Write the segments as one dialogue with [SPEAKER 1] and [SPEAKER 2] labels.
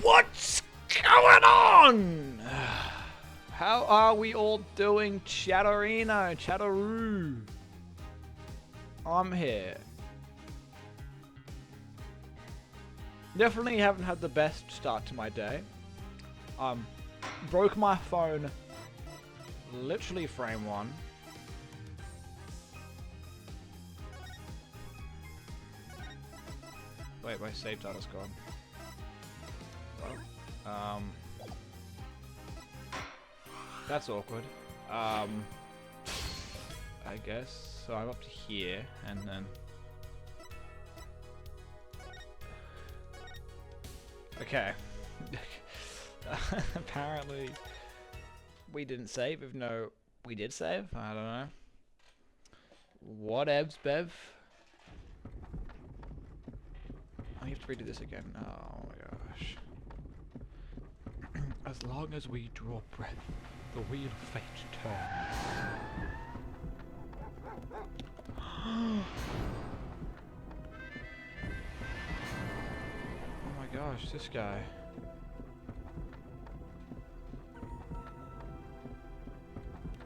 [SPEAKER 1] What's going on? How are we all doing, Chatterino? Chatteroo? I'm here. Definitely haven't had the best start to my day. Broke my phone literally frame one. Wait, my save data's gone. Well, that's awkward. I guess. So I'm up to here, and then... Okay. Apparently, we didn't save, even though we did save. I don't know. Whatevs, Bev. I have to redo this again. Oh my gosh. As long as we draw breath, the wheel of fate turns. Oh my gosh, this guy.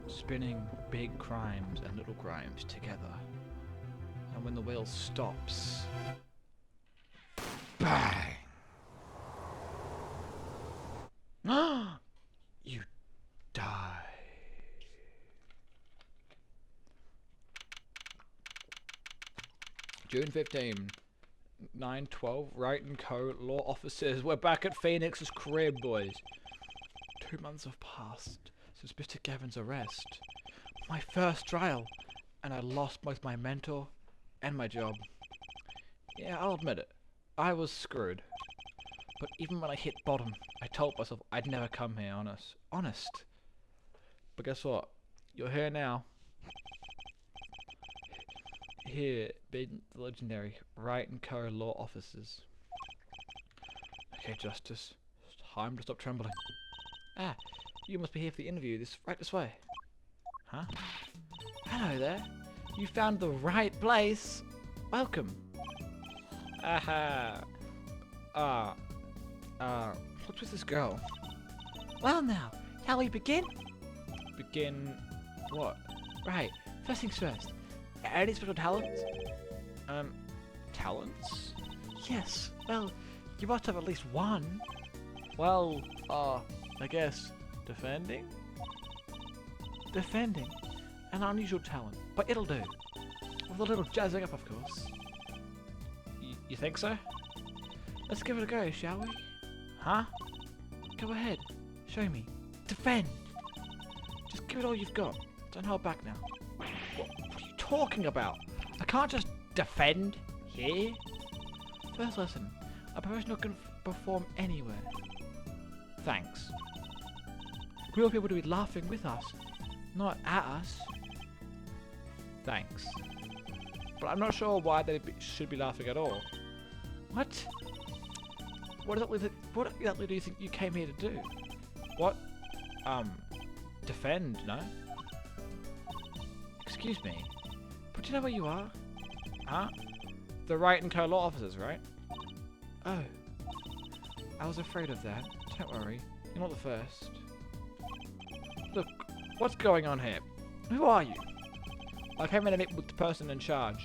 [SPEAKER 1] Spinning big crimes and little crimes together. And when the wheel stops... Bang! You die. June 15, 9/12, Wright & Co. Law officers. We're back at Phoenix's crib, boys. 2 months have passed since Mr. Gavin's arrest. My first trial, and I lost both my mentor and my job. Yeah, I'll admit it. I was screwed. But even when I hit bottom, I told myself I'd never come here honest. But guess what? You're here now. Here, being the legendary Wright & Co. law officers. Okay, Justice. It's time to stop trembling. Ah, you must be here for the interview. Right this way. Huh? Hello there. You found the right place. Welcome. Aha. What's with this girl? Well now, shall we begin? Begin what? Right, first things first. Any special talents? Talents? Yes, well, you must have at least one. Well, I guess, defending? Defending? An unusual talent, but it'll do. With a little jazzing up, of course. You think so? Let's give it a go, shall we? Huh? Go ahead. Show me. Defend! Just give it all you've got. Don't hold back now. What are you talking about? I can't just defend here. First lesson. A professional can perform anywhere. Thanks. We want people to be laughing with us, not at us. Thanks. But I'm not sure why they should be laughing at all. What? What exactly do you think you came here to do? What? Defend, no? Excuse me, but do you know where you are? Huh? The Wright & Co. law officers, right? Oh. I was afraid of that. Don't worry, you're not the first. Look, what's going on here? Who are you? I came in to meet with the person in charge.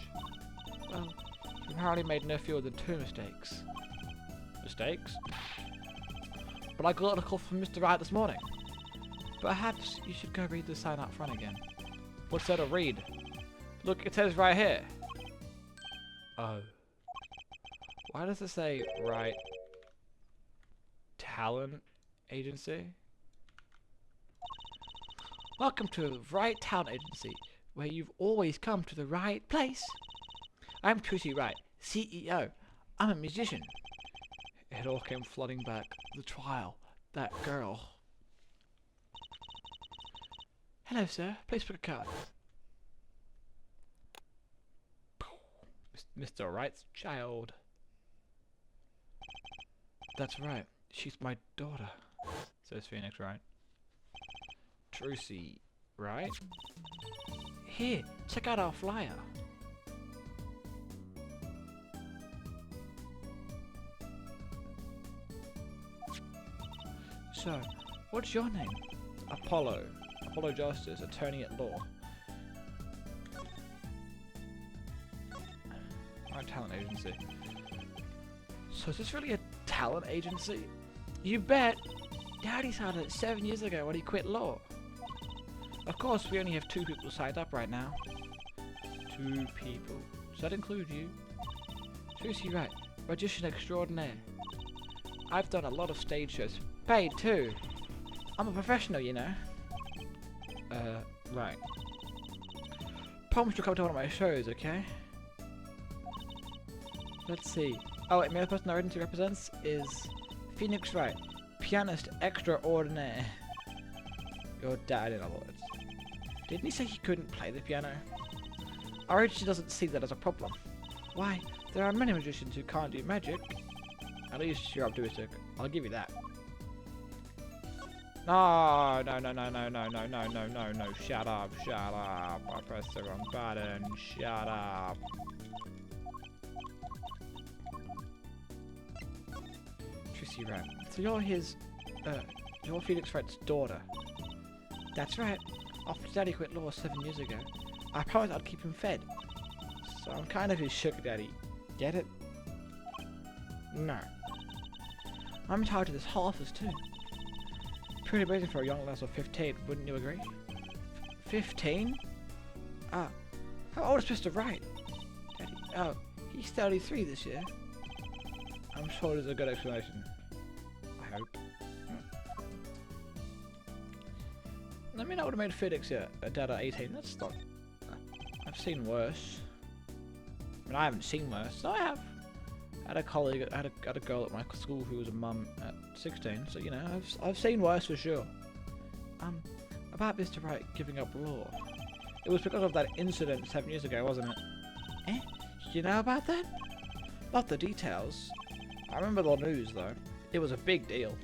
[SPEAKER 1] Well, you've apparently made no fewer than 2 mistakes. Mistakes? But I got a call from Mr. Wright this morning. Perhaps you should go read the sign up front again. What's there to read? Look, it says right here. Oh. Why does it say Wright Talent Agency? Welcome to Wright Talent Agency, where you've always come to the right place. I'm Tracy Wright, CEO. I'm a musician. It all came flooding back. The trial. That girl. Hello, sir. Please pick a card. Mr. Wright's child. That's right. She's my daughter, says Phoenix Wright. Tracy Wright? Here, check out our flyer. So, what's your name? Apollo. Apollo Justice, attorney at law. Right, talent agency. So is this really a talent agency? You bet! Daddy started it 7 years ago when he quit law. Of course, we only have 2 people signed up right now. 2 people. Does that include you? Seriously, right. Magician extraordinaire. I've done a lot of stage shows. Paid too. I'm a professional, you know. Right. Promise to come to one of my shows, okay? Let's see. Oh, wait, the other person our agency represents is Phoenix Wright, pianist extraordinaire. Your dad, in other words. Didn't he say he couldn't play the piano? Our agency doesn't see that as a problem. Why? There are many magicians who can't do magic. At least you're optimistic. I'll give you that. No, no, no, no, no, no, no, no, no, no, no. Shut up, shut up. I pressed the wrong button. Shut up. Tracy Ram. So you're Felix Wright's daughter. That's right. After Daddy quit law 7 years ago, I promised I'd keep him fed. So I'm kind of his sugar daddy. Get it? No. I'm in charge of this whole office too. Pretty amazing for a young lass of 15, wouldn't you agree? 15? How old is Mr. Wright? Daddy, oh, he's 33 this year. I'm sure there's a good explanation. I hope. I mean, I would have made Felix a dad at 18. That's not... I've seen worse. I mean, I haven't seen worse. So I have. I had a colleague, I had a girl at my school who was a mum at 16. So, you know, I've seen worse for sure. About Mr. Wright giving up law. It was because of that incident 7 years ago, wasn't it? Eh? You know about that? Not the details. I remember the news, though. It was a big deal.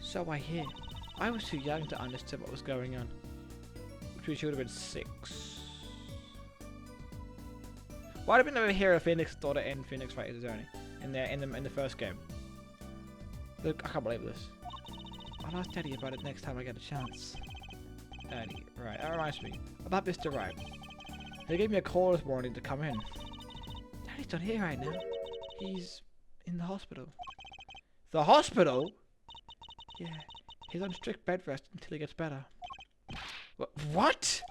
[SPEAKER 1] So I hear. I was too young to understand what was going on. Which means she would have been 6. Why did we never hear of Phoenix's daughter and Phoenix Wright is only in the first game? Look, I can't believe this. I'll ask Daddy about it next time I get a chance. Daddy, right, that reminds me. About Mr. Wright. He gave me a call this morning to come in. Daddy's not here right now. He's in the hospital. The hospital? Yeah. He's on strict bed rest until he gets better. What?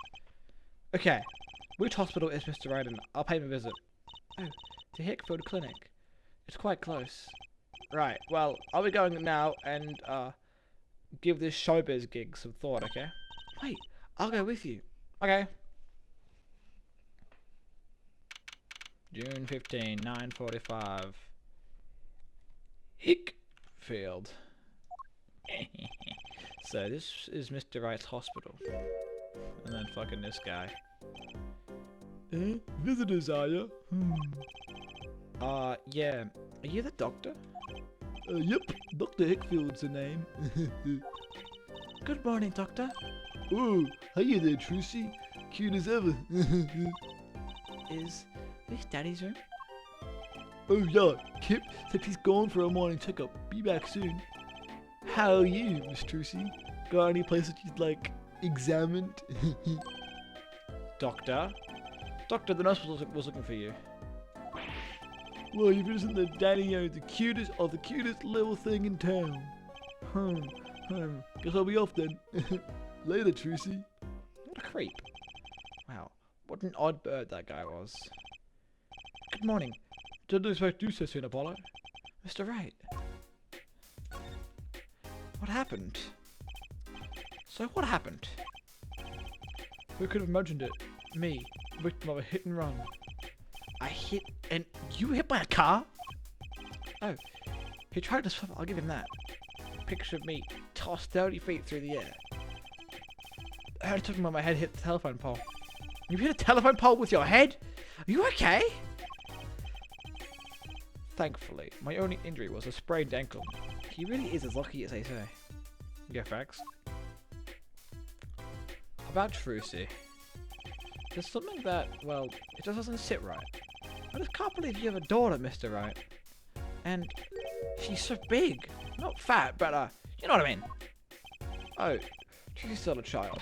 [SPEAKER 1] Okay. Which hospital is Mr. Wright in? I'll pay him a visit. Oh, the Hickfield Clinic. It's quite close. Right, well, I'll be going now and, give this showbiz gig some thought, okay? Wait, I'll go with you. Okay. June 15, 9:45. Hickfield. So this is Mr. Wright's hospital. And then fucking this guy. Visitors, are ya? Yeah. Are you the doctor? Yep. Dr. Hickfield's the name. Good morning, doctor. Oh, hiya there, Trucy. Cute as ever. Is this Daddy's room? Oh yeah, Kip said he's gone for a morning checkup. Be back soon. How are you, Miss Trucy? Got any place that you'd like examined? Doctor? Doctor, the nurse was looking for you. Well, you've listened to Daddy, the cutest little thing in town. Guess I'll be off then. Later, Trucy. What a creep. Wow, what an odd bird that guy was. Good morning. Didn't expect you so soon, Apollo. Mr. Wright. What happened? So what happened? Who could have imagined it? Me, victim of a hit and run. You hit by a car? Oh, he tried to swim. I'll give him that. Picture of me tossed 30 feet through the air. I heard something when my head hit the telephone pole. You hit a telephone pole with your head? Are you okay? Thankfully, my only injury was a sprained ankle. He really is as lucky as they say. Yeah, facts. About Trucy. There's something that, well, it just doesn't sit right. I just can't believe you have a daughter, Mr. Wright. And she's so big. Not fat, but, You know what I mean? Oh, she's still a child.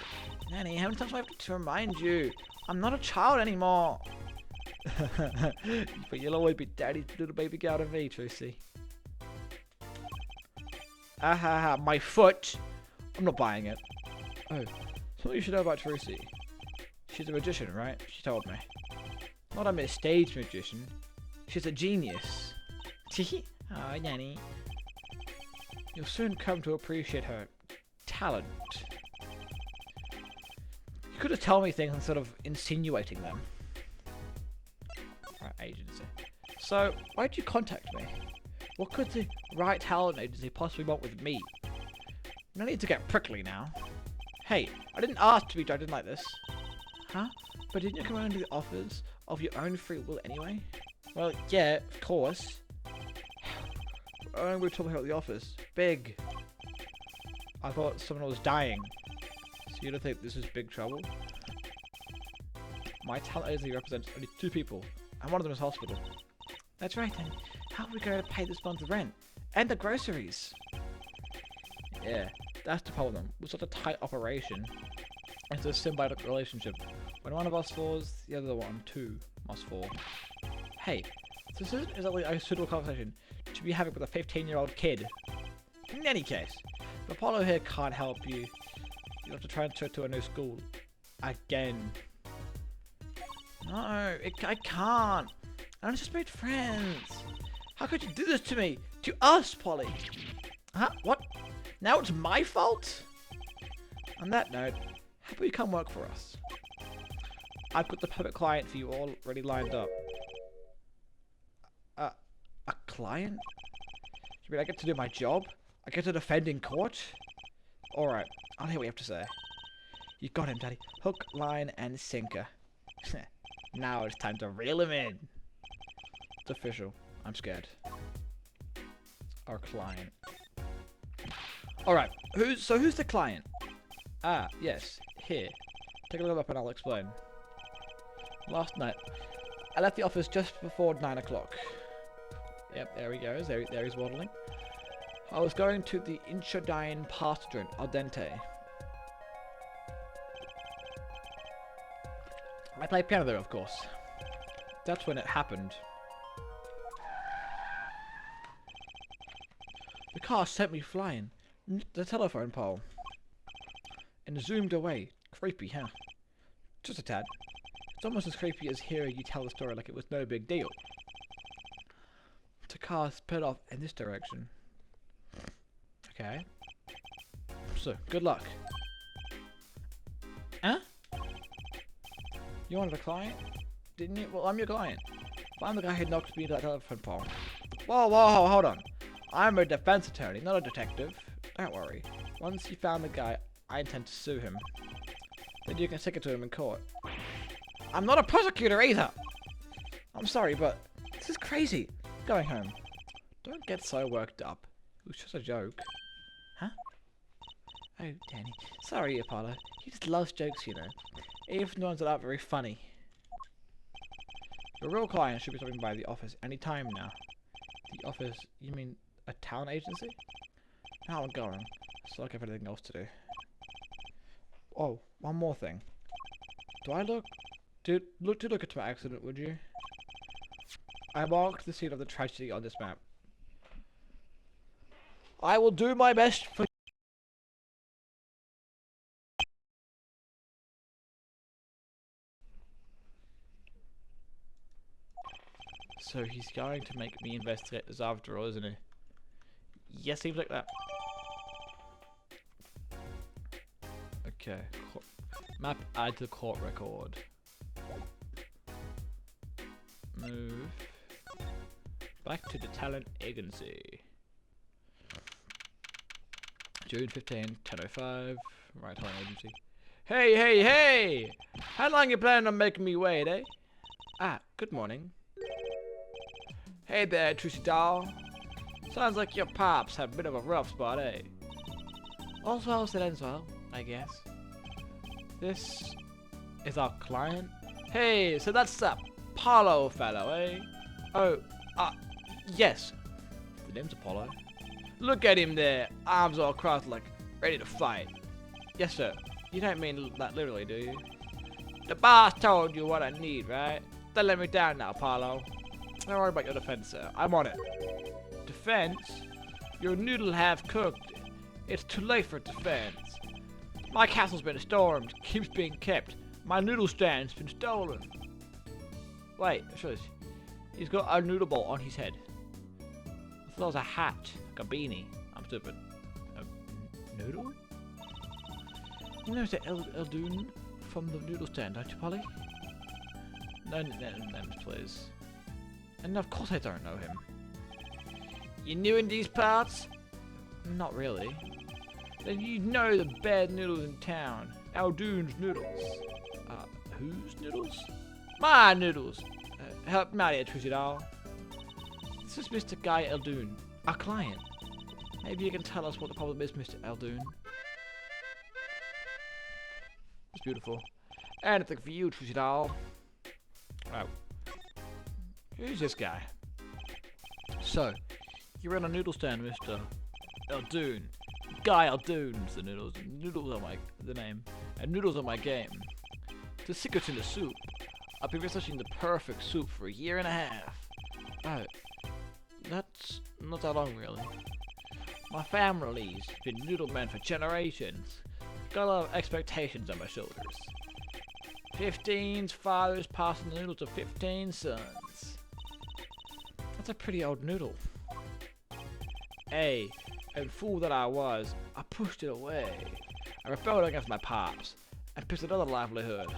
[SPEAKER 1] Nanny, how many times do I have to remind you? I'm not a child anymore. But you'll always be daddy's little baby girl to me, Tracy. Ah, my foot. I'm not buying it. Oh, something you should know about Tracy. She's a magician, right? She told me. Not a stage magician. She's a genius. Oh, Nanny. You'll soon come to appreciate her talent. You could have told me things instead of insinuating them. Right, agency. So, why'd you contact me? What could the right talent agency possibly want with me? No need to get prickly now. Hey, I didn't ask to be judged like this. Huh? But didn't you come around to the offers of your own free will anyway? Well, yeah, of course. We're talking about the offers. Big. I thought someone was dying. So you don't think this is big trouble? My talent agency represents only 2 people, and one of them is hospital. That's right, then. How are we going to pay this month's rent? And the groceries? Yeah, that's the problem. With such a tight operation, it's a symbiotic relationship. When one of us falls, the other one, too, must fall. Hey, this isn't exactly a suitable conversation to be having with a 15-year-old kid. In any case, if Apollo here can't help you, you'll have to transfer to a new school. Again. No, I can't. I just made friends. How could you do this to me? To us, Polly. Huh? What? Now it's my fault? On that note, how about you come work for us? I've got the perfect client for you already lined up. A client? You mean I get to do my job? I get to defend in court? Alright, I'll hear what you have to say. You got him, Daddy. Hook, line, and sinker. Now it's time to reel him in. It's official. I'm scared. Our client. Alright, who's the client? Ah, yes. Here. Take a look up and I'll explain. Last night, I left the office just before 9 o'clock. Yep, there he goes. There he's waddling. I was going to the Inchodine pasta joint, al dente. I play piano there, of course. That's when it happened. The car sent me flying. The telephone pole. And zoomed away. Creepy, huh? Just a tad. It's almost as creepy as hearing you tell the story like it was no big deal. The car sped off in this direction. Okay. So, good luck. Huh? You wanted a client? Didn't you? Well, I'm your client. But I'm the guy who knocked me to that telephone pole. Whoa, hold on. I'm a defense attorney, not a detective. Don't worry. Once you found the guy, I intend to sue him. Then you can stick it to him in court. I'm not a prosecutor either! I'm sorry, but this is crazy. Going home. Don't get so worked up. It was just a joke. Huh? Oh, Danny. Sorry, Apollo. He just loves jokes, you know. Even if the ones that aren't very funny. Your real client should be stopping by the office any time now. The office? You mean a town agency? Now I'm going. So I have anything else to do. Oh, one more thing. Do I look... Do look at my accident, would you? I marked the scene of the tragedy on this map. I will do my best for... So he's going to make me investigate this after all, isn't he? Yes, seems like that. Okay. Map add to court record. Move. Back to the talent agency. June 15, 10:05. Right talent agency. Hey! How long you planning on making me wait, eh? Ah, good morning. Hey there, Trusty doll. Sounds like your pops had a bit of a rough spot, eh? All's well that ends well, I guess. This is our client? Hey, so that's that Apollo fellow, eh? Oh, yes. The name's Apollo. Look at him there, arms all crossed like ready to fight. Yes, sir. You don't mean that literally, do you? The boss told you what I need, right? Don't let me down now, Apollo. Don't worry about your defense, sir. I'm on it. Defense? Your noodle half cooked. It's too late for defense. My castle's been stormed, keeps being kept. My noodle stand's been stolen. Wait, sure. He's got a noodle bowl on his head. I thought it was a hat, like a beanie. I'm stupid. A noodle? You know Mr. Eldoon from the noodle stand, don't you, Polly? No, please. And of course I don't know him. You new in these parts? Not really. Then you know the bad noodles in town. Eldoon's noodles. Whose noodles? My noodles! Help me out here, Twisty Doll. This is Mr. Guy Eldoon, our client. Maybe you can tell us what the problem is, Mr. Eldoon. It's beautiful. Anything for you, Twisty Doll. Oh. Who's this guy? So, you're in a noodle stand, Mr. Eldoon. Guy Eldoon's the noodles. Noodles are the name. And noodles are my game. The secret's in the soup. I've been researching the perfect soup for a year and a half. Oh. That's not that long, really. My family's been noodle men for generations. Got a lot of expectations on my shoulders. 15 fathers passing the noodle to 15 sons. That's a pretty old noodle. Hey, and fool that I was, I pushed it away. I rebelled against my pops and picked another livelihood.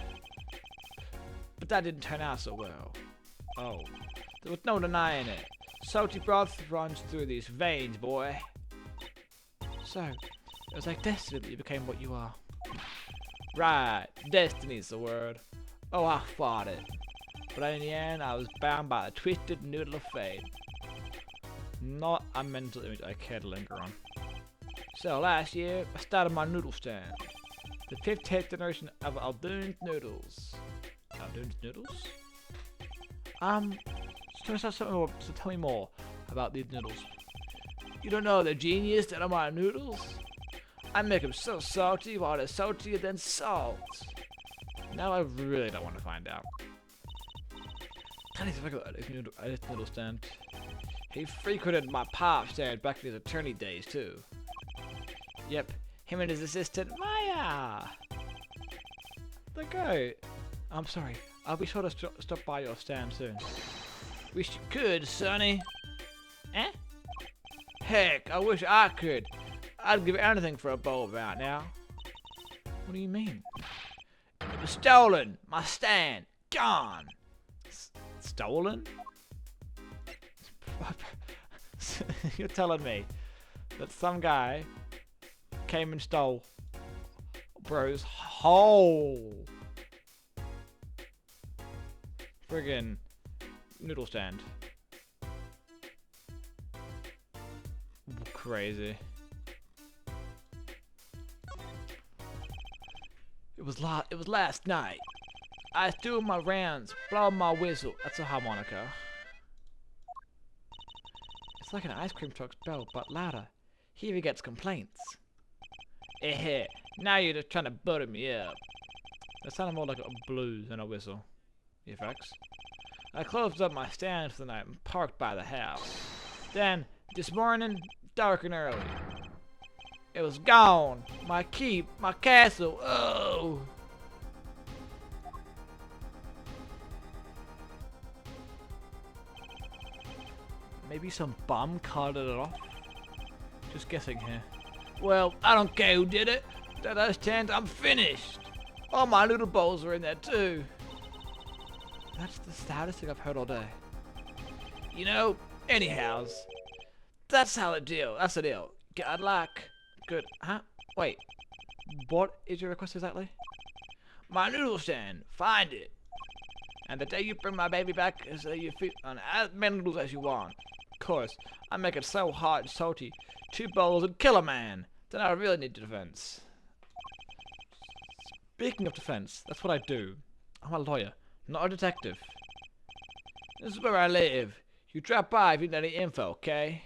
[SPEAKER 1] But that didn't turn out so well. Oh, there was no denying it. Salty broth runs through these veins, boy. So, it was like destiny that you became what you are. Right, destiny's the word. Oh, I fought it. But in the end, I was bound by a twisted noodle of fate. Not a mental image I care to linger on. So, last year, I started my noodle stand. The 15th generation of Eldoon's noodles. Eldoon's noodles? So tell me more about these noodles. You don't know the genius that are my noodles? I make them so salty while they're saltier than salt. Now I really don't want to find out. Tell me about this noodle stand. He frequented my pop stand back in his attorney days too. Yep, him and his assistant Maya. The guy. I'm sorry. I'll be sure to stop by your stand soon. Wish you could, Sonny. Eh? Heck, I wish I could. I'd give anything for a bowl right now. What do you mean? It was stolen. My stand. Gone. Stolen? You're telling me that some guy came and stole bro's whole friggin' noodle stand. Crazy. It was last night. I was doing my rounds, blowing my whistle. That's a harmonica. It's like an ice cream truck's bell, but louder. Here he gets complaints. Eh, now you're just trying to butter me up. That sounded more like a blues than a whistle. The effects. I closed up my stand for the night and parked by the house. Then, this morning, dark and early, it was gone. My keep, my castle, oh! Maybe some bum carted it off? Just guessing here. Well, I don't care who did it. That stand, I'm finished. All my little bowls are in there too. That's the saddest thing I've heard all day. You know, anyhows, that's how the deal. That's the deal. Good luck. Good. Huh? Wait. What is your request exactly? My noodle stand. Find it. And the day you bring my baby back, is that you feed on as many noodles as you want. Of course, I make it so hot and salty, 2 bowls would kill a man. Then I really need defense. Speaking of defense, that's what I do. I'm a lawyer, not a detective. This is where I live. You drop by if you need any info, okay?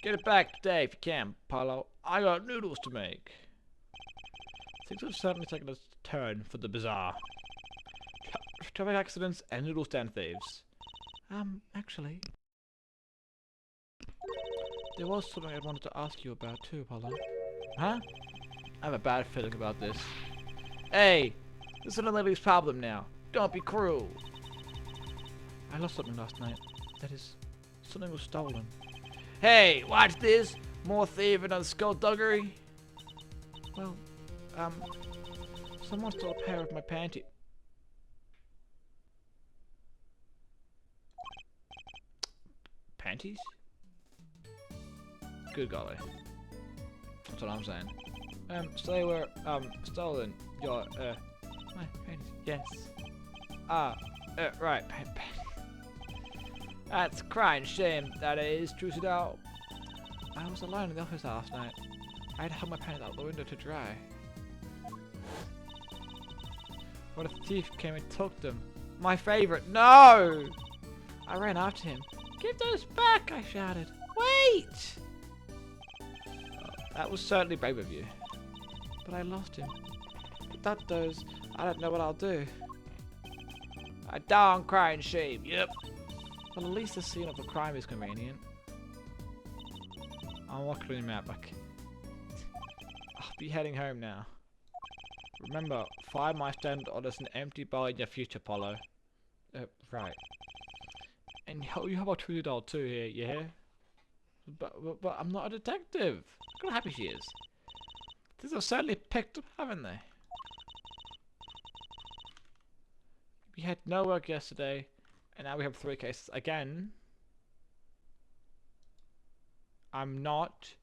[SPEAKER 1] Get it back today if you can, Apollo. I got noodles to make. Things have certainly taken a turn for the bizarre. Traffic accidents and noodle stand thieves. Actually, there was something I wanted to ask you about too, Apollo. Huh? I have a bad feeling about this. Hey! This is an lady's problem now. Don't be cruel. I lost something last night. That is, something was stolen. Hey, watch this! More thieving and skullduggery. Well, someone stole a pair of my panty. Panties? Good golly. That's what I'm saying. So they were, stolen. Your, my panties. Yes. Right. That's a crying shame, that is, truth it out. I was alone in the office last night. I had hung my panties out the window to dry. What if the thief came and took them? My favourite. No! I ran after him. Give those back, I shouted. Wait! That was certainly brave of you. But I lost him. Without those, I don't know what I'll do. A darn crying shame, yep. Well, at least the scene of the crime is convenient. I'm walking on the map. I'll be heading home now. Remember, find my stand or there's an empty bar in your future, Apollo. Right. And you have a $2 too here, you hear? But I'm not a detective. Look how happy she is. These have certainly picked up, haven't they? We had no work yesterday, and now we have 3 cases again. I'm not.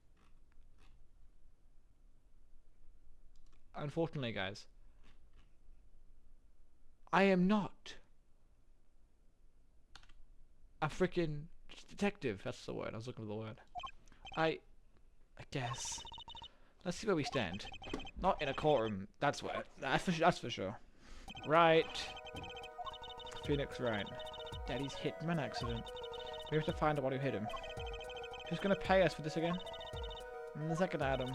[SPEAKER 1] Unfortunately, guys, I am not a freaking detective. That's the word. I was looking for the word. I guess. Let's see where we stand. Not in a courtroom. That's where. That's for sure. Right. Phoenix, right. Daddy's hit and run accident. We have to find out what who hit him. Who's gonna pay us for this again? And the second item,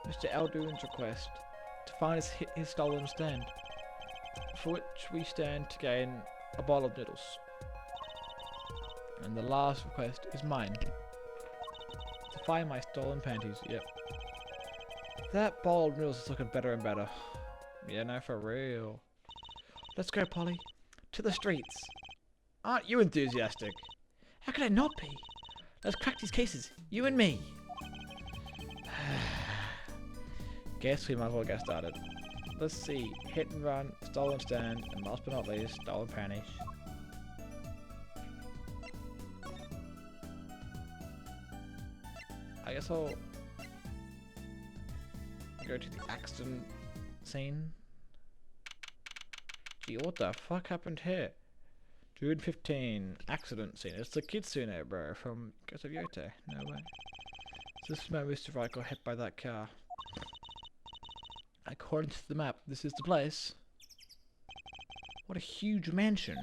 [SPEAKER 1] Mr. Eldoon's request to find his stolen stand, for which we stand to gain a bottle of noodles. And the last request is mine, to find my stolen panties. Yep. That bowl of noodles is looking better and better. Yeah, no, for real. Let's go, Polly. To the streets. Aren't you enthusiastic? How could I not be? Let's crack these cases. You and me. Guess we might as well get started. Let's see. Hit and run, stolen stand, and last but not least, stolen panties. I guess I'll go to the accident scene. Gee, what the fuck happened here? June 15, accident scene. It's the Kitsune, bro, from Ghost of Yote. No way. This is my Mr. Right got hit by that car. According to the map, this is the place. What a huge mansion.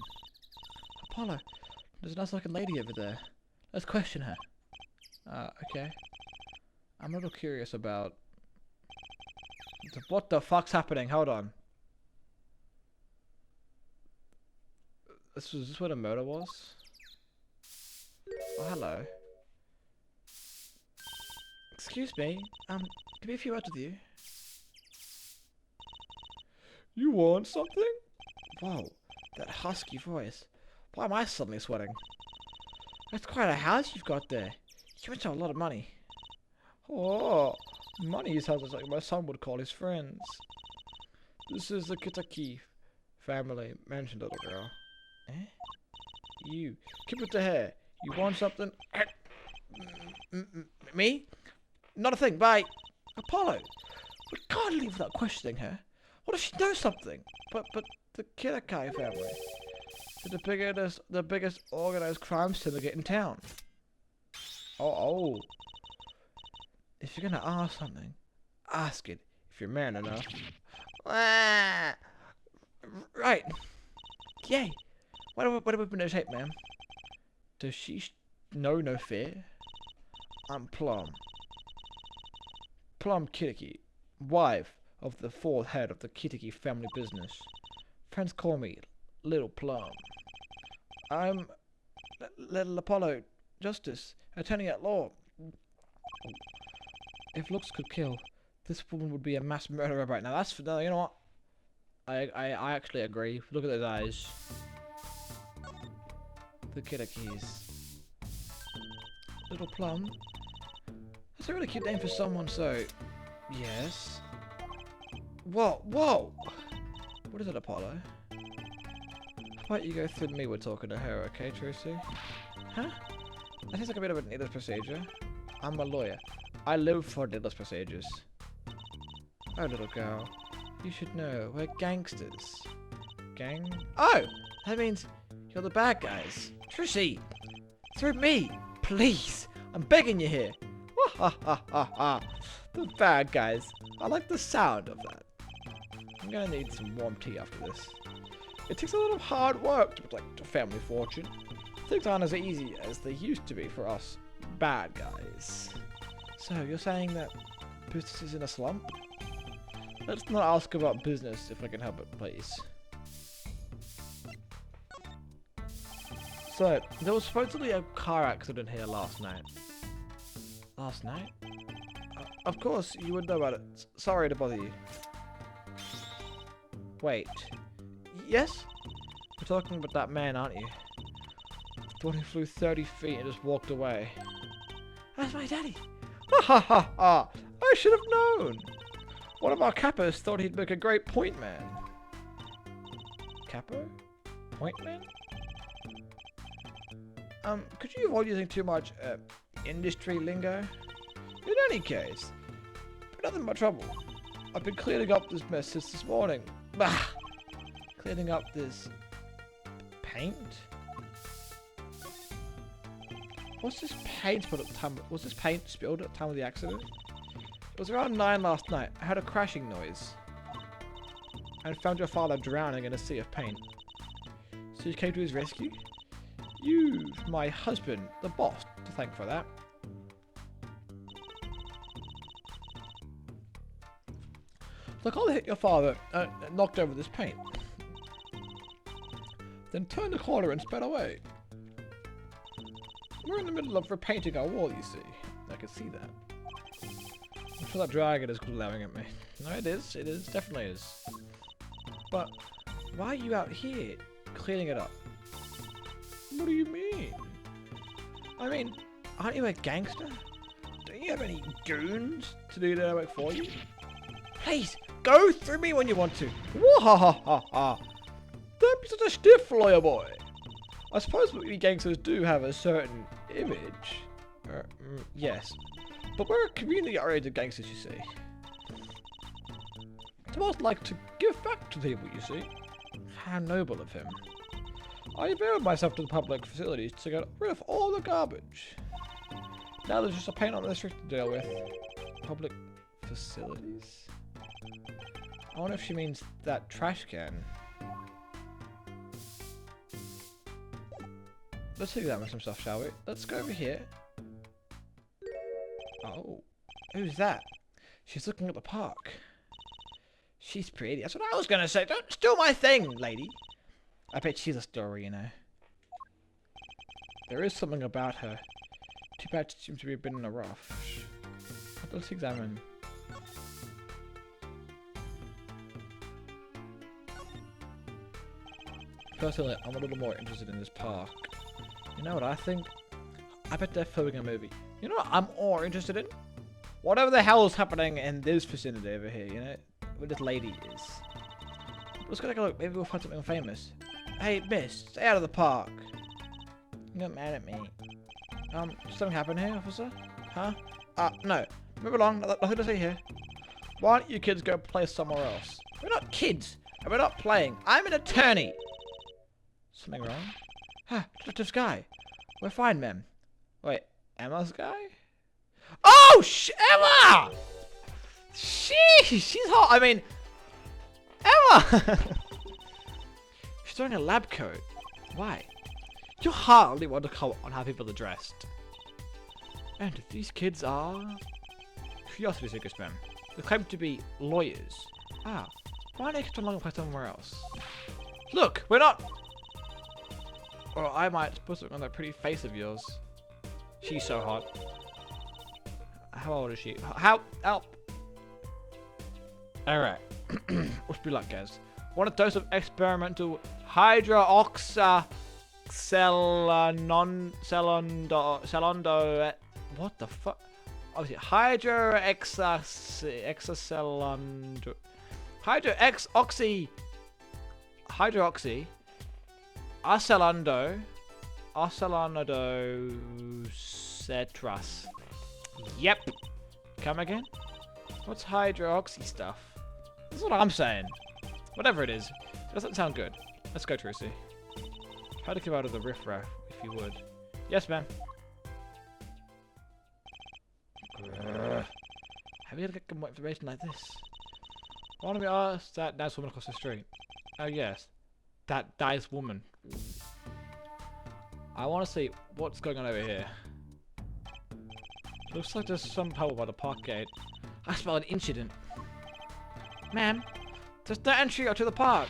[SPEAKER 1] Apollo, there's a nice looking lady over there. Let's question her. Okay. I'm a little curious about... What the fuck's happening? Hold on. Is this where the murder was? Oh, hello. Excuse me. Can I be a few words with you? You want something? Whoa, that husky voice. Why am I suddenly sweating? That's quite a house you've got there. You must have a lot of money. Oh, money sounds like my son would call his friends. This is the Kitaki family mansion, little girl. Eh? You, keep it to hair. You want something? Me? Not a thing, bye. Apollo, we can't leave without questioning her. What if she knows something? But the Kitakai family is the biggest organized crime syndicate in town. Oh. If you're gonna ask something, ask it if you're man enough. Right. Yay. What have we been to tape, ma'am? Does she know no fear? I'm Plum. Plum Kitty, wife of the fourth head of the Kitty family business. Friends call me Little Plum. I'm Little Apollo, Justice, Attorney at Law. If looks could kill, this woman would be a mass murderer right now. That's, you know what? I actually agree. Look at those eyes. The Kitties. Little Plum. That's a really cute name for someone so... Yes. Whoa, whoa! What is it, Apollo? How about you go through me when talking to her, okay, Tracy? Huh? That seems like a bit of a needless procedure. I'm a lawyer. I live for needless procedures. Oh, little girl. You should know, we're gangsters. Gang? Oh! That means you're the bad guys. Trissy! Through me! Please! I'm begging you here! Ha ha ha ha! The bad guys. I like the sound of that. I'm gonna need some warm tea after this. It takes a lot of hard work to protect a family fortune. Things aren't as easy as they used to be for us bad guys. So, you're saying that business is in a slump? Let's not ask about business if I can help it, please. So, there was supposedly a car accident here last night. Last night? Of course, you would know about it. Sorry to bother you. Wait. Yes? You're talking about that man, aren't you? The one who flew 30 feet and just walked away. That's my daddy! Ha ha ha ha! I should have known! One of our cappers thought he'd make a great point man. Capper? Point man? Could you avoid using too much, industry lingo? In any case, but nothing but trouble. I've been cleaning up this mess since this morning. Bah! Cleaning up this... paint? Was this paint spilled at the time of the accident? It was around 9 last night. I heard a crashing noise. And found your father drowning in a sea of paint. So you came to his rescue? You've my husband, the boss, to thank for that. So I can't hit your father knocked over this paint. Then turned the corner and sped away. We're in the middle of repainting our wall, you see. I can see that. I'm sure that dragon is glaring at me. No, it is. It is. Definitely is. But why are you out here cleaning it up? What do you mean? I mean, aren't you a gangster? Don't you have any goons to do the work for you? Please, go through me when you want to. Wah-ha-ha-ha-ha. Don't be such a stiff, lawyer boy. I suppose we gangsters do have a certain image. Yes. But we're a community-oriented gangsters, you see. It's most like to give back to people, you see. How noble of him. I availed myself to the public facilities to get rid of all the garbage. Now there's just a paint on the street to deal with. Public facilities? I wonder if she means that trash can. Let's examine some stuff, shall we? Let's go over here. Oh. Who's that? She's looking at the park. She's pretty. That's what I was gonna say. Don't steal my thing, lady. I bet she's a story, you know. There is something about her. Too bad she seems to be a bit in a rush. Let's examine. Personally, I'm a little more interested in this park. You know what I think? I bet they're filming a movie. You know what I'm more interested in? Whatever the hell is happening in this vicinity over here, you know? Where this lady is. Let's go take a look. Maybe we'll find something famous. Hey, miss, stay out of the park. You're mad at me. Something happened here, officer? Huh? No. Move along. Nothing to see here. Why don't you kids go play somewhere else? We're not kids. And we're not playing. I'm an attorney. Something wrong? Huh, Detective Sky. We're fine, ma'am. Wait, Emma's guy? Oh, Emma! She's hot. I mean, Emma! She's wearing a lab coat. Why? You hardly want to comment on how people are dressed. And these kids are... Curiosity seekers, ma'am. They claim to be lawyers. Ah, why don't they get along and play somewhere else? Look, we're not... Or I might put something on that pretty face of yours. She's so hot. How old is she? Help! Alright. Wish me luck, guys. Want a dose of experimental hydroxycelondo... What the fuck? Obviously, hydroxy... Hydroxy... Arcelando cetras. Yep. Come again? What's hydroxy stuff? That's what I'm saying. Whatever it is, it doesn't sound good. Let's go, Trucy. Try to keep out of the riffraff, if you would. Yes, ma'am. How are we gonna get more information like this? Why don't we ask that nice woman across the street? Oh yes, that nice woman. I want to see what's going on over here. Looks like there's some trouble by the park gate. I smell an incident. Ma'am, there's no entry to the park.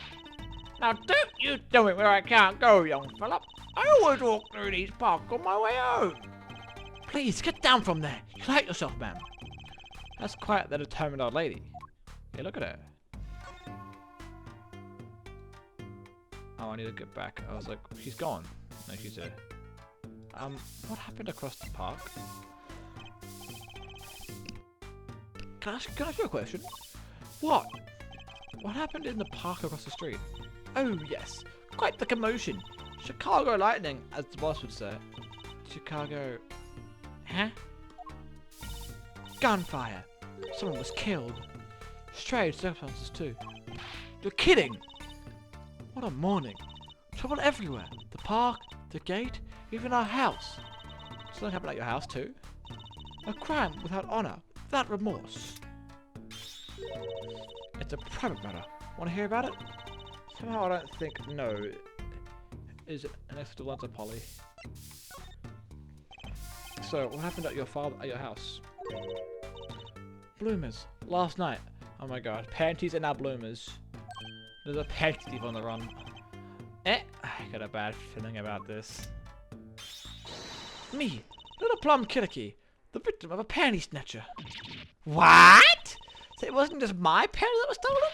[SPEAKER 1] Now don't you do it where I can't go, young fella. I always walk through these parks on my way home. Please, get down from there. You hurt yourself, ma'am. That's quite the determined old lady. Yeah, look at her. Oh, I need to get back. I was like, she's gone. No, she's here. What happened across the park? Can I ask you a question? What? What happened in the park across the street? Oh, yes. Quite the commotion. Chicago lightning, as the boss would say. Chicago... Huh? Gunfire. Someone was killed. Strange circumstances, too. You're kidding! What a morning. Trouble everywhere. The park, the gate, even our house. Something happened at your house, too? A crime without honor, without remorse. It's a private matter. Want to hear about it? Somehow I don't think no is an extra answer, Polly. So, what happened at your house? Bloomers. Last night. Oh my god. Panties are now bloomers. There's a panty thief on the run. I got a bad feeling about this. Me, little plum Kitty, the victim of a panty snatcher. What? So it wasn't just my panties that were stolen?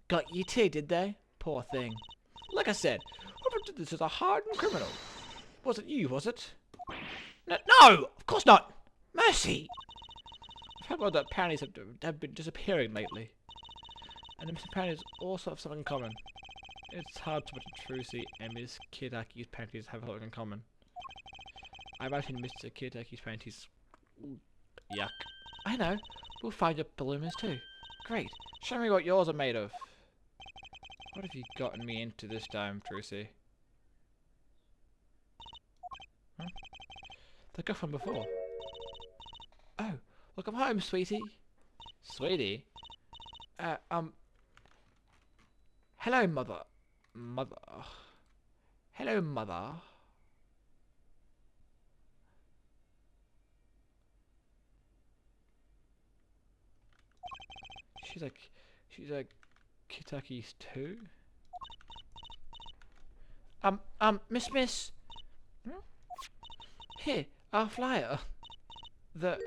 [SPEAKER 1] Got you too, did they? Poor thing. Like I said, whoever did this is a hardened criminal. Wasn't you, was it? No, of course not. Mercy. I've heard about that panties have been disappearing lately. And the missing panties also have something in common. It's hard to put Trucy and Miss Kitaki's panties have something in common. I imagine Mr. Kitaki's panties. Ooh, yuck. I know. We'll find your bloomers too. Great. Show me what yours are made of. What have you gotten me into this time, Trucy? Huh? The girl from before. Oh, welcome home, sweetie. Sweetie? Hello, mother. Mother. Hello, mother. She's like Kitaki's too. Miss. Hmm? Here, our flyer. The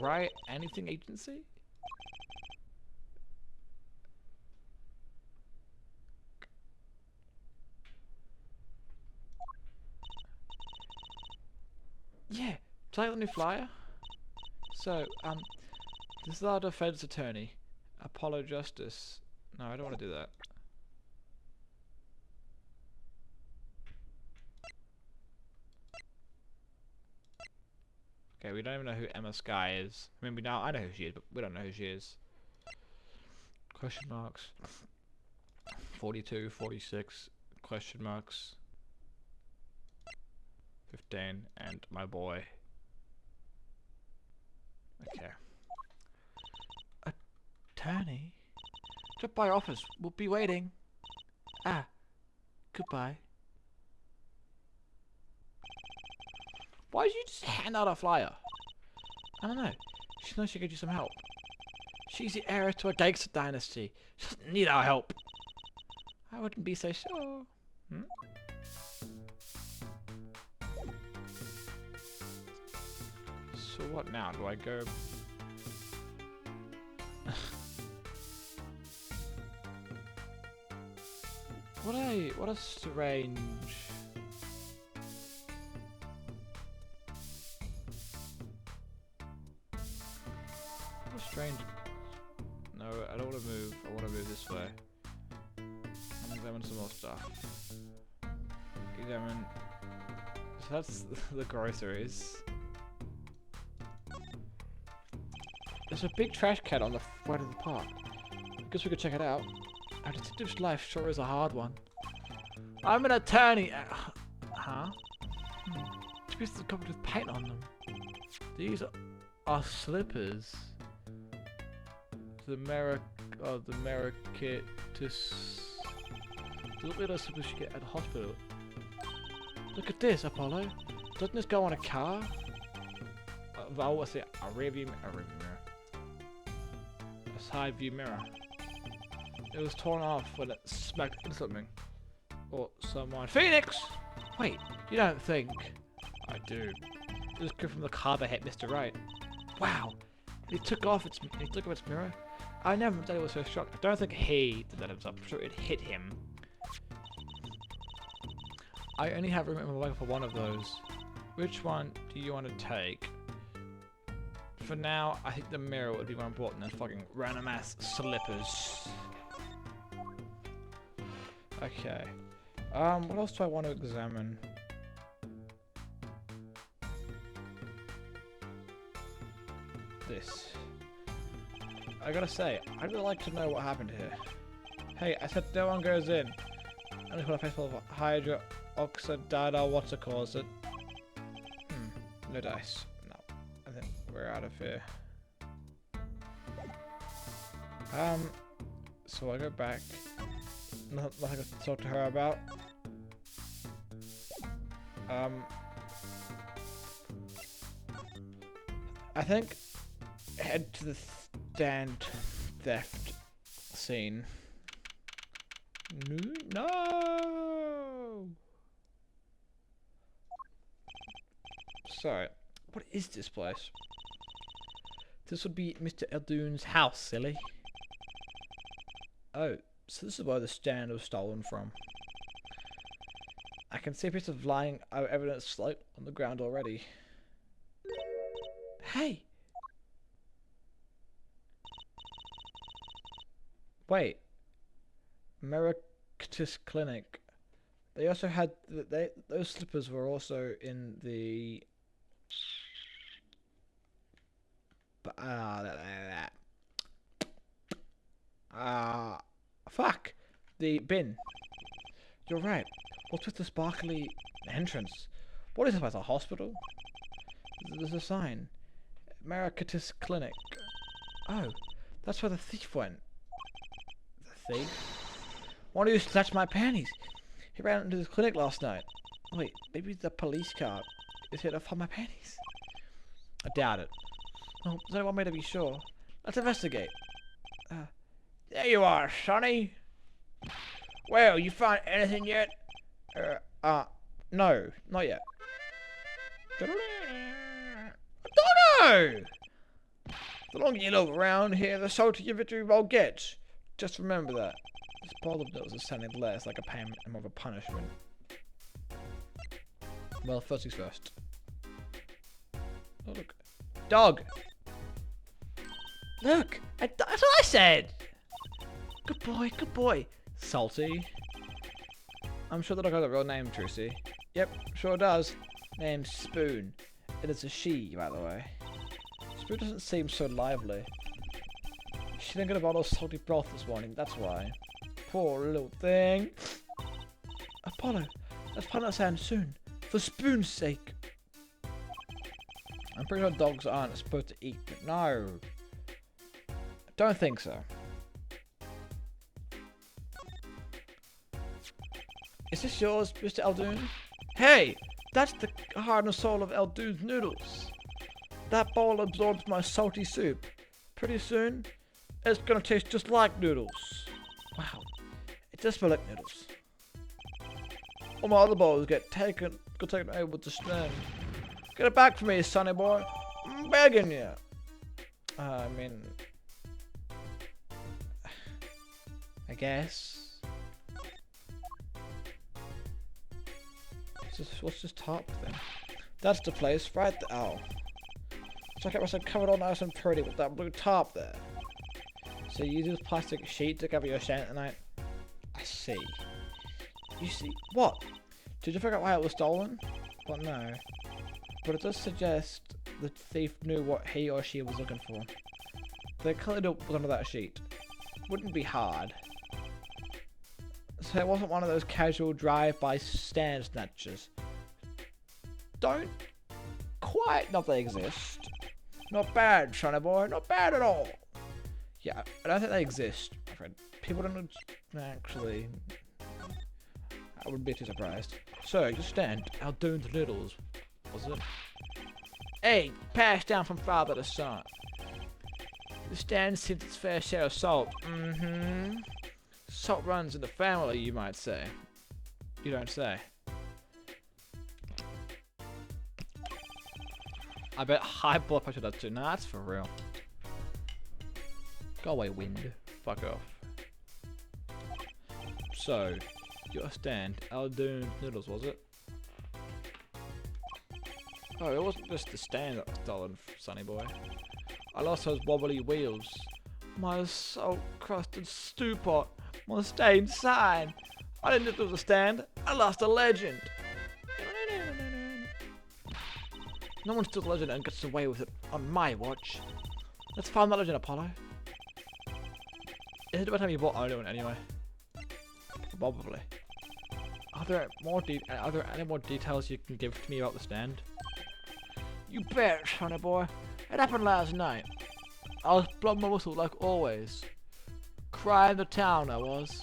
[SPEAKER 1] Right Anything Agency? Yeah, play on the flyer. So, this is our defense attorney, Apollo Justice. No, I don't want to do that. Okay, we don't even know who Emma Sky is. I mean, I know who she is, but we don't know who she is. Question marks. 42, 46, question marks. 15, and my boy. Okay. Attorney? Drop by our office. We'll be waiting. Ah. Goodbye. Why did you just hand out a flyer? I don't know. She knows she could use some help. She's the heiress to a gangster dynasty. She doesn't need our help. I wouldn't be so sure. Hmm? So what now? Do I go... What a strange... What a strange... No, I don't want to move. I want to move this way. And examine some more stuff. Examine... So that's the groceries. There's a big trash can on the front of the park. I guess we could check it out. Our detective's life sure is a hard one. I'm an attorney. Huh? Two pieces are covered with paint on them. These are slippers. The Merakitis. Look at those slippers you get at the hospital. Look at this, Apollo. Doesn't this go on a car? Well, what's it? A rear view mirror. A side view mirror. It was torn off when it smacked into something. Or someone. Phoenix! Wait, you don't think? I do. This came from the car that hit Mr. Right. Wow. He took off its mirror. I never thought he was so shocked. I don't think he did that himself. I'm sure it hit him. I only have room in my bag for one of those. Which one do you want to take? For now, I think the mirror would be more important than fucking random ass slippers. Okay. What else do I want to examine? This. I gotta say, I'd really like to know what happened here. Hey, I said no one goes in. I just want a face full of hydroxydida, what's it called? No dice. No. I think we're out of here. So I go back. Nothing to talk to her about. I think head to the stand theft scene. No. Sorry. What is this place? This would be Mr. Eldoon's house, silly. Oh, so this is where the stand was stolen from. I can see a piece of lying evidence slope on the ground already. Hey! Wait. Meritus Clinic. They also had those slippers were also in the fuck the bin. You're right. What's with the sparkly entrance? What is it, about a hospital? There's a sign. Meritus Clinic. Oh, that's where the thief went. The thief? One of you snatched my panties. He ran into the clinic last night. Wait, maybe the police car is here to find my panties. I doubt it. Well, there's only one way to be sure. Let's investigate. There you are, Sonny. Well, you find anything yet? No, not yet. I don't know! The longer you look around here, the saltier your victory roll gets. Just remember that. This bottle of notes is sounding less like a payment and more of a punishment. Well, first things first. Oh, look. Dog! Look! That's what I said! Good boy, good boy. Salty. I'm sure the dog has a real name, Trucy. Yep, sure does. Named Spoon. It is a she, by the way. Spoon doesn't seem so lively. She didn't get a bottle of salty broth this morning, that's why. Poor little thing. Apollo, let's find out sound soon. For Spoon's sake. I'm pretty sure dogs aren't supposed to eat, but no. I don't think so. Is this yours, Mr. Eldoon? Hey! That's the heart and soul of Eldoon's noodles. That bowl absorbs my salty soup. Pretty soon, it's gonna taste just like noodles. Wow, it does smell like noodles. All my other bowls got taken away with the spoon. Get it back for me, sonny boy. I'm begging you. I mean, I guess. What's this top thing? That's the place, right there. Oh. So I get myself covered all nice and pretty with that blue top there. So you use this plastic sheet to cover your stand tonight? I see. You see? What? Did you figure out why it was stolen? Well, no. But it does suggest the thief knew what he or she was looking for. They clearly was under that sheet. Wouldn't be hard. So it wasn't one of those casual drive-by stand snatchers. Don't quite know they exist. Not bad, sonny boy. Not bad at all. Yeah, I don't think they exist, my friend. People don't actually. I wouldn't be too surprised. So, just stand. I'll do the noodles. Was it? Hey, passed down from father to son. The stand seems its fair share of salt. Mm-hmm. Salt runs in the family, you might say. You don't say. I bet high blood pressure does too. Nah, that's for real. Go away, wind. Fuck off. So, your stand. Aldoon noodles, was it? Oh, it wasn't just the stand that was stolen, sonny boy. I lost those wobbly wheels. My salt-crusted stew pot. My stained sign. I didn't know it was a stand. I lost a legend. No one steals a legend and gets away with it on my watch. Let's find that legend, Apollo. Is it about time you bought Odin anyway? Probably. Are there any more details you can give to me about the stand? You bet, sonny boy. It happened last night. I was blowing my whistle like always. Crying the town I was.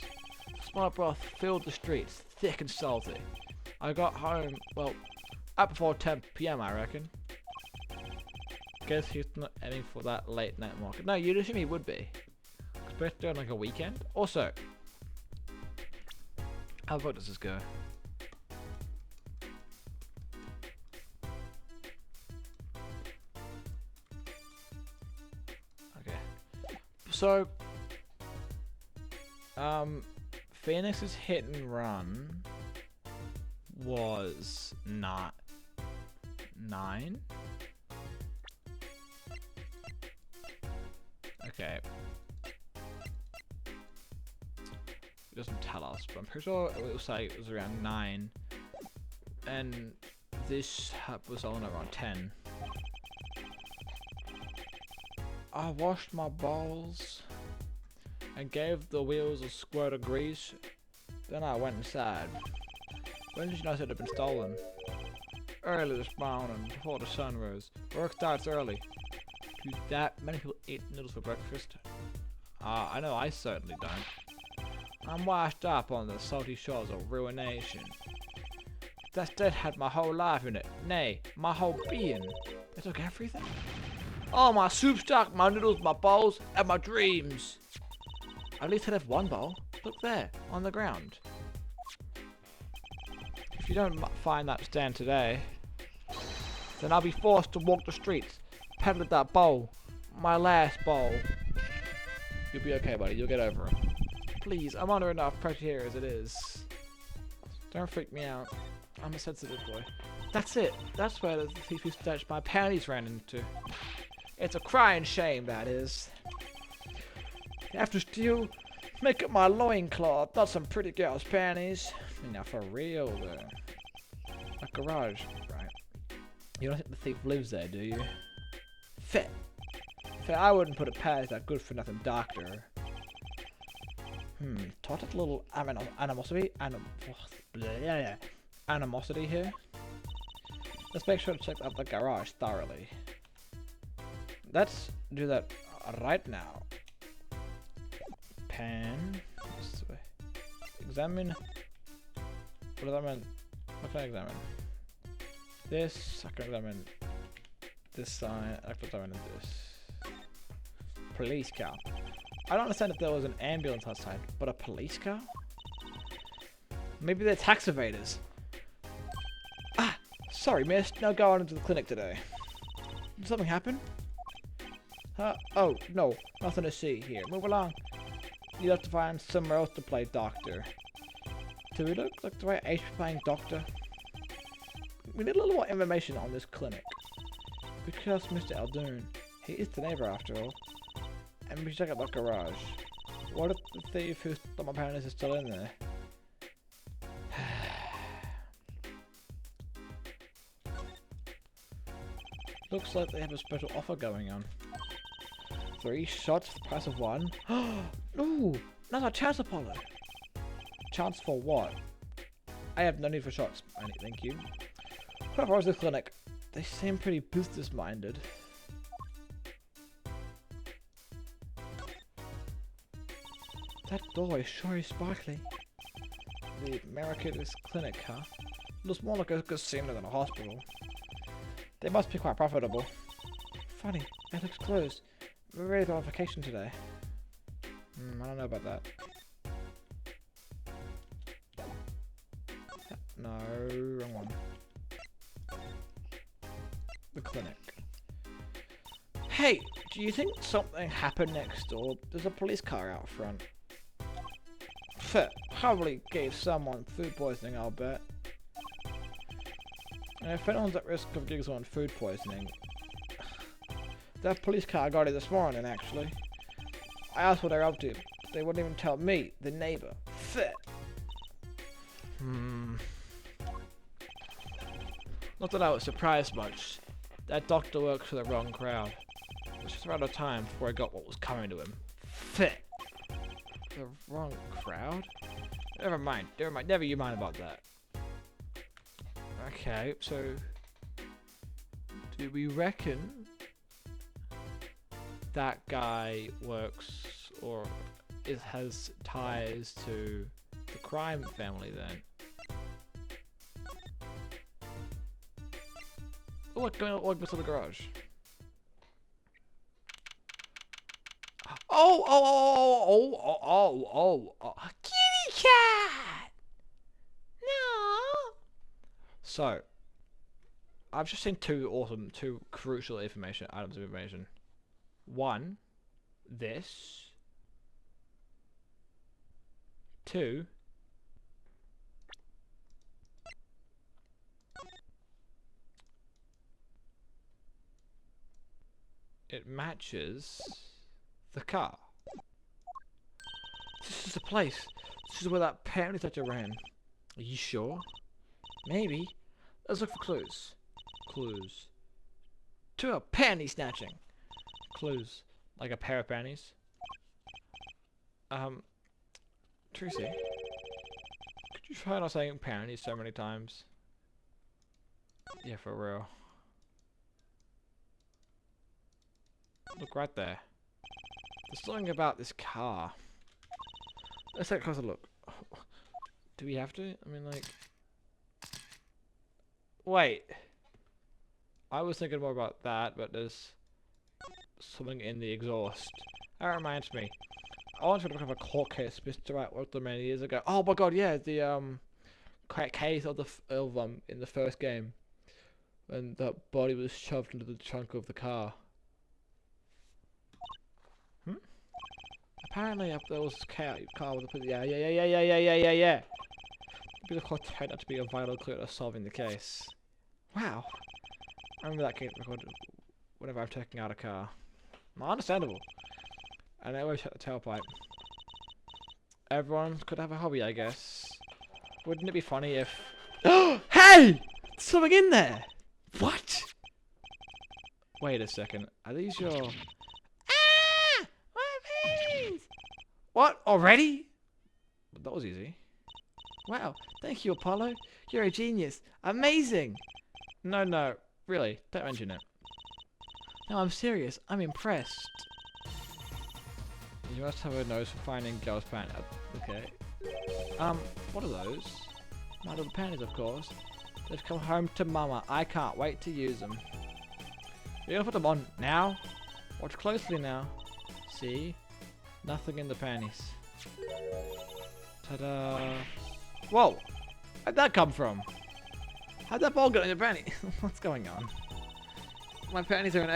[SPEAKER 1] Smell of broth filled the streets, thick and salty. I got home, well, up before 10 PM I reckon. Guess he's not aiming for that late night market. No, you'd assume he would be. Especially on like a weekend. Also, how about does this go? Okay. So, Phoenix's hit and run was not 9. Okay. It doesn't tell us, but I'm pretty sure it will say it was around 9. And this was on around 10. I washed my balls and gave the wheels a squirt of grease. Then I went inside. When did you know it had been stolen? Early this morning, before the sun rose. Work starts early. Do that many people eat noodles for breakfast? I know I certainly don't. I'm washed up on the salty shores of ruination. That state had my whole life in it. Nay, my whole being. They took everything? Oh, my soup stock, my noodles, my bowls, and my dreams. At least I left one bowl. Look there, on the ground. If you don't find that stand today, then I'll be forced to walk the streets, peddling that bowl. My last bowl. You'll be okay, buddy. You'll get over it. Please, I'm under enough pressure here as it is. Don't freak me out. I'm a sensitive boy. That's it. That's where the thief who snatched my panties ran into. It's a crying shame, that is. You have to steal, make up my loincloth, not some pretty girl's panties. Now for real though. A garage, right? You don't think the thief lives there, do you? Fair. I wouldn't put it past that good-for-nothing doctor. Taught a little animosity here. Let's make sure to check out the garage thoroughly. Let's do that right now. Pan. Examine. What does that mean? What can I examine? This. I can examine this sign. I put that into this. Police car. I don't understand if there was an ambulance outside, but a police car? Maybe they're tax evaders. Ah, sorry, miss. No going into the clinic today. Did something happen? Oh, no. Nothing to see here. Move along. You'll have to find somewhere else to play doctor. Do we look like the right age for playing doctor? We need a little more information on this clinic. We could ask Mr. Eldoon. He is the neighbor after all. And we should check out the garage. What if the thief who stole my parents is still in there? Looks like they have a special offer going on. 3 shots for the price of 1. No! Not a chance, Apollo! Chance for what? I have no need for shots. Thank you. Whoever owns this clinic, they seem pretty business-minded. That doorway sure is sparkly. The America's clinic, huh? Looks more like a casino than a hospital. They must be quite profitable. Funny, it looks closed. We're ready to go on vacation today. I don't know about that. No, wrong one. The clinic. Hey, do you think something happened next door? There's a police car out front. Probably gave someone food poisoning, I'll bet. And if anyone's at risk of getting someone food poisoning, that police car got it this morning, actually. I asked what they're up to, but they wouldn't even tell me, the neighbor. Not that I was surprised much. That doctor works for the wrong crowd. It was just around the time before I got what was coming to him. The wrong crowd? Never mind, never you mind about that. Okay, so do we reckon that guy works or has ties to the crime family then? Oh, look, going to the garage. Oh, kitty cat! No! So, I've just seen two crucial items of information. One, this. 2, it matches the car. This is the place. This is where that PANTY SNATCHER ran. Are you sure? Maybe. Let's look for clues. Clues. To a panty snatching. Clues. Like a pair of panties. Tracy. Could you try not saying panties so many times? Yeah, for real. Look right there. There's something about this car. Let's take a closer look. Do we have to? I mean, like... Wait. I was thinking more about that, but there's something in the exhaust. That reminds me. I wanted to look at a court case Mr. Wright worked on many years ago. Oh my god, yeah, the case of in the first game, when the body was shoved into the trunk of the car. Apparently, up there was a car with a yeah. Maybe the court turned out to be a vital clue to solving the case. Wow, I remember that case recorded whenever I'm taking out a car. Not understandable. And I always shut the tailpipe. Everyone could have a hobby, I guess. Wouldn't it be funny if... Hey! There's something in there! What? Wait a second. Are these your... Ah! What? Already? That was easy. Wow. Thank you, Apollo. You're a genius. Amazing! No. Really. Don't mention it. No, I'm serious. I'm impressed. You must have a nose for finding girls' panties. Okay. What are those? My little panties, of course. They've come home to Mama. I can't wait to use them. You're gonna put them on now? Watch closely now. See? Nothing in the panties. Ta-da! Whoa! Where'd that come from? How'd that ball get in your panty? What's going on? My panties are in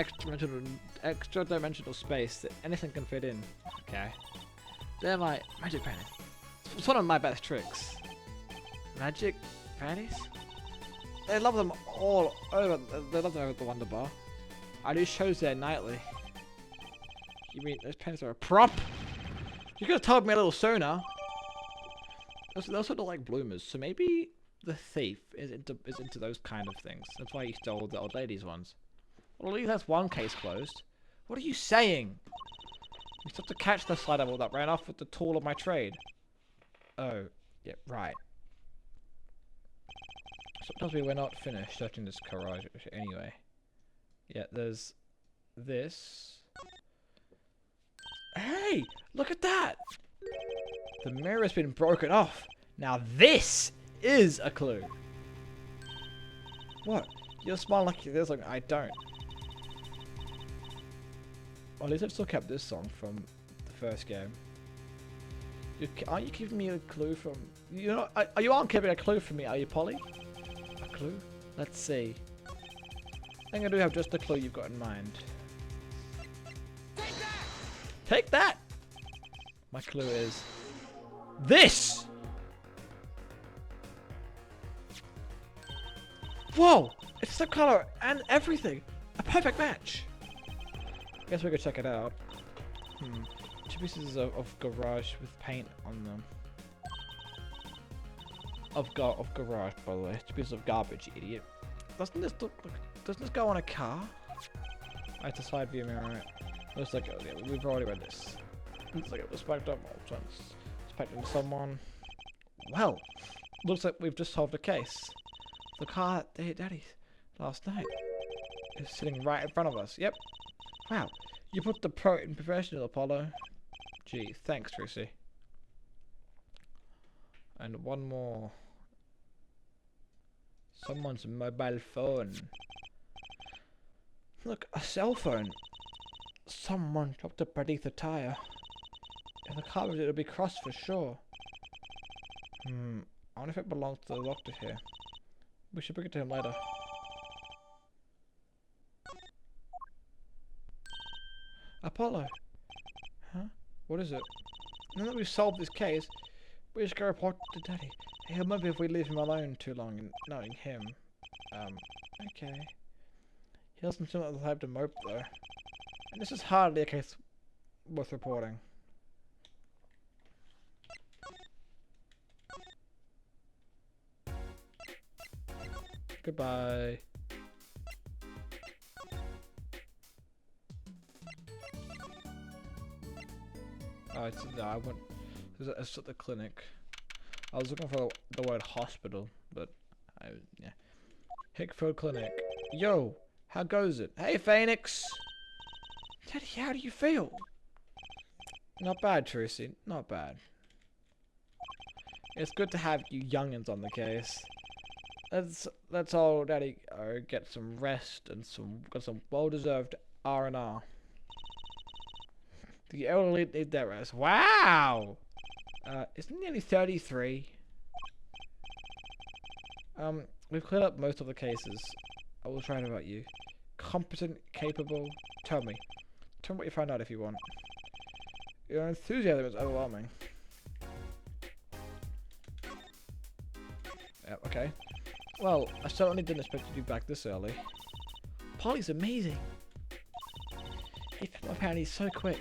[SPEAKER 1] extra dimensional space that anything can fit in. Okay. They're my magic panties. It's one of my best tricks. Magic panties? They love them all over. They love them over at the Wonder Bar. I do shows there nightly. You mean those panties are a prop? You could have told me a little sooner. Those sort of like bloomers, so maybe the thief is into those kind of things. That's why he stole the old lady's ones. Well, at least that's one case closed. What are you saying? You still have to catch the slider ball that ran off with the tool of my trade. Oh, yeah, right. Sometimes we're not finished searching this garage anyway. Yeah, there's this. Hey, look at that! The mirror's been broken off. Now this is a clue. What? You're smiling like there's something I don't. Well, at least I've still kept this song from the first game. Aren't you giving me a clue from... You aren't giving a clue from me, are you, Polly? A clue? Let's see. I think I do have just the clue you've got in mind. Take that! Take that! My clue is... this! Whoa! It's the color and everything! A perfect match! I guess we could check it out. 2 pieces of garage with paint on them. Of garage, by the way. 2 pieces of garbage, you idiot. Doesn't this go on a car? It's a side view mirror, right? Looks like, oh, yeah, we've already read this. Looks like it was packed up. It's packed into someone. Well, looks like we've just solved a case. The car that they hit Daddy last night is sitting right in front of us. Yep. Wow, you put the pro in professional, Apollo. Gee, thanks, Tracy. And one more. Someone's mobile phone. Look, a cell phone. Someone dropped it beneath the tire. If the car was, it'll be crossed for sure. I wonder if it belongs to the doctor here. We should bring it to him later. Apollo. Huh? What is it? Now that we've solved this case, we just go report to Daddy. He'll remember if we leave him alone too long and knowing him. Okay. He doesn't seem like the type to mope though. And this is hardly a case worth reporting. Goodbye. Oh, no, I went. It's at the clinic. I was looking for the word hospital, but yeah. Hickfield Clinic. Yo, how goes it? Hey, Phoenix. Teddy, how do you feel? Not bad, Tracy. Not bad. It's good to have you youngins on the case. Let's all, Daddy, get some rest and got some well-deserved R&R. The elderly need their rest. Wow! Isn't he only 33? We've cleared up most of the cases. I will try about you. Competent, capable. Tell me what you found out if you want. Your enthusiasm is overwhelming. Yep, okay. Well, I certainly didn't expect you to be back this early. Polly's amazing. He picked my panties so quick.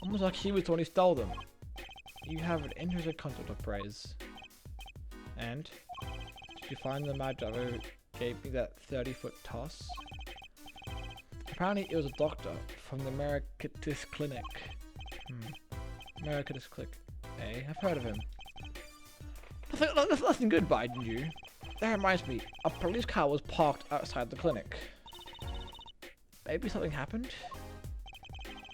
[SPEAKER 1] Almost like he was the one who stole them. You have an interesting concept of praise. And? Did you find the mad driver who gave me that 30-foot toss? Apparently it was a doctor from the Americatis Clinic. Americatis Clinic. Hey, I've heard of him. Nothing good, Biden, you. That reminds me, a police car was parked outside the clinic. Maybe something happened?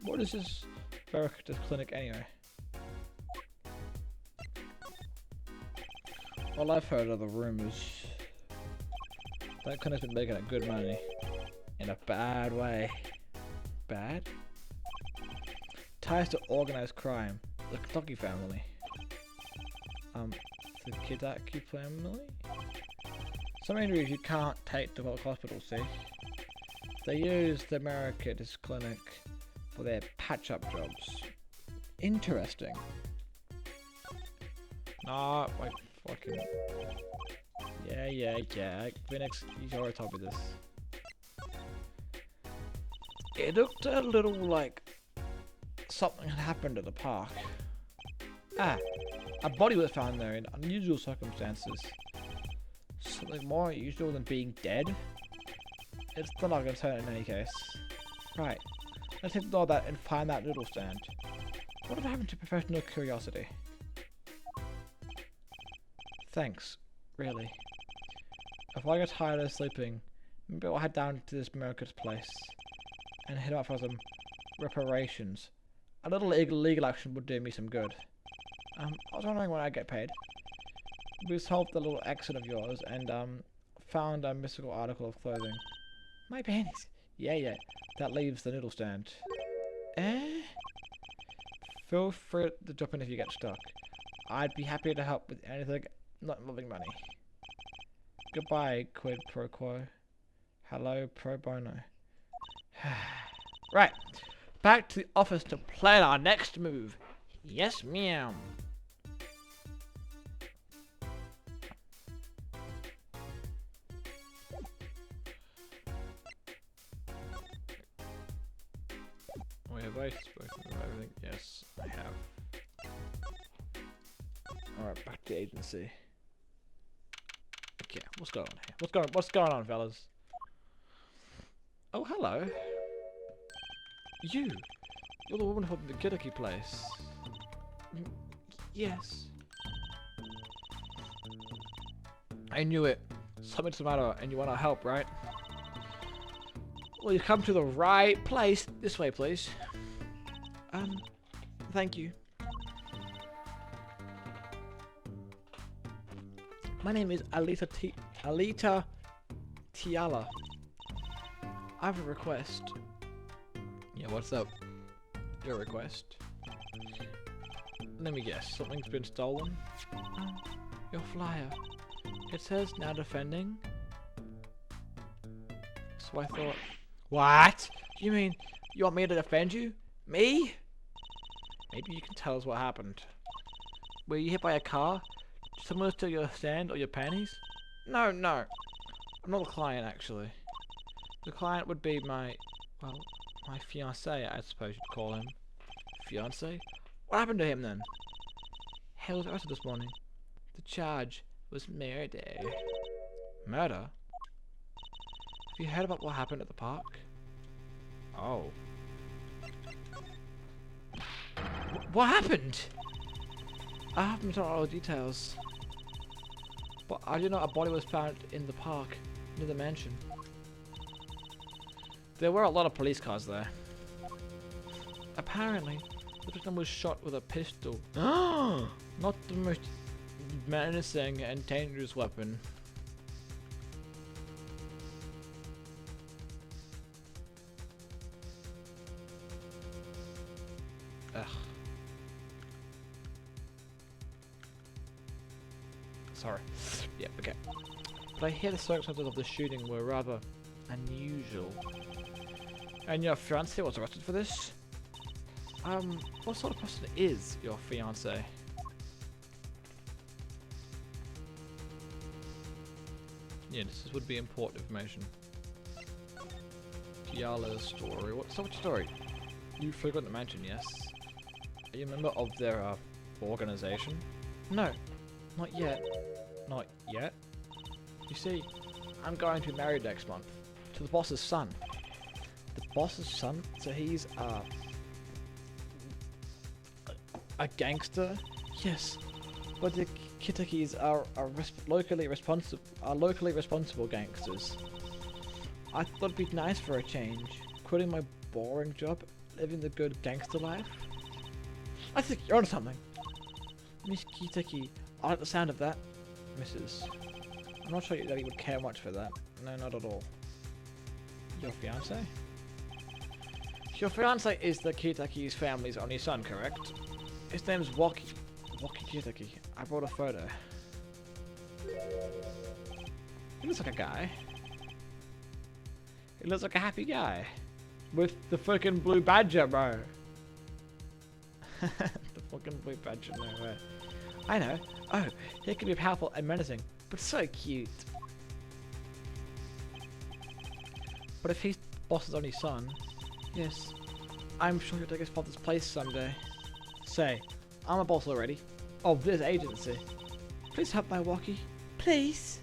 [SPEAKER 1] What is this Americatis Clinic anyway? Well, I've heard other rumors. That clinic's been making good money. In a bad way. Bad? Ties to organized crime. The Kentucky family. The Kidaki family? Some injuries you can't take to the hospital, see? They use the America's clinic for their patch-up jobs. Interesting. Nah, wait, fucking... Yeah. Phoenix, he's already told me this. It looked a little like something had happened at the park. Ah, a body was found there in unusual circumstances. Something more unusual than being dead? It's not our concern in any case. Right, let's ignore that and find that noodle stand. What happened to professional curiosity? Thanks, really. If I get tired of sleeping, maybe I'll head down to this America's place and head out for some reparations. A little legal action would do me some good. I was wondering when I get paid. We solved the little accident of yours and found a mystical article of clothing. My panties. Yeah. That leaves the noodle stand. Feel free to drop in if you get stuck. I'd be happy to help with anything not involving money. Goodbye, quid pro quo. Hello, pro bono. Right, back to the office to plan our next move. Yes, meow. Have I spoken about everything? Yes, I have. Alright, back to the agency. Okay, what's going on here? What's going on, fellas? Oh, hello. You're the woman from the Kidaki place. Yes. I knew it. Something's the matter, and you want our help, right? Well, you've come to the right place. This way, please. Thank you. My name is Alita Tiala. I have a request. Yeah, what's up? Your request? Let me guess. Something's been stolen? Your flyer. It says now defending. So I thought... What? You mean you want me to defend you? Me? Maybe you can tell us what happened. Were you hit by a car? Did someone steal your stand or your panties? No. I'm not the client, actually. The client would be my fiancé, I suppose you'd call him. Fiancé? What happened to him then? He was arrested this morning. The charge was murder. Murder? Have you heard about what happened at the park? Oh. What happened? I haven't been told all the details. But I do know a body was found in the park, near the mansion. There were a lot of police cars there. Apparently, the victim was shot with a pistol. Not the most menacing and dangerous weapon. Ugh. Sorry. Yeah, okay. But I hear the circumstances of the shooting were rather unusual. And your fiancé was arrested for this? What sort of person is your fiancé? Yeah, this would be important information. Kiala's story. What's your story? You forgot to mention, yes. Are you a member of their organization? No, not yet. Not yet? You see, I'm going to be married next month to the boss's son. The boss's son? So he's a gangster? Yes, but the Kitakis are locally responsible gangsters. I thought it'd be nice for a change, quitting my boring job, living the good gangster life. I think you're on something. Miss Kitaki, I like the sound of that. Mrs. I'm not sure that he would care much for that. No, not at all. Your fiance? Your fiance is the Kitaki's family's only son, correct? His name's Waki Kitaki. I brought a photo. He looks like a guy. He looks like a happy guy. With the fucking blue badger, bro. The fucking blue badger, no way. I know. Oh, he can be powerful and menacing, but so cute. But if he's boss's only son, yes, I'm sure he'll take his father's place someday. Say, I'm a boss already. Of this agency. Please help my Waki. Please.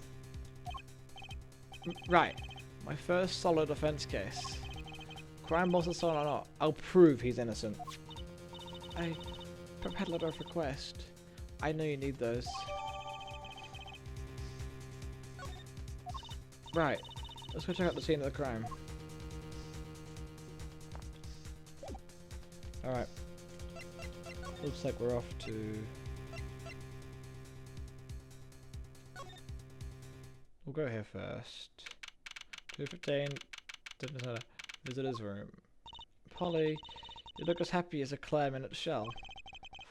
[SPEAKER 1] Right. My first solid offense case. Crime boss's son or not, I'll prove he's innocent. I prepared a letter of request. I know you need those. Right. Let's go check out the scene of the crime. Alright. Looks like we're off to... We'll go here first. 215. Visitor's room. Polly, you look as happy as a clam in its shell.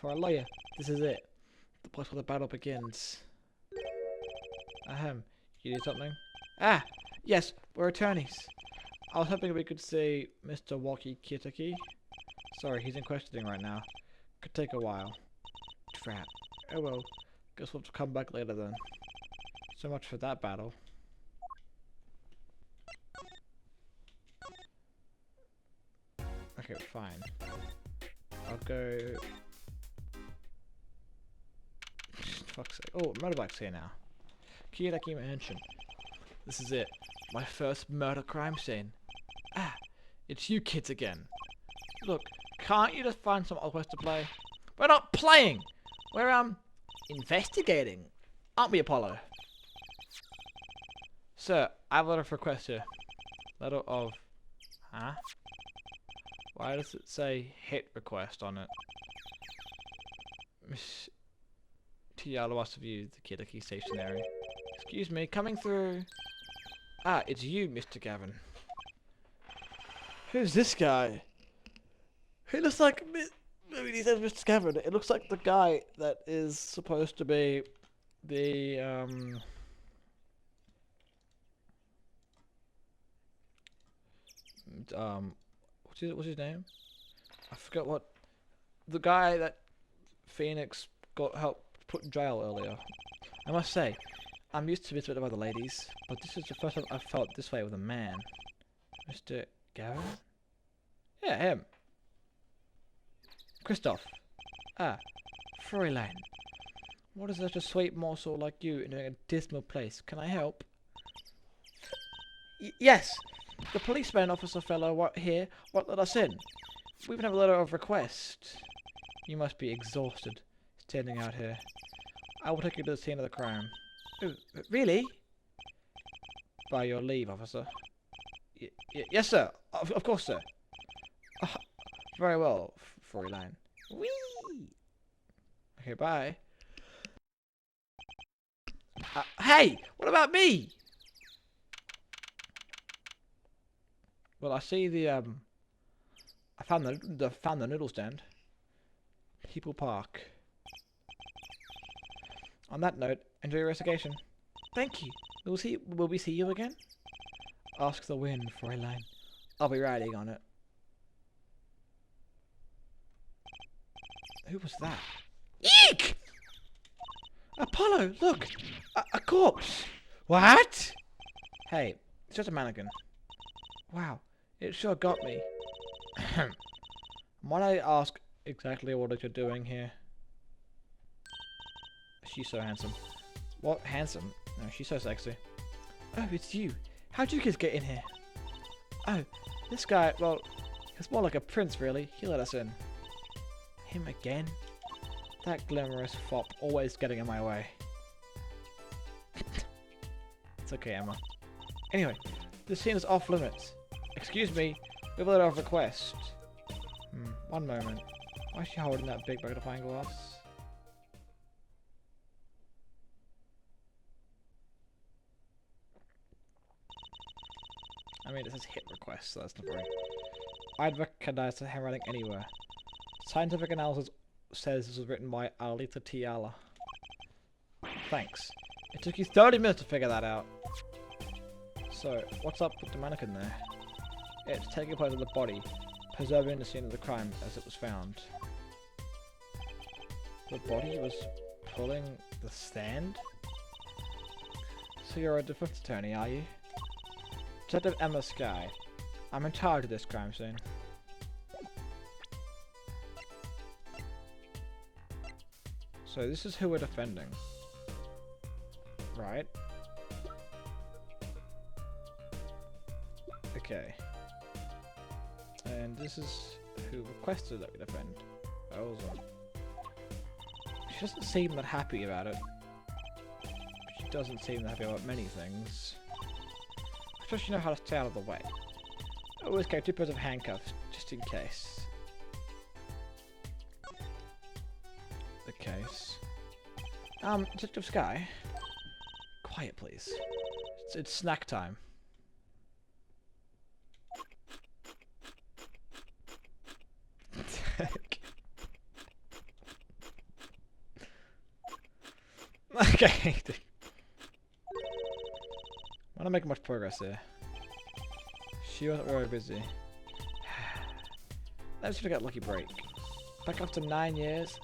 [SPEAKER 1] For a lawyer, this is it. The place where the battle begins. Ahem. You need something? Ah! Yes, we're attorneys. I was hoping we could see Mr. Waki Kitaki. Sorry, he's in questioning right now. Could take a while. Trap. Oh well. Guess we'll have to come back later then. So much for that battle. Okay, fine. I'll go... Fuck's sake. Oh, motorbike's here now. Kiyotaki Mansion. This is it. My first murder crime scene. Ah, it's you kids again. Look, can't you just find some other place to play? We're not playing! We're, investigating. Aren't we, Apollo? Sir, I have a letter of request here. Letter of... Huh? Why does it say hit request on it? Miss Tiala must have used the Kidaki stationery. Excuse me, coming through. Ah, it's you, Mr. Gavin. Who's this guy? He looks like... Maybe he says Mr. Gavin. It looks like the guy that is supposed to be the, what's his name? I forgot what... The guy that Phoenix got help put in jail earlier. I must say, I'm used to being by the ladies, but this is the first time I've felt this way with a man. Mr. Gavin? Yeah, him. Christoph. Ah, Fräulein. What is such a sweet morsel like you in a dismal place? Can I help? Yes! The policeman officer fellow here won't let us in. We even have a letter of request. You must be exhausted, standing out here. I will take you to the scene of the crime. Oh, really? By your leave, officer. Yes, sir. Of course, sir. Very well, Fräulein. Whee! Okay, bye. Hey! What about me? Well, I see the, I found the noodle stand. People Park. On that note, enjoy your investigation. Thank you. Will we see you again? Ask the wind, Fräulein. I'll be riding on it. Who was that? Eek! Apollo, look! A corpse! What? Hey, it's just a mannequin. Wow, it sure got me. Might I ask exactly what you're doing here? She's so handsome. What? Handsome? No, she's so sexy. Oh, it's you. How'd you kids get in here? Oh, this guy, well, he's more like a prince, really. He let us in. Him again? That glamorous fop always getting in my way. It's okay, Emma. Anyway, this scene is off limits. Excuse me, we have a letter of request. One moment. Why is she holding that big magnifying glass? I mean, it says hit request, so that's not very... I'd recognize the handwriting anywhere. Scientific analysis says this was written by Alita Tiala. Thanks. It took you 30 minutes to figure that out. So, what's up with the mannequin there? It's taking place of the body, preserving the scene of the crime as it was found. The body was pulling the stand? So you're a defense attorney, are you? Detective Emma Sky. I'm in charge of this crime scene. So this is who we're defending. Right? Okay. And this is who requested that we defend. Elsa. She doesn't seem that happy about it. She doesn't seem that happy about many things. Especially know how to stay out of the way. Always carry 2 pairs of handcuffs, just in case. The case. Detective Sky. Quiet, please. It's snack time. Okay. I'm not making much progress here. She wasn't very busy. Let's just get a lucky break. Back after 9 years,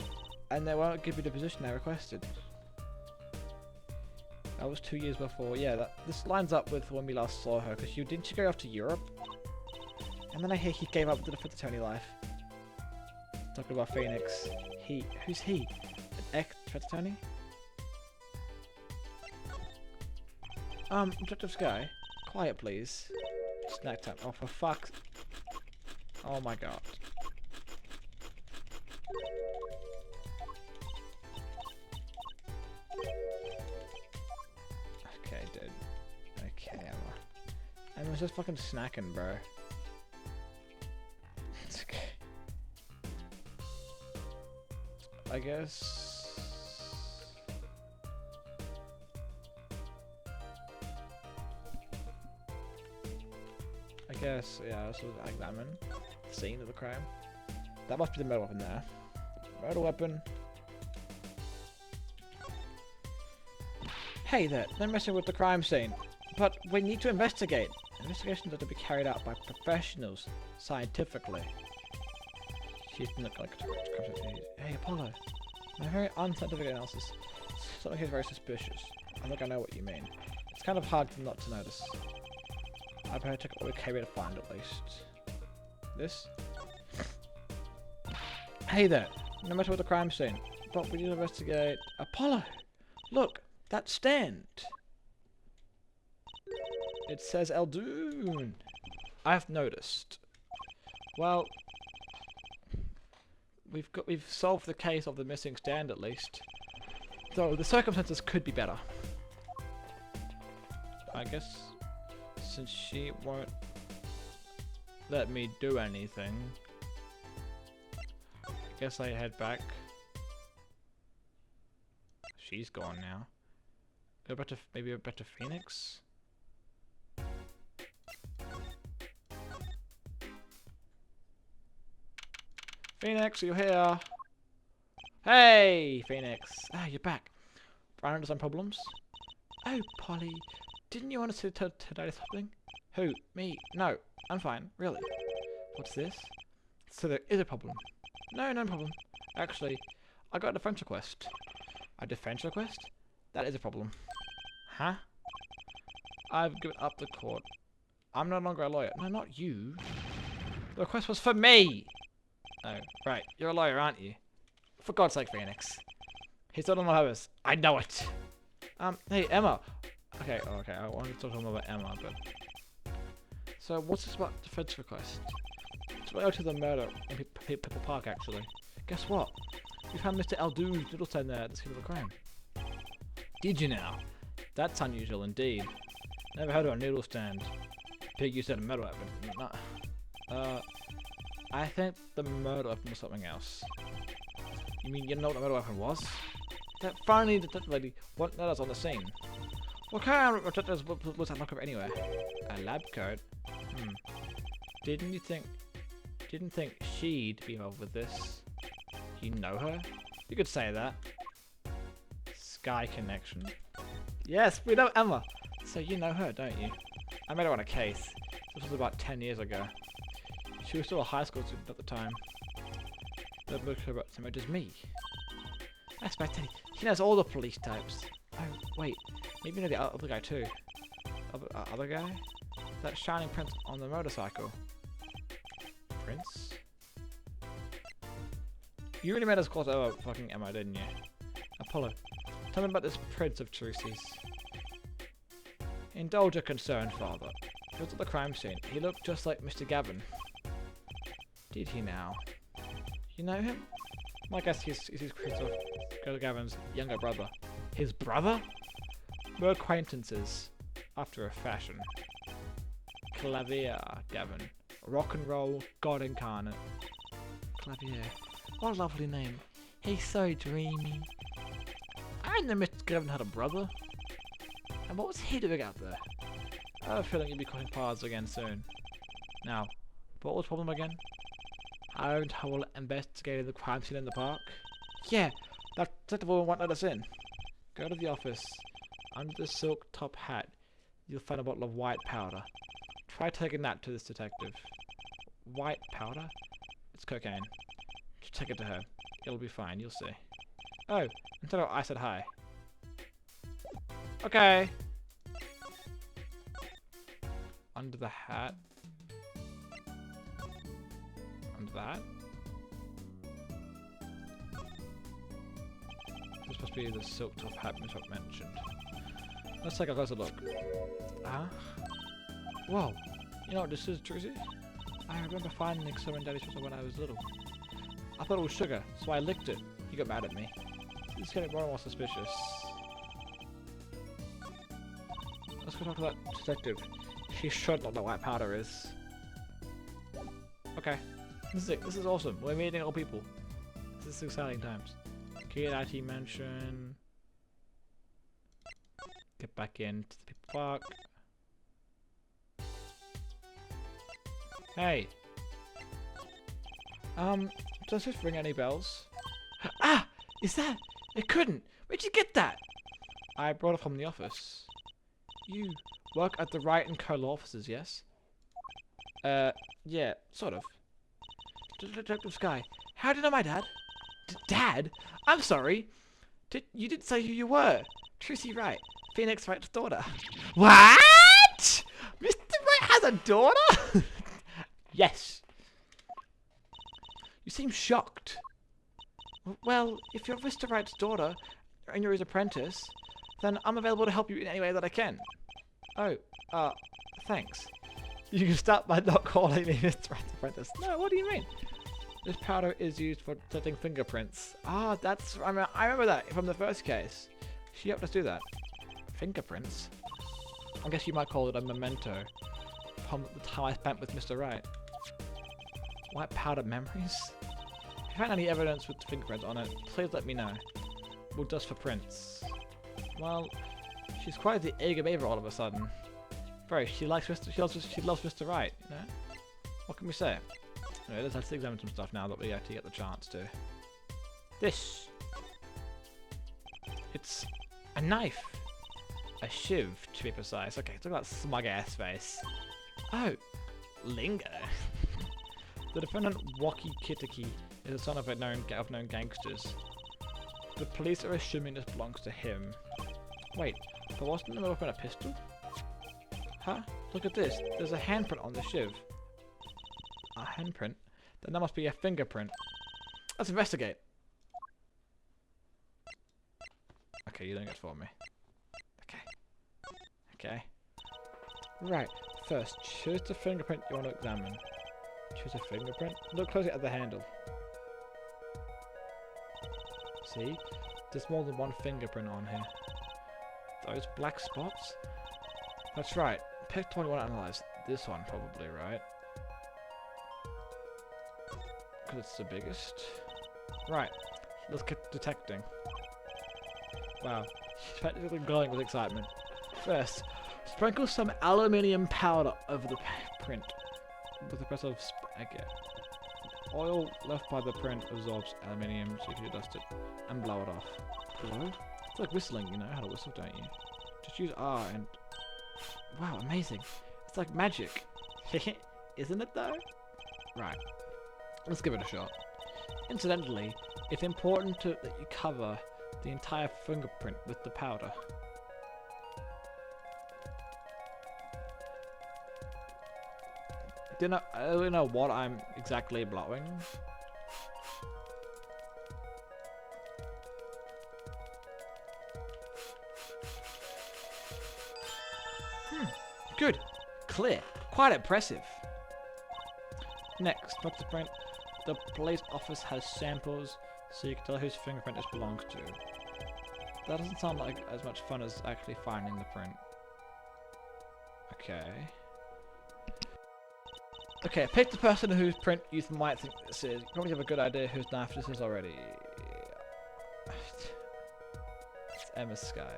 [SPEAKER 1] and they won't give me the position I requested. That was 2 years before. Yeah, this lines up with when we last saw her, because didn't she go off to Europe? And then I hear he gave up the defense attorney life. Talking about Phoenix. Who's he? An ex-defense attorney? Detective Sky, quiet please. Snack time. Oh, for fuck's... Oh my god. Okay, dude. Okay, Emma. Emma's just fucking snacking, bro. It's okay. I guess... yeah, this was examine the scene of the crime. That must be the murder weapon there. Murder weapon. Hey there, they're messing with the crime scene. But we need to investigate. Investigations are to be carried out by professionals, scientifically. She's not like... Hey, Apollo. My very unscientific analysis. Something here is very suspicious. I think I know what you mean. It's kind of hard not to notice. I better check what we came here to find at least. This? Hey there, no matter what the crime scene, but we need to investigate... Apollo! Look, that stand! It says Eldoon! I've noticed. Well... We've solved the case of the missing stand at least. Though the circumstances could be better. I guess... Since she won't let me do anything, I guess I head back. She's gone now. Go back to maybe back to Phoenix. Phoenix, are you here? Hey, Phoenix. Ah, you're back. Ran into some problems? Oh, Polly. Didn't you want us to tell you something? Who? Me? No, I'm fine, really. What's this? So there is a problem. No, no problem. Actually, I got a defense request. A defense request? That is a problem. Huh? I've given up the court. I'm no longer a lawyer. No, not you. The request was for me! Oh, right. You're a lawyer, aren't you? For God's sake, Phoenix. He's done on purpose. I know it. Hey, Emma. Okay, okay, I wanted to talk about Emma, but... So, what's this about defense request? It's related to the murder in People Park, actually. Guess what? We found Mr. Eldoon's noodle stand there at the scene of the crime. Did you now? That's unusual indeed. Never heard of a noodle stand. Pig, you said a murder weapon. No. I think the murder weapon was something else. You mean you know what the murder weapon was? That finally detective lady won't let us on the scene. What kind of detectives was that look up anywhere? A lab coat? Didn't think she'd be involved with this. You know her? You could say that. Sky connection. Yes, we know Emma. So you know her, don't you? I met her on a case. This was about 10 years ago. She was still a high school student at the time. That looked her about the same age as me. I expect she knows all the police types. Oh, wait. Maybe you know the other guy too. Other guy? That shining prince on the motorcycle. Prince? You really made us close over fucking Emma, didn't you? Apollo, tell me about this prince of Trucy's. Indulge your concern, father. He was at the crime scene. He looked just like Mr. Gavin. Did he now? You know him? Well, I guess he's Christopher Gavin's younger brother. His brother? We're acquaintances, after a fashion. Clavier Gavin. Rock and roll, God incarnate. Clavier. What a lovely name. He's so dreamy. I didn't know Mr. Gavin had a brother. And what was he doing out there? I have a feeling you'll be crossing paths again soon. Now, what was the problem again? Hired Howell investigated the crime scene in the park? Yeah, that detective won't let us in. Go to the office. Under the silk top hat, you'll find a bottle of white powder. Try taking that to this detective. White powder? It's cocaine. Just take it to her. It'll be fine, you'll see. Oh, and tell her I said hi. Okay. Under the hat. Under that. This must be the silk top hat Mishap mentioned. Let's take a closer look. Whoa. You know what this is, Trucy? I remember finding some in Daddy's pistol when I was little. I thought it was sugar, so I licked it. He got mad at me. It's getting more and more suspicious. Let's go talk to that detective. He should know what white powder is. Okay. This is it. This is awesome. We're meeting all people. This is exciting times. Key at IT Mansion. Get back into the people park. Hey. Does this ring any bells? Ah! Is that? It couldn't! Where'd you get that? I brought it from the office. You work at the Wright and Co. law offices, yes? Yeah, sort of. Detective Sky, how do you know my dad? Dad? I'm sorry. You didn't say who you were. Trucy Wright, Phoenix Wright's daughter. What? Mr. Wright has a daughter? Yes. You seem shocked. Well, if you're Mr. Wright's daughter and you're his apprentice, then I'm available to help you in any way that I can. Oh, thanks. You can start by not calling me Mr. Wright's apprentice. No, what do you mean? This powder is used for detecting fingerprints. Ah, that's... I remember that from the first case. She helped us do that. Fingerprints? I guess you might call it a memento from the time I spent with Mr. Wright. White powder memories? If you find any evidence with fingerprints on it, please let me know. We'll dust for prints. Well, she's quite the eager beaver all of a sudden. Bro, she loves Mr. Wright, you know? What can we say? Anyway, let's have to examine some stuff now that we actually get the chance to. This. It's a knife. A shiv, to be precise. Okay, look at that smug ass face. Oh, Lingo. The defendant, Waki Kitiki, is the son of known gangsters. The police are assuming this belongs to him. Wait, but wasn't the weapon a pistol? Huh? Look at this. There's a handprint on the shiv. A handprint? Then that must be a fingerprint. Let's investigate. Okay, you're doing it for me. Okay. Okay. Right. First, choose the fingerprint you want to examine. Choose a fingerprint. Look closely at the handle. See? There's more than one fingerprint on here. Those black spots? That's right. Pick the one you want to analyze. This one, probably, right? Because it's the biggest. Right. Let's get detecting. Wow. She's practically glowing with excitement. First, Sprinkle some aluminium powder over the print with the press of spaghetti. Oil left by the print absorbs aluminium, so you can dust it and blow it off. Blow? It's like whistling, you know how to whistle, don't you? Just use R and... Wow, amazing. It's like magic. Isn't it though? Right. Let's give it a shot. Incidentally, it's important that you cover the entire fingerprint with the powder. I don't know what I'm exactly blowing. Good. Clear. Quite impressive. Next, not the print. The police office has samples, so you can tell whose fingerprint this belongs to. That doesn't sound like as much fun as actually finding the print. Okay. Okay, pick the person whose print you might think this is. You probably have a good idea whose knife this is already. It's Emma Sky.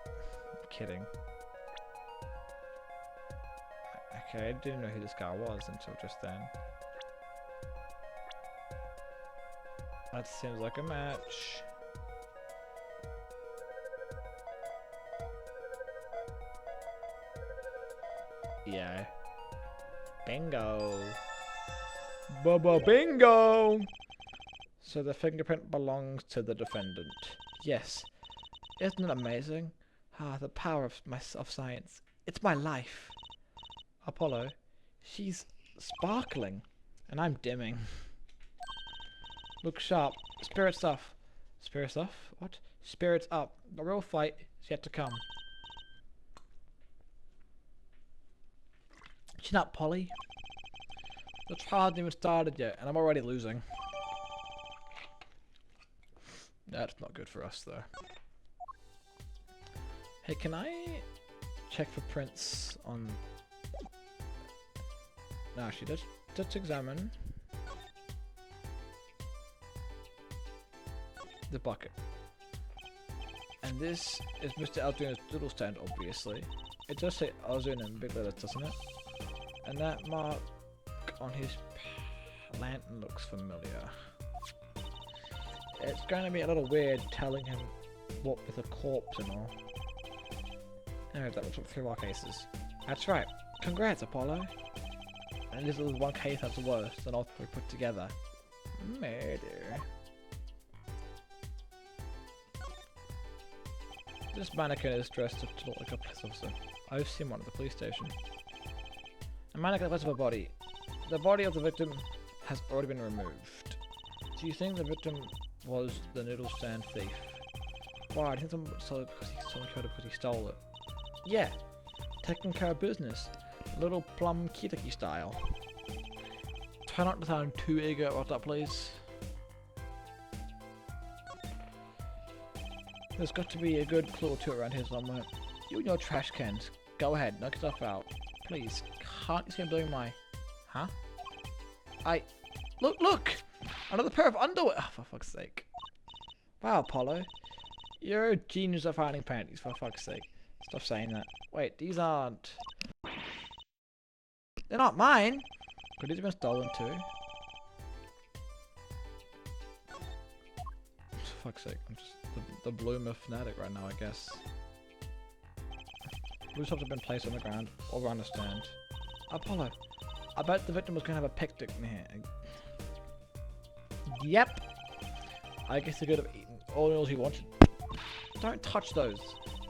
[SPEAKER 1] I'm kidding. Okay, I didn't know who this guy was until just then. That seems like a match. Yeah. Bingo. Bubba bingo! So the fingerprint belongs to the defendant. Yes. Isn't it amazing? Ah, the power of science. It's my life. Apollo, she's sparkling, and I'm dimming. Look sharp. Spirit stuff. Spirit stuff? What? Spirits up. The real fight is yet to come. Chin up, Polly. The trial hasn't even started yet, and I'm already losing. That's not good for us, though. Hey, can I check for prints on... No, actually, let's examine the bucket. And this is Mr. Alduino's doodle stand, obviously. It does say Alduino in big letters, doesn't it? And that mark on his lantern looks familiar. It's going to be a little weird telling him what with a corpse and all. Anyway, that looks like 3 more cases. That's right. Congrats, Apollo. And this is one case that's worse than all 3 put together. Murder. This mannequin is dressed to look like a police officer. I've seen one at the police station. A mannequin looks of a body. The body of the victim has already been removed. Do you think the victim was the noodle stand thief? Why? I think someone killed it because he stole it. Yeah, taking care of business. Little plum kitty style. Try not to sound too eager about that, please. There's got to be a good clue or 2 around here somewhere. You and your trash cans. Go ahead, knock yourself out. Please, can't you see I'm doing my... Huh? Look! Another pair of underwear! Oh, for fuck's sake. Wow, Apollo. You're a genius at finding panties, for fuck's sake. Stop saying that. Wait, these aren't... They're not mine! Could these have been stolen too? For fuck's sake, I'm just the bloomer fanatic right now, I guess. Blue shops have been placed on the ground, all around the stand. Apollo, I bet the victim was going to have a picnic in here. Yep! I guess he could have eaten all the noodles he wanted. Don't touch those.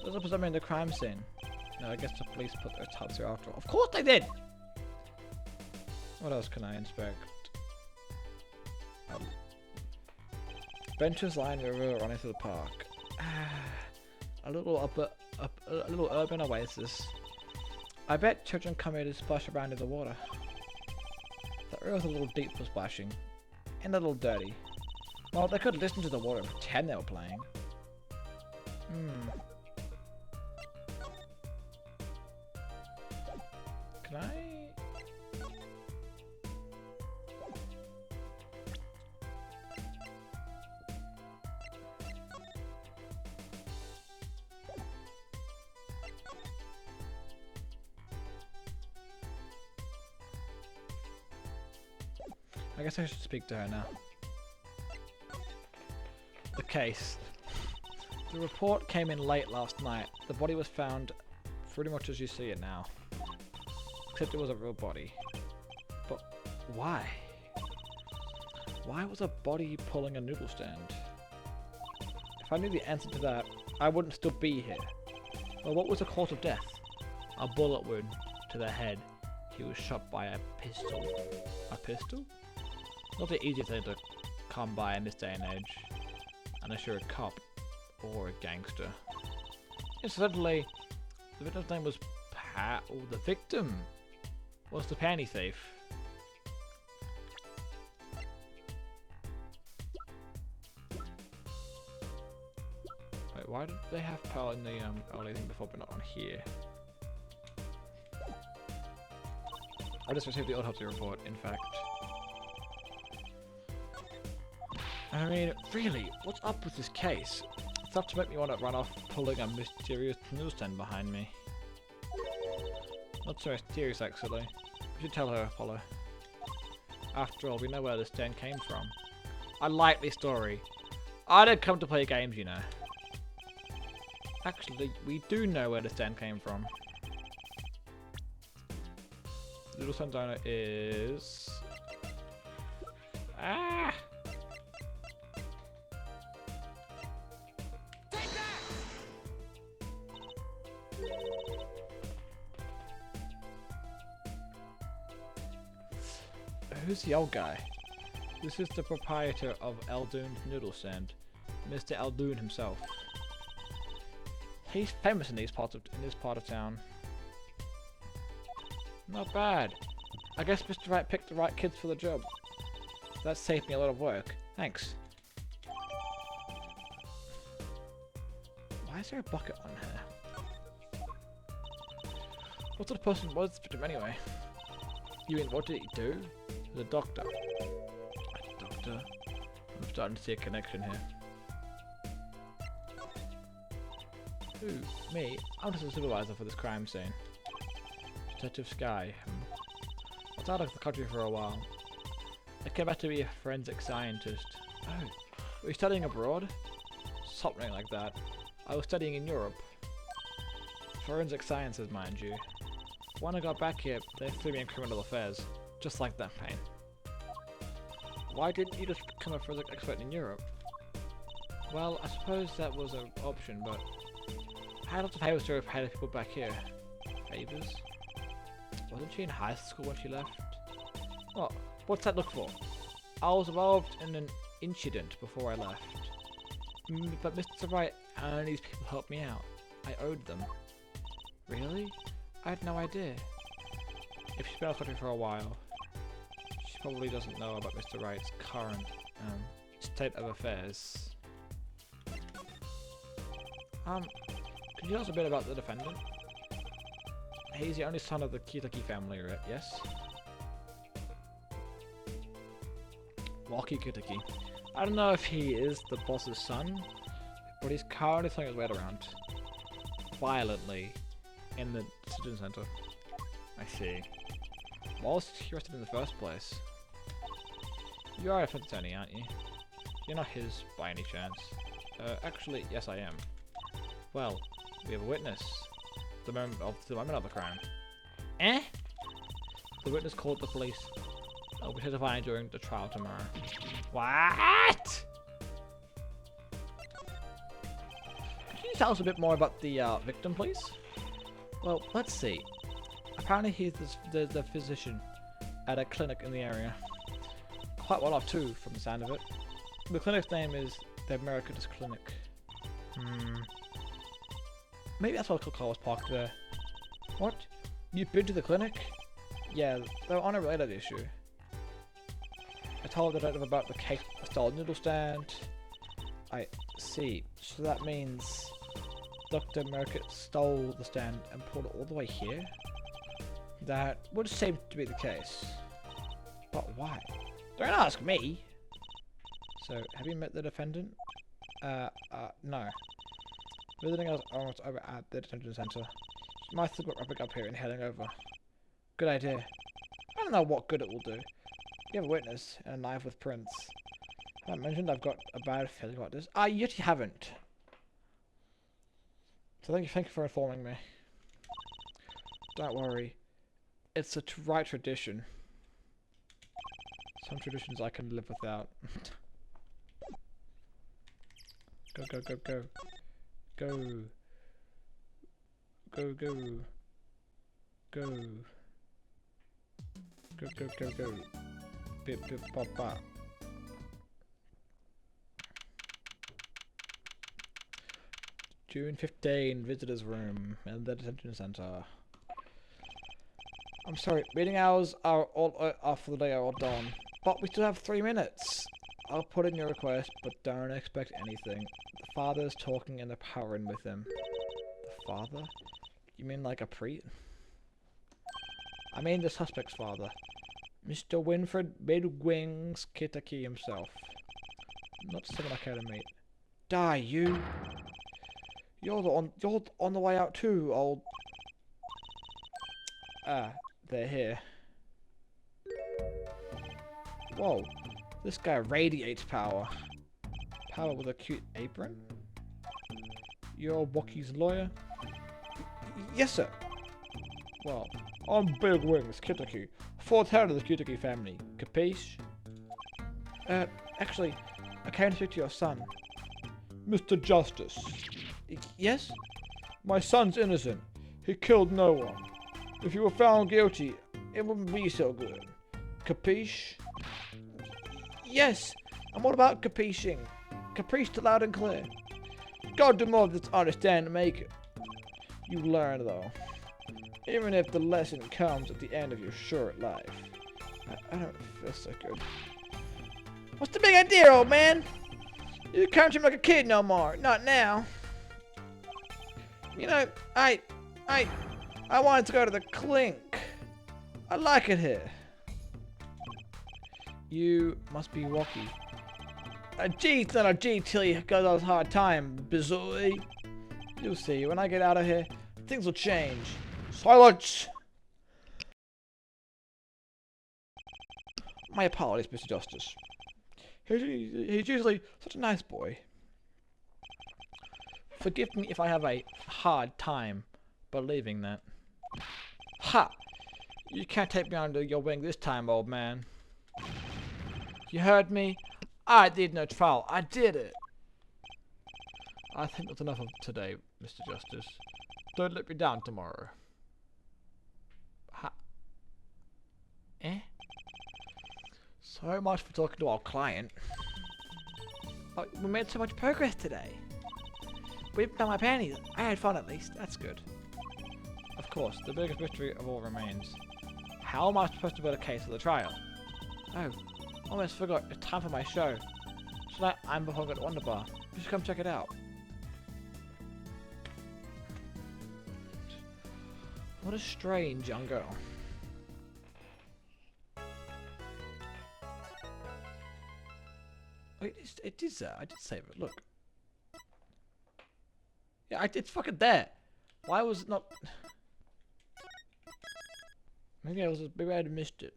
[SPEAKER 1] Those are presumably in the crime scene. No, I guess the police put their tubs here after all. Of course they did! What else can I inspect? Benches line the river running through the park. A little urban oasis. I bet children come here to splash around in the water. The river's a little deep for splashing. And a little dirty. Well, they could listen to the water and pretend they were playing. Can I... I guess I should speak to her now. The case. The report came in late last night. The body was found pretty much as you see it now. Except it was a real body. But why? Why was a body pulling a noodle stand? If I knew the answer to that, I wouldn't still be here. Well, what was the cause of death? A bullet wound to the head. He was shot by a pistol. A pistol? Not the easiest thing to come by in this day and age. Unless you're a cop or a gangster. Incidentally, the victim's name was the victim was the panty thief. Wait, why did they have Pearl in the early thing before but not on here? I just received the autopsy report, in fact. I mean, really, what's up with this case? It's enough to make me want to run off pulling a mysterious newsstand behind me. Not so mysterious, actually. We should tell her, Apollo. After all, we know where the stand came from. I like this story. I didn't come to play games, you know. Actually, we do know where the stand came from. The little stand owner is... Ah! Who's the old guy? This is the proprietor of Eldoon's noodle stand, Mr. Eldoon himself. He's famous in this part of town. Not bad. I guess Mr. Wright picked the right kids for the job. That saved me a lot of work. Thanks. Why is there a bucket on here? What sort of person was this victim anyway? You mean, what did he do? The doctor. Doctor? I'm starting to see a connection here. Who? Me? I'm just a supervisor for this crime scene. Detective Sky. I was out of the country for a while. I came back to be a forensic scientist. Oh, were you studying abroad? Something like that. I was studying in Europe. Forensic sciences, mind you. When I got back here, they threw me in criminal affairs. Just like that, Payne. Why didn't you just become a forensic expert in Europe? Well, I suppose that was an option, but I had lots of favors to repay the people back here. Favors? Wasn't she in high school when she left? What? What's that look for? I was involved in an incident before I left. But Mr. Wright and these people helped me out. I owed them. Really? I had no idea. If she's been out of the country for a while, she probably doesn't know about Mr. Wright's current state of affairs. Can you tell us a bit about the defendant? He's the only son of the Kitaki family, right? Yes? Walkie Kitaki. I don't know if he is the boss's son, but he's currently throwing his weight around violently in the student center. I see. Why was he arrested in the first place? You are a defense attorney, aren't you? You're not his by any chance. Actually, yes I am. Well, we have a witness. The moment of the crime. Eh? The witness called the police. I'll be testifying during the trial tomorrow. What? Can you tell us a bit more about the victim, please? Well, let's see. Apparently he's the physician at a clinic in the area. Quite well off too, from the sound of it. The clinic's name is the Americanist Clinic. Maybe that's why the car was parked there. What? You've been to the clinic? Yeah, they're on a related issue. I told the detective about the case of the stolen noodle stand. I see. So that means Dr. Merkett stole the stand and pulled it all the way here? That would seem to be the case. But why? Don't ask me! So, have you met the defendant? No. Visiting us almost over at the detention center. Might as well wrapping up here and heading over. Good idea. I don't know what good it will do, You have a witness and a knife with prints. I mentioned I've got a bad feeling about this. I yet haven't. So thank you for informing me. Don't worry. It's a right tradition. Some traditions I can live without. Go, go, go, go. Go. Go, go. Go. Go, go, go, go. Bip, bip, bop, bop. June 15, visitors room in the detention center. I'm sorry, meeting hours are all for the day are all done, but we still have 3 minutes. I'll put in your request, but don't expect anything. The father's talking in the power room with him. The father? You mean like a priest? I mean the suspect's father. Mr. Winfred Midwings Kitaki himself. Not someone I care to meet. Die, you! You're on the way out too, old... they're here. Whoa, this guy radiates power. Power with a cute apron? You're Wookiee's lawyer? Yes, sir. Well, I'm Big Wings Kitaki, 4th head of the Kitaki family. Capiche? Actually, I came to speak to your son. Mr. Justice. Yes? My son's innocent. He killed no one. If he were found guilty, it wouldn't be so good. Capiche? Yes! And what about capiching? Capiche to loud and clear. God do more than understand to make it. You learn though. Even if the lesson comes at the end of your short life. I don't feel so good. What's the big idea, old man? You can't treat me like a kid no more. Not now. You know, I wanted to go to the clink. I like it here. You must be Wookie. A G's not a G till he goes on a hard time, bizoy. You'll see, when I get out of here, things will change. Silence! My apologies, Mr. Justice. He's usually such a nice boy. Forgive me if I have a hard time believing that. Ha! You can't take me under your wing this time, old man. You heard me? I did no trial. I did it. I think that's enough of today, Mr. Justice. Don't let me down tomorrow. Ha? Eh? So much for talking to our client. Oh, we made so much progress today. We found my panties. I had fun at least. That's good. Of course, the biggest mystery of all remains. How am I supposed to build a case for the trial? Oh, almost forgot. It's time for my show. Tonight I'm performing at Wonder Bar. You should come check it out. What a strange young girl. It is there. I did save it. Look. Yeah, it's fucking there. Why was it not? Maybe I had missed it.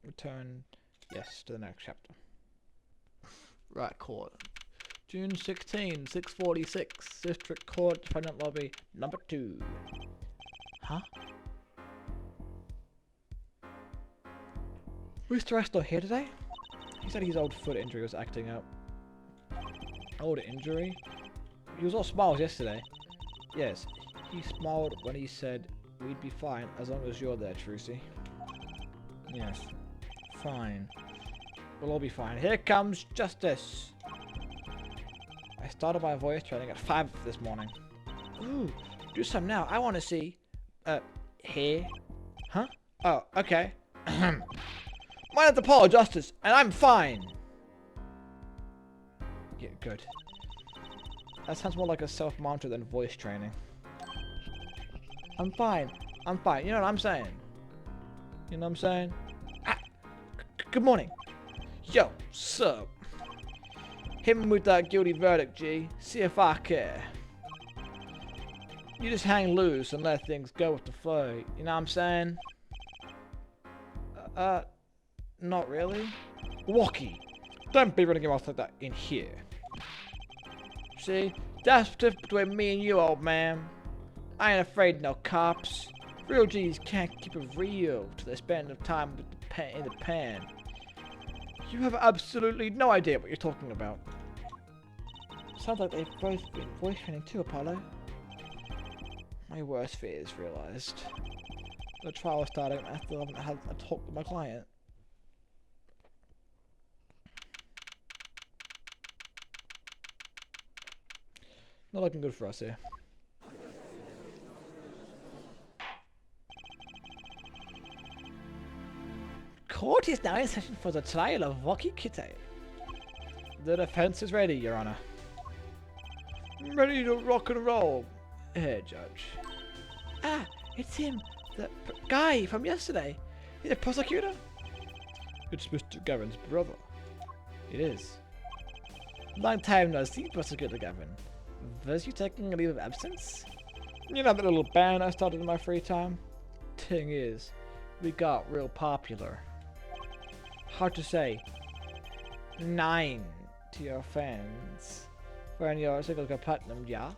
[SPEAKER 1] Return, yes, to the next chapter. Right, court. June 16, 6:46. District Court, Defendant Lobby, number 2. Huh? Mr. Esther here today? He said his old foot injury was acting up. Old injury? He was all smiles yesterday. Yes, he smiled when he said we'd be fine as long as you're there, Trucy. Yes, fine. We'll all be fine. Here comes justice. I started my voice training at 5 this morning. Ooh, do some now. I want to see. Here? Huh? Oh, okay. Mine at the Paul Justice, and I'm fine. Yeah, good. That sounds more like a self-mantra than voice training. I'm fine. I'm fine. You know what I'm saying? You know what I'm saying? Ah, good morning. Yo, sup? Him with that guilty verdict, G. See if I care. You just hang loose and let things go with the flow. You know what I'm saying? Not really. Walkie, don't be running your mouth like that in here. See, that's the difference between me and you, old man. I ain't afraid of no cops. Real G's can't keep it real till they spend enough time with the pen in the pan. You have absolutely no idea what you're talking about. Sounds like they've both been voice training too, Apollo. My worst fear is realized. The trial is starting and I still haven't had a talk with my client. Not looking good for us here. Court is now in session for the trial of Walkie Kitty. The defense is ready, Your Honor. Ready to rock and roll. Here, Judge. Ah, it's him, the guy from yesterday. He's a prosecutor? It's Mr. Gavin's brother. It is. Long time no see, Prosecutor Gavin. Was you taking a leave of absence? You know that little band I started in my free time? Thing is, we got real popular. Hard to say. 9 to your fans. When your singles got platinum, yeah?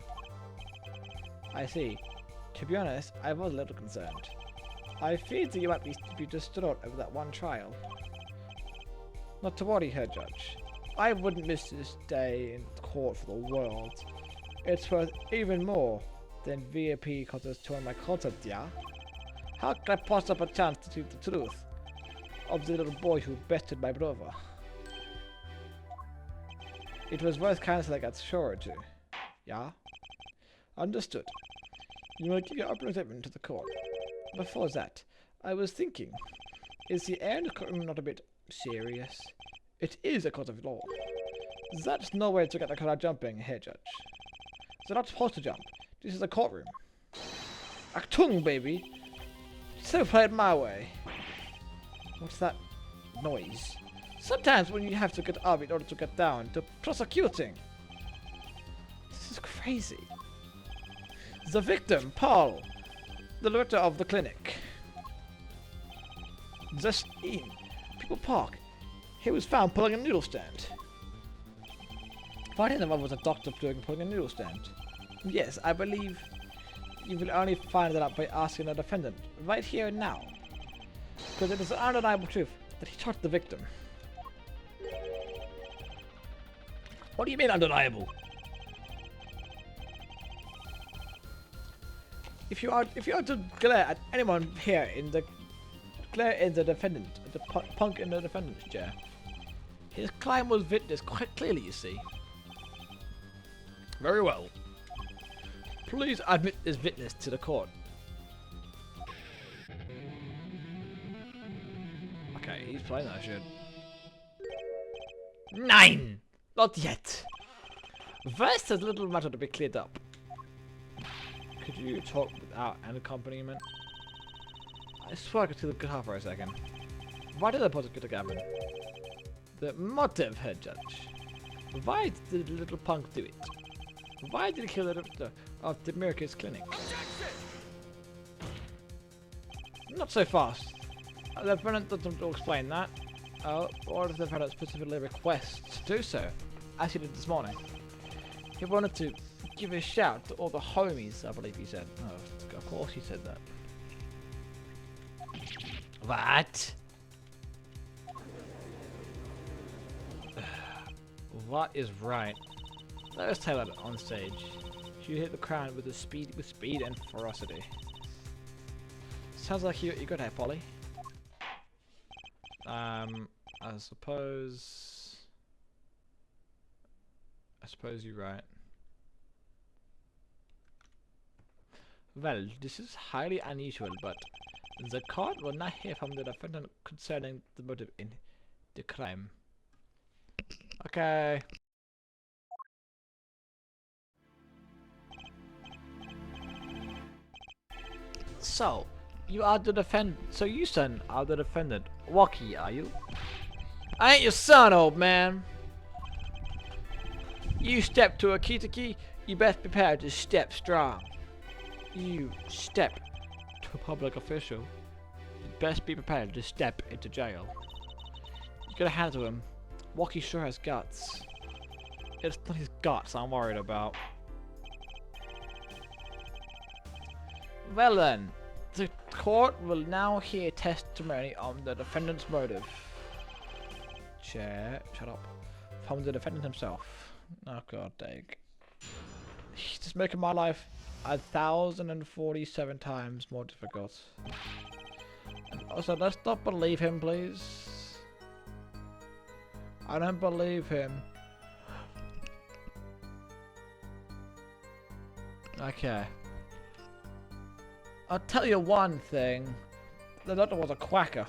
[SPEAKER 1] I see. To be honest, I was a little concerned. I feared that you might be distraught over that one trial. Not to worry, Herr Judge. I wouldn't miss this day in court for the world. It's worth even more than VIP concerts touring my concert, yeah? How could I pass up a chance to see the truth of the little boy who bested my brother? It was worth canceling at sure to. Yeah? Understood. You will give your representative to the court. Before that, I was thinking, is the air in the courtroom not a bit serious? It is a court of law. That's no way to get the crowd jumping, Herr Judge. They're not supposed to jump. This is a courtroom. Achtung, baby! So play it my way. What's that noise? Sometimes when you have to get up in order to get down to prosecuting. This is crazy. The victim, Paul, the director of the clinic. Just in People Park. He was found pulling a noodle stand. Finding the mother was a doctor pulling a noodle stand. Yes, I believe you will only find that out by asking the defendant right here and now. Because it is an undeniable truth that he shot the victim. What do you mean undeniable? If you are to glare at anyone here in the defendant, the punk in the defendant's chair, his claim was witnessed quite clearly, you see. Very well. Please admit this witness to the court. Okay, he's playing that shit. 9! Not yet. First, there's a little matter to be cleared up. Could you talk without an accompaniment? I swear I could see the guitar for a second. Why did the prosecutor Gavin? The motive, Head Judge. Why did the little punk do it? Why did he kill the doctor of the America's clinic? Not so fast. The defendant doesn't explain that. Or does the defendant specifically request to do so, as he did this morning? He wanted to give a shout to all the homies, I believe he said. Oh, of course he said that. What? What is right? Let us tell it on stage. She hit the crowd with speed and ferocity. Sounds like you got that, Polly. I suppose you're right. Well, this is highly unusual, but the court will not hear from the defendant concerning the motive in the crime. Okay. So, you are the defendant. So you, son, are the defendant. Walkie, are you? I ain't your son, old man. You step to a Kitaki, you best prepare to step strong. You step to a public official, You'd best be prepared to step into jail. You gotta hand it to him. Walkie sure has guts. It's not his guts I'm worried about. Well then, the court will now hear testimony on the defendant's motive. Chair, shut up. From the defendant himself. Oh god dang. He's just making my life 1,047 times more difficult. And also, let's not believe him, please. I don't believe him. Okay. I'll tell you one thing. The doctor was a quacker.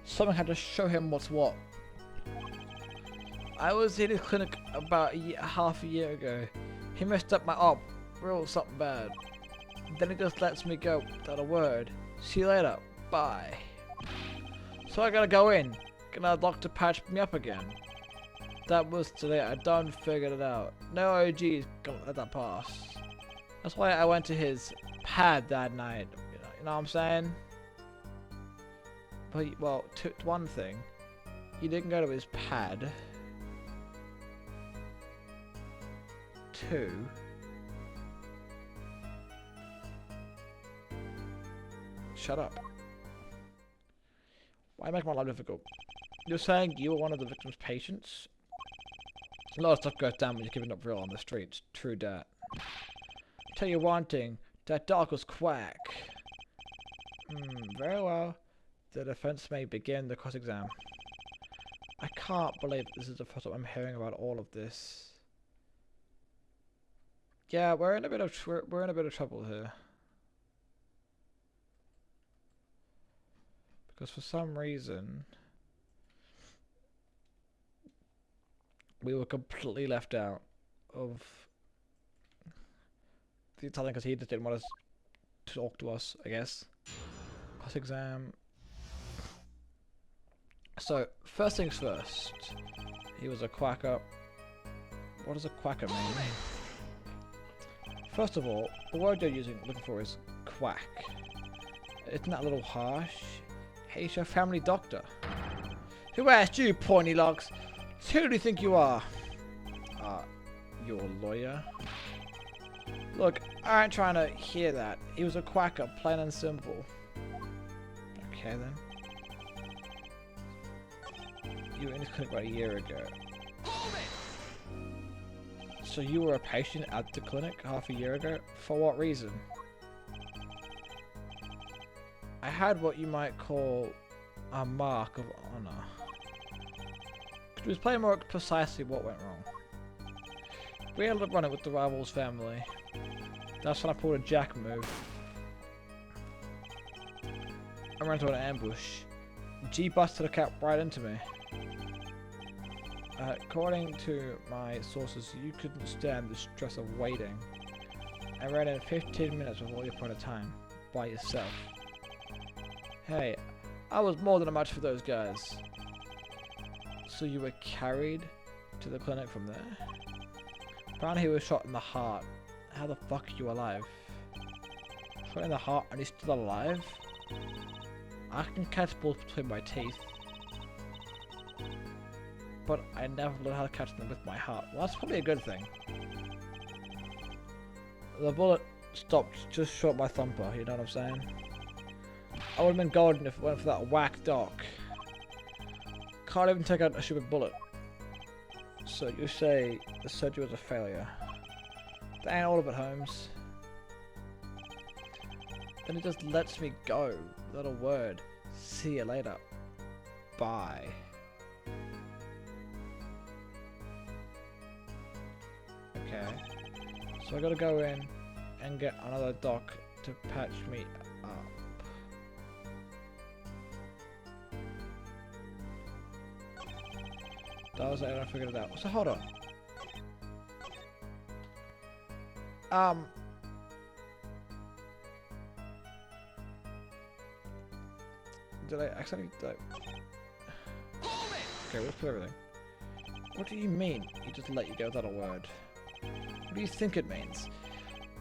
[SPEAKER 1] Someone had to show him what's what. I was in his clinic about half a year ago. He messed up my op, real something bad. Then he just lets me go without a word. See you later, bye. So I gotta go in. Get a doctor patch me up again. That was today. I done figured it out. No OG's gonna let that pass. That's why I went to his pad that night. You know what I'm saying? But well, one thing, he didn't go to his pad. 2. Shut up. Why make my life difficult? You're saying you were one of the victim's patients? A lot of stuff goes down when you're giving up real on the streets. True dat. Tell you one thing, that dog was quack. Very well. The defense may begin the cross-exam. I can't believe this is the first time I'm hearing about all of this. Yeah, we're in a bit of trouble here. Because for some reason we were completely left out of the Italian because he just didn't want us to talk to us, I guess. Cross exam. So, first things first. He was a quacker. What does a quacker mean? First of all, the word you're looking for is quack. Isn't that a little harsh? He's your family doctor. Who asked you, pointy locks? Who do you think you are? Your lawyer? Look, I ain't trying to hear that. He was a quacker, plain and simple. Okay then. You were in his clinic about a year ago. So you were a patient at the clinic half a year ago? For what reason? I had what you might call a mark of honor. Could you explain more precisely what went wrong? We ended up running with the rival's family. That's when I pulled a jack move. I ran into an ambush. G busted a cap right into me. According to my sources, you couldn't stand the stress of waiting. I ran in 15 minutes before your point of time, by yourself. Hey, I was more than a match for those guys. So you were carried to the clinic from there? Apparently he was shot in the heart. How the fuck are you alive? Shot in the heart and he's still alive? I can catch balls between my teeth. But I never learned how to catch them with my heart. Well, that's probably a good thing. The bullet stopped just short of my thumper, you know what I'm saying? I would have been golden if it went for that whack doc. Can't even take out a stupid bullet. So you say the surgery was a failure. That ain't all of it, Holmes. Then it just lets me go without a word. See you later. Bye. Okay. So I gotta go in and get another doc to patch me up. That was it, I figured it out. So hold on. Did I accidentally Okay, let's put everything. What do you mean? He just let you go without a word. What do you think it means?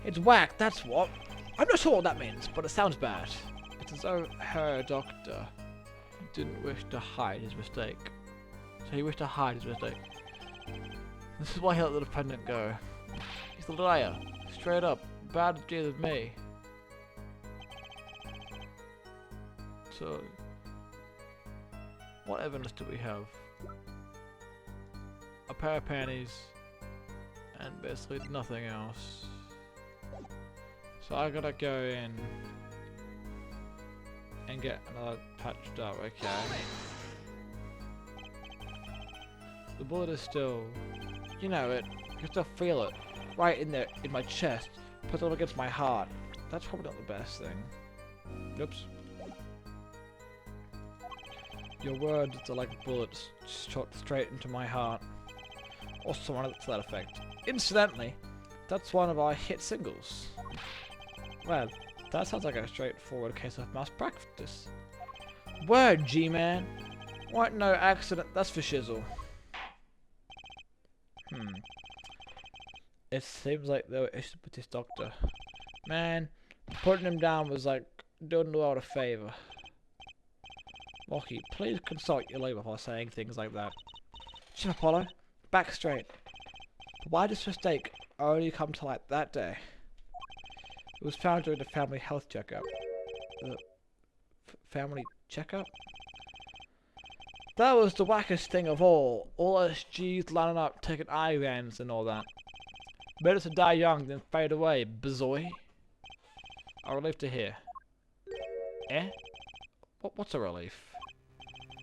[SPEAKER 1] It's whack, that's what. I'm not sure what that means, but it sounds bad. It's as though her doctor didn't wish to hide his mistake. So he wished to hide his mistake. This is why he let the dependent go. He's a liar. Straight up. Bad deal with me. So, what evidence do we have? A pair of panties, and basically nothing else. So I gotta go in and get another patched up, okay. The bullet is still, you know it, you can still feel it, right in there, in my chest, put it up against my heart. That's probably not the best thing. Oops. Your words are like bullets shot straight into my heart. Or someone to that effect. Incidentally, that's one of our hit singles. Well, that sounds like a straightforward case of mass practice. Word, G-Man! Weren't no accident, that's for shizzle. It seems like they were issued with this doctor. Man, putting him down was like doing the world a favour. Rocky, please consult your lawyer before saying things like that. Chip Apollo, back straight. But why this mistake only come to light that day? It was found during the family health checkup. Family checkup? That was the wackest thing of all. All us G's lining up, taking IVANs and all that. Better to die young than fade away, bozoy. A relief to hear. Eh? What's a relief?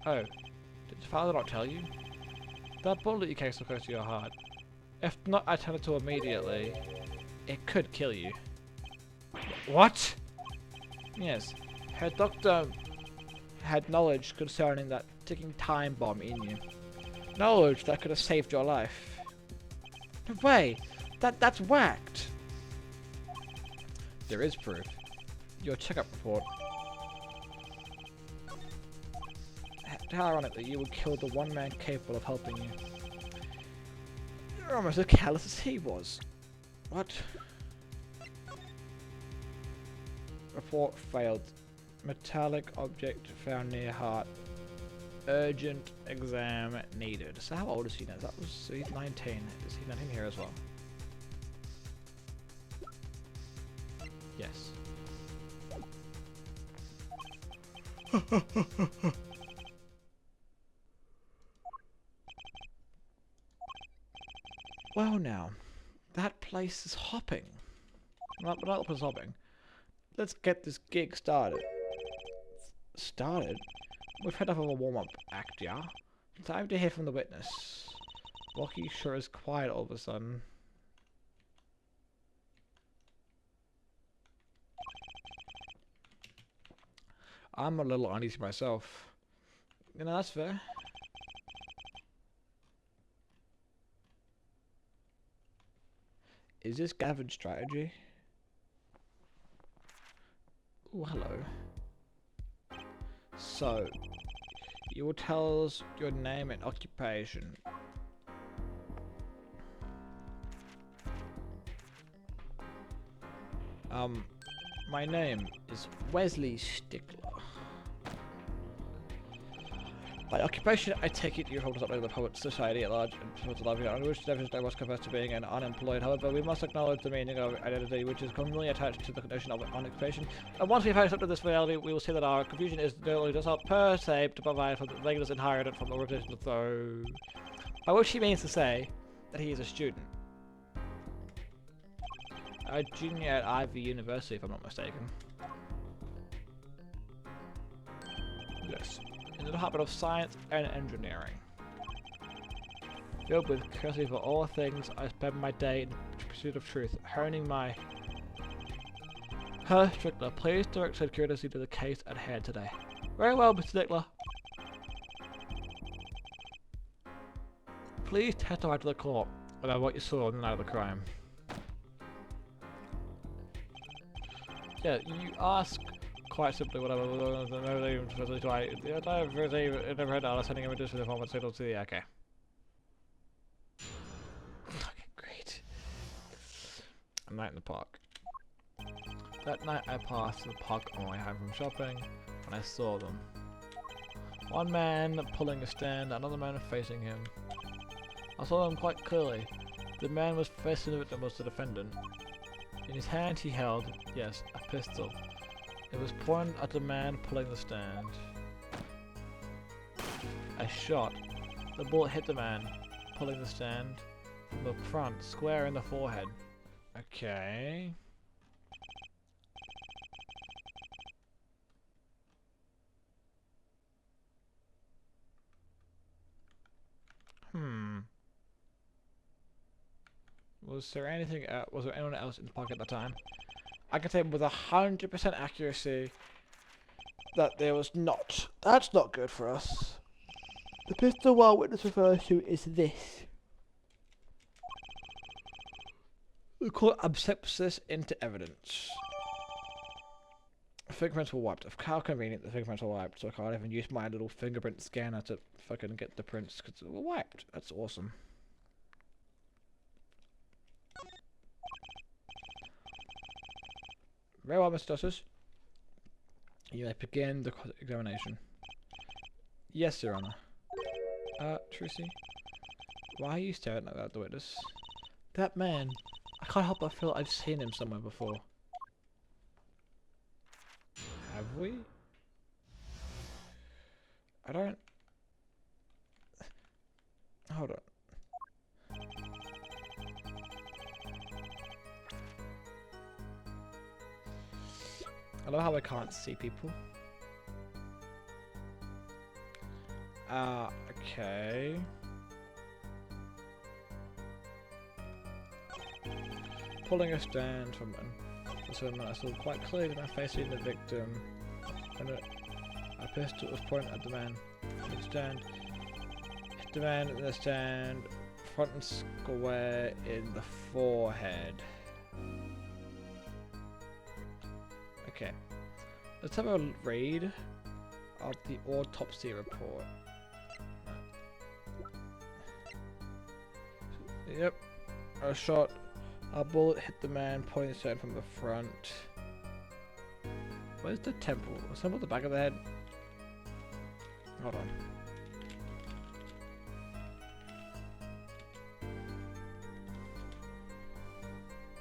[SPEAKER 1] Oh, did your father not tell you? That bullet you carry so close to your heart. If not attended to immediately, it could kill you. What? Yes, her doctor had knowledge concerning that ticking time bomb in you. Knowledge that could have saved your life. No way! That's whacked! There is proof. Your checkup report. How ironic that you would kill the one man capable of helping you. You're almost as callous as he was. What? Report failed. Metallic object found near heart. Urgent exam needed. So how old is he now? So he's 19. Is he 19 here as well? Yes. Well now, that place is hopping. Not the place is hopping. Let's get this gig started. Started? We've had enough of a warm-up act, yeah? Time to hear from the witness. Rocky sure is quiet all of a sudden. I'm a little uneasy myself. You know, that's fair. Is this Gavin's strategy? Oh, hello. So, you will tell us your name and occupation. My name is Wesley Stickler. By occupation, I take it you hold something of the public society at large and supports the livelihood, on which the was confessed to being an unemployed. However, we must acknowledge the meaning of identity, which is commonly attached to the notion of occupation. And once we've accepted this reality, we will see that our confusion is no does not per se to provide for the regulars inherited from the organization. So, by which he means to say that he is a student. A junior at Ivy University, if I'm not mistaken. Yes. In the Department of Science and Engineering. Filled with curiosity for all things, I spend my day in pursuit of truth, honing my... Strickler, please direct said curiosity to the case at hand today. Very well, Mr. Stickler. Please testify to the court about what you saw on the night of the crime. Yeah, you ask quite simply whatever. I never heard of sending images to the former signal to the okay. Okay, great. A night in the park. That night I passed the park on my way home from shopping when I saw them. One man pulling a stand, another man facing him. I saw them quite clearly. The man was facing the victim was the defendant. In his hand he held, yes, a pistol. It was pointed at the man pulling the stand. I shot. The bullet hit the man pulling the stand from the front, square in the forehead. Okay. Was there anything? Was there anyone else in the park at the time? I can say with 100% accuracy that there was not. That's not good for us. The pistol our witness refers to is this. The court accepts this into evidence. Fingerprints were wiped. How convenient the fingerprints were wiped, so I can't even use my little fingerprint scanner to fucking get the prints because they were wiped. That's awesome. Very well, Mr. Justice. You may begin the examination. Yes, Your Honor. Tracy, why are you staring at the witness? That man. I can't help but feel I've seen him somewhere before. Have we? I don't... Hold on. I love how I can't see people. Okay. Pulling a stand from I saw quite clearly my face in the victim. And a pistol was pointed at the man in the stand. Hit the man in the stand, front and square in the forehead. Okay, let's have a read of the autopsy report. Yep, a bullet hit the man pointing the stand from the front. Where's the temple? Was that at the back of the head? Hold on.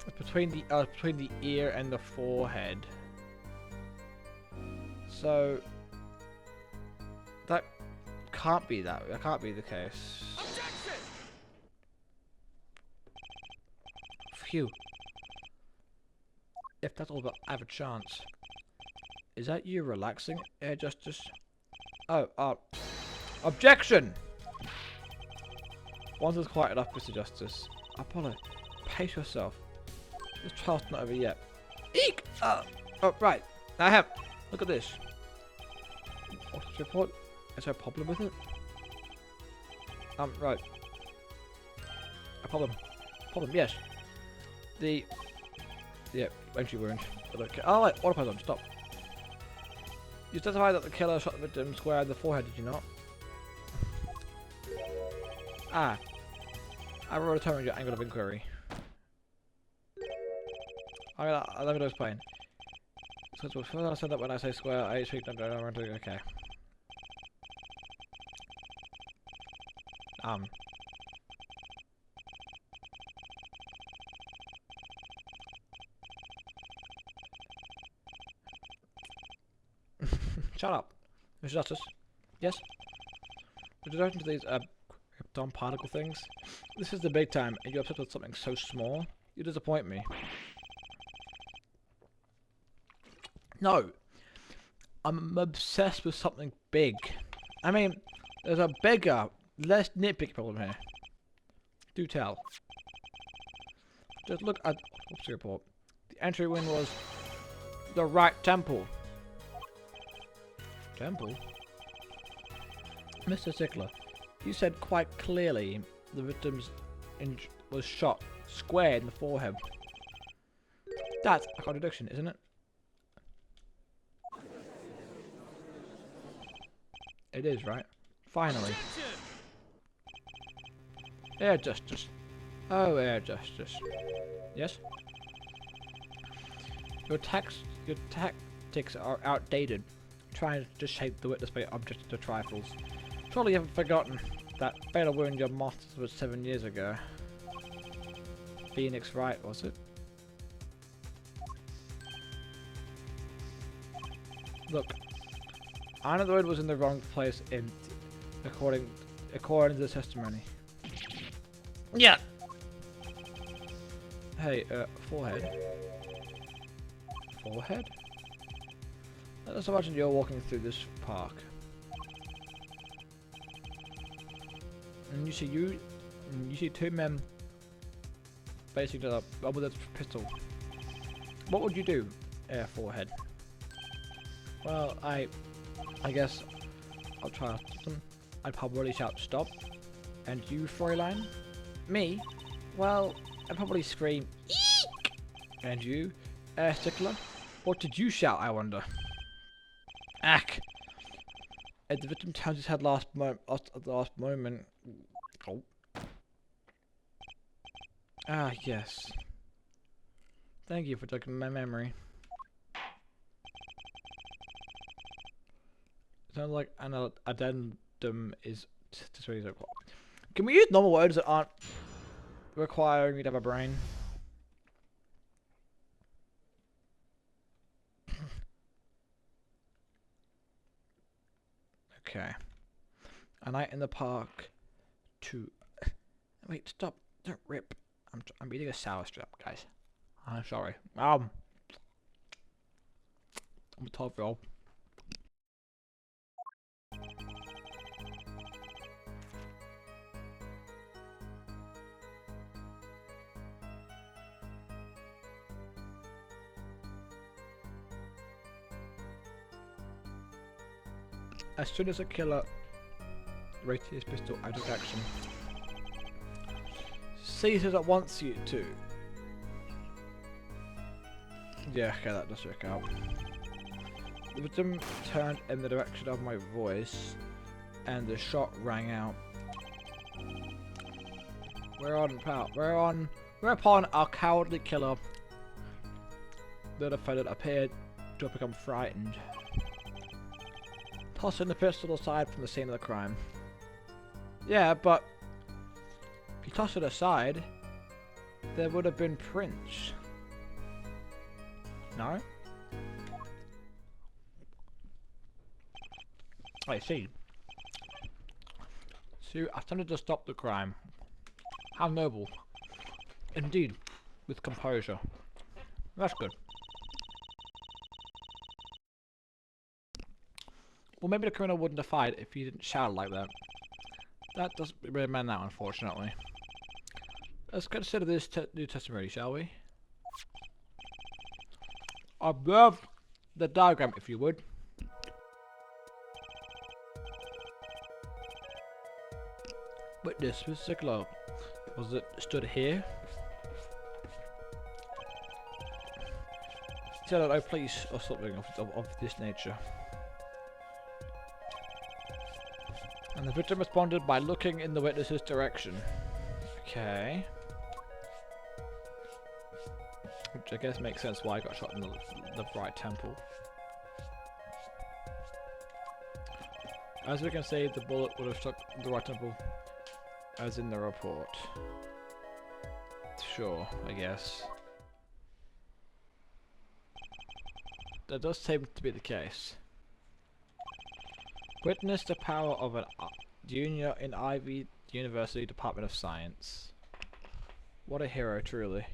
[SPEAKER 1] It's between the ear and the forehead. So that can't be that. That can't be the case. Objection! Phew. If that's all but I have a chance. Is that you relaxing, Air Justice? Oh, objection! Once is quite enough, Mr. Justice. Apollo, pace yourself. This trial's not over yet. Eek! Oh, right. I have. Look at this. What's the report? Is there a problem with it? Right. A problem. Problem, yes. Yeah, entry wound. Okay. Oh, wait, autopilot, stop. You testified that the killer shot the victim square in the forehead, did you not? I will determine your angle of inquiry. Let me explain. So I said that when I say square, I speak okay. Shut up, Mr. Justice. Yes? With regard to these krypton particle things, this is the big time, and you're upset with something so small. You disappoint me. No, I'm obsessed with something big. I mean, there's a bigger, less nitpicky problem here. Do tell. Just look at the autopsy report. The entry wound was the right temple. Temple? Mr. Sickler, you said quite clearly the victim was shot square in the forehead. That's a contradiction, isn't it? It is, right? Finally. Air Justice. Oh, Air Justice. Yes? Your tactics are outdated, trying to shape the witness by objects to trifles. Surely you haven't forgotten that fatal wound your master was 7 years ago. Phoenix Wright, was it? Look, I know the wound was in the wrong place according to the testimony. Yeah. Hey, forehead. Forehead? Let's imagine you're walking through this park. And you see two men facing each other with a pistol. What would you do, forehead? Well, I guess I'll try something. I'd probably shout stop. And you, Fräulein? Me? Well, I'd probably scream eek! And you, Stickler? What did you shout, I wonder? Ack! And the victim turns his head at the last moment. Oh. Ah, yes. Thank you for jogging my memory. Sounds like an addendum is just really so. Can we use normal words that aren't requiring me to have a brain? Okay. A night in the park to... Wait, stop. Don't rip. I'm eating a sour strap, guys. I'm sorry. I'm a 12-year-old. As soon as a killer raised his pistol, I took action. Seize it at once, you two. Yeah, okay, that does work out. The victim turned in the direction of my voice, and the shot rang out. Whereupon our cowardly killer, the defendant, appeared to have become frightened, tossing the pistol aside from the scene of the crime. Yeah, but if you toss it aside, there would have been prints. No? I see. So, attempted to stop the crime. How noble. Indeed, with composure. That's good. Well, maybe the criminal wouldn't have fired if he didn't shout like that. That doesn't really mean that, unfortunately. Let's consider this new testimony, shall we? Observe the diagram, if you would. Witness, Mr. Sickler. Was it stood here? He said, "Oh, please," or something of this nature. And the victim responded by looking in the witness's direction. Okay. Which I guess makes sense why I got shot in the right temple. As we can see, the bullet would have struck the right temple, as in the report. Sure, I guess. That does seem to be the case. Witness the power of an junior in Ivy University Department of Science. What a hero, truly.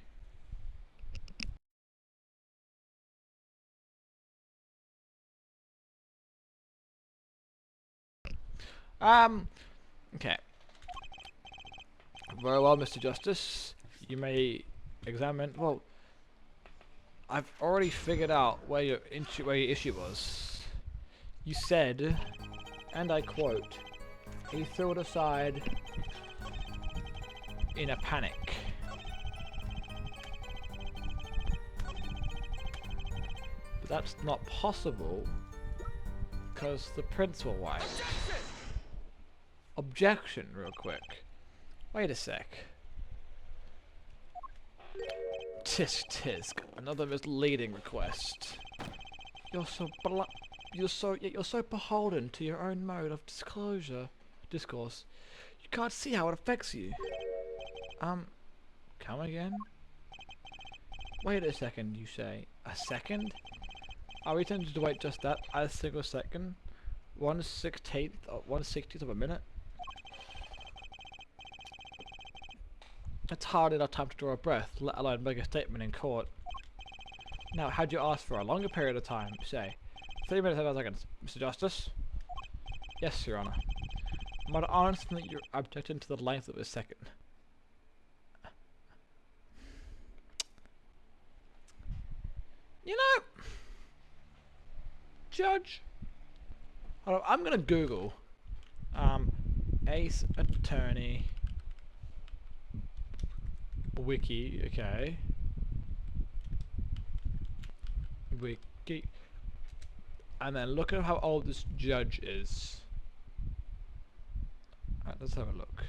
[SPEAKER 1] Okay. Very well, Mr. Justice. You may examine. Well, I've already figured out where your issue was. You said, and I quote, "He threw it aside in a panic." But that's not possible because the prints were white. Objection, real quick. Wait a sec. Tisk tisk, another misleading request. You're so beholden to your own mode of discourse. You can't see how it affects you. Come again? Wait a second, you say. A second? Are we tempted to wait just that, a single second? 1/60th of a minute? It's hard enough time to draw a breath, let alone make a statement in court. Now, how'd you ask for a longer period of time? Say, 3 minutes and 5 seconds. Mr. Justice? Yes, Your Honor. Might I honestly you're objecting to the length of a second? You know, Judge, hold on, I'm gonna Google Ace Attorney Wiki, okay. Wiki. And then look at how old this judge is. Alright, let's have a look.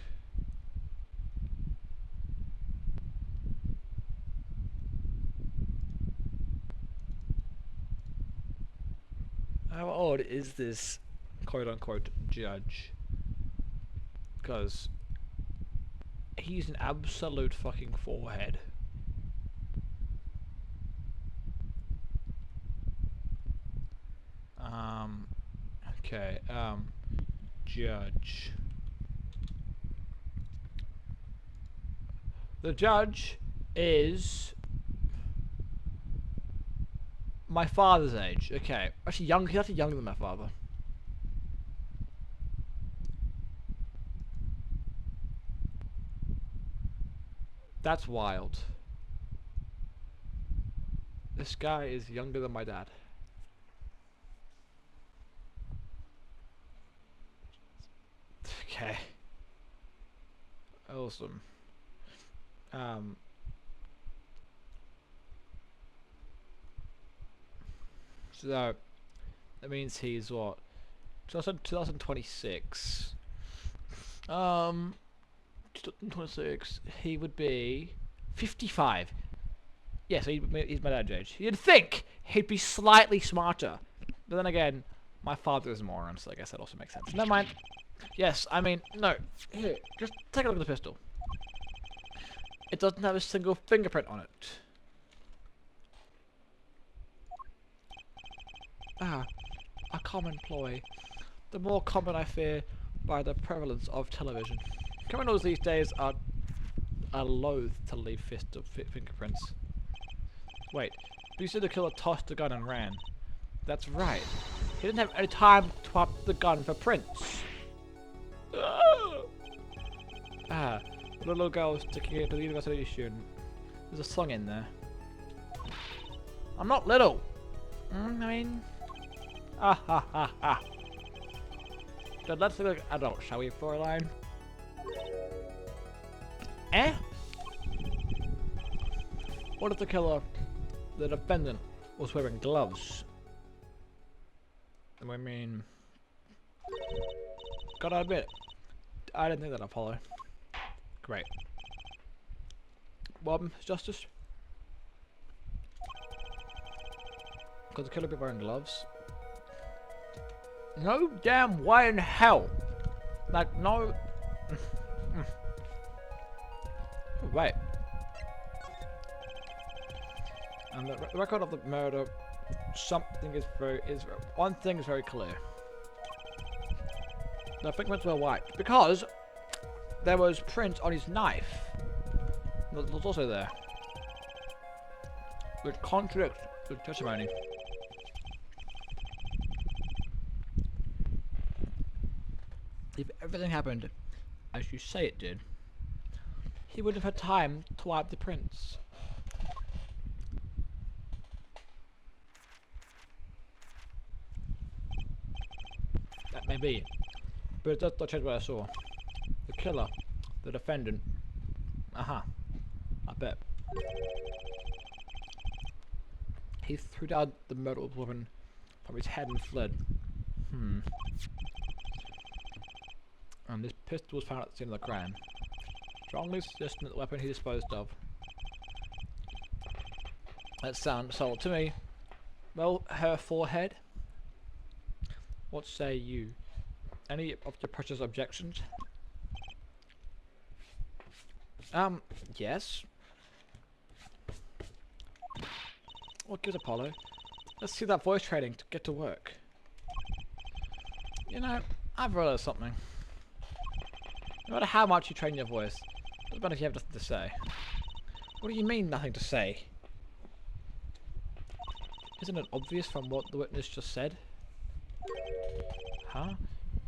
[SPEAKER 1] How old is this quote unquote judge? Because he's an absolute fucking forehead. Okay, judge. The judge is my father's age. Okay, actually he's actually younger than my father. That's wild. This guy is younger than my dad. Okay. Awesome. So that means he's what? 2026. 2026. He would be 55. Yes, he's my dad's age. You'd think he'd be slightly smarter, but then again, my father is a moron, so I guess that also makes sense. Never mind. Yes, I mean, no. Here, just take a look at the pistol. It doesn't have a single fingerprint on it. Ah, a common ploy. The more common, I fear, by the prevalence of television. Criminals these days are loath to leave fingerprints. Wait, you said the killer tossed the gun and ran. That's right. He didn't have any time to swap the gun for prints. Ah, the little girl was sticking it to the university student. There's a song in there. I'm not little. I mean, ah ha ha ha. So let's look like adults, shall we, Fräulein? Eh? What if the killer, the defendant, was wearing gloves? I mean, gotta admit, I didn't think that'd follow. Great. Well, Mr. Justice, could the killer be wearing gloves? No damn way in hell. Like, no. Right. And the record of the murder, one thing is very clear. The fingerprints were white because there was print on his knife. That was also there, which contradicts the testimony. If everything happened as you say it did, he would have had time to wipe the prints. That may be, but it does not change what I saw. The killer, the defendant. Aha, I bet. He threw down the murder weapon from his head and fled. And this pistol was found at the scene of the crime. Strongly suggesting that the weapon he disposed of That sounds so to me. Well, her forehead. What say you? Any of your precious objections? Yes. What gives Apollo? Let's see that voice training to get to work. You know, I've realized something. No matter how much you train your voice, it doesn't matter if you have nothing to say. What do you mean, nothing to say? Isn't it obvious from what the witness just said? Huh?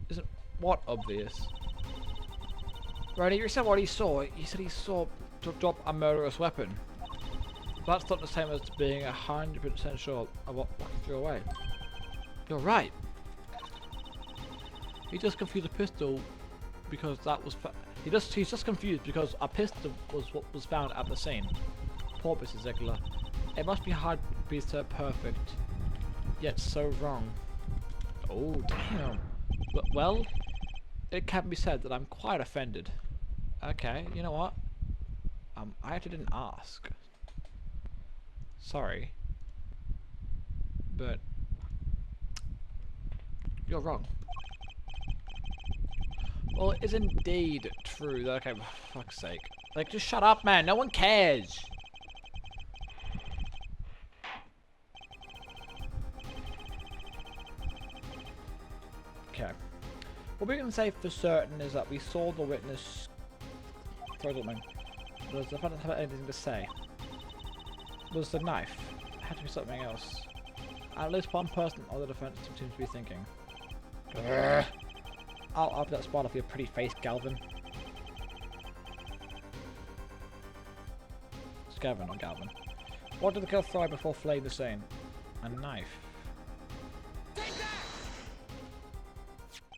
[SPEAKER 1] Isn't what obvious? Right, you said what he saw. He said he saw drop a murderous weapon. That's not the same as being 100% sure of what threw away. You're right. He just confused a pistol because that was. He's just confused because a pistol was what was found at the scene. Poor Mr. Ziegler. It must be hard to be so perfect, yet so wrong. Oh damn. But, well, it can be said that I'm quite offended. Okay, you know what? I actually didn't ask. Sorry. But you're wrong. Well, it is indeed true. Okay, for fuck's sake. Like, just shut up, man. No one cares. Okay. What we can say for certain is that we saw the witness throw something. Does the defendant have anything to say? Was the knife? It had to be something else. At least one person of the defense seems to be thinking. I'll up that spot off your pretty face, Galvin. It's Gavin, not Galvin. What did the killer throw before fleeing the scene? A knife.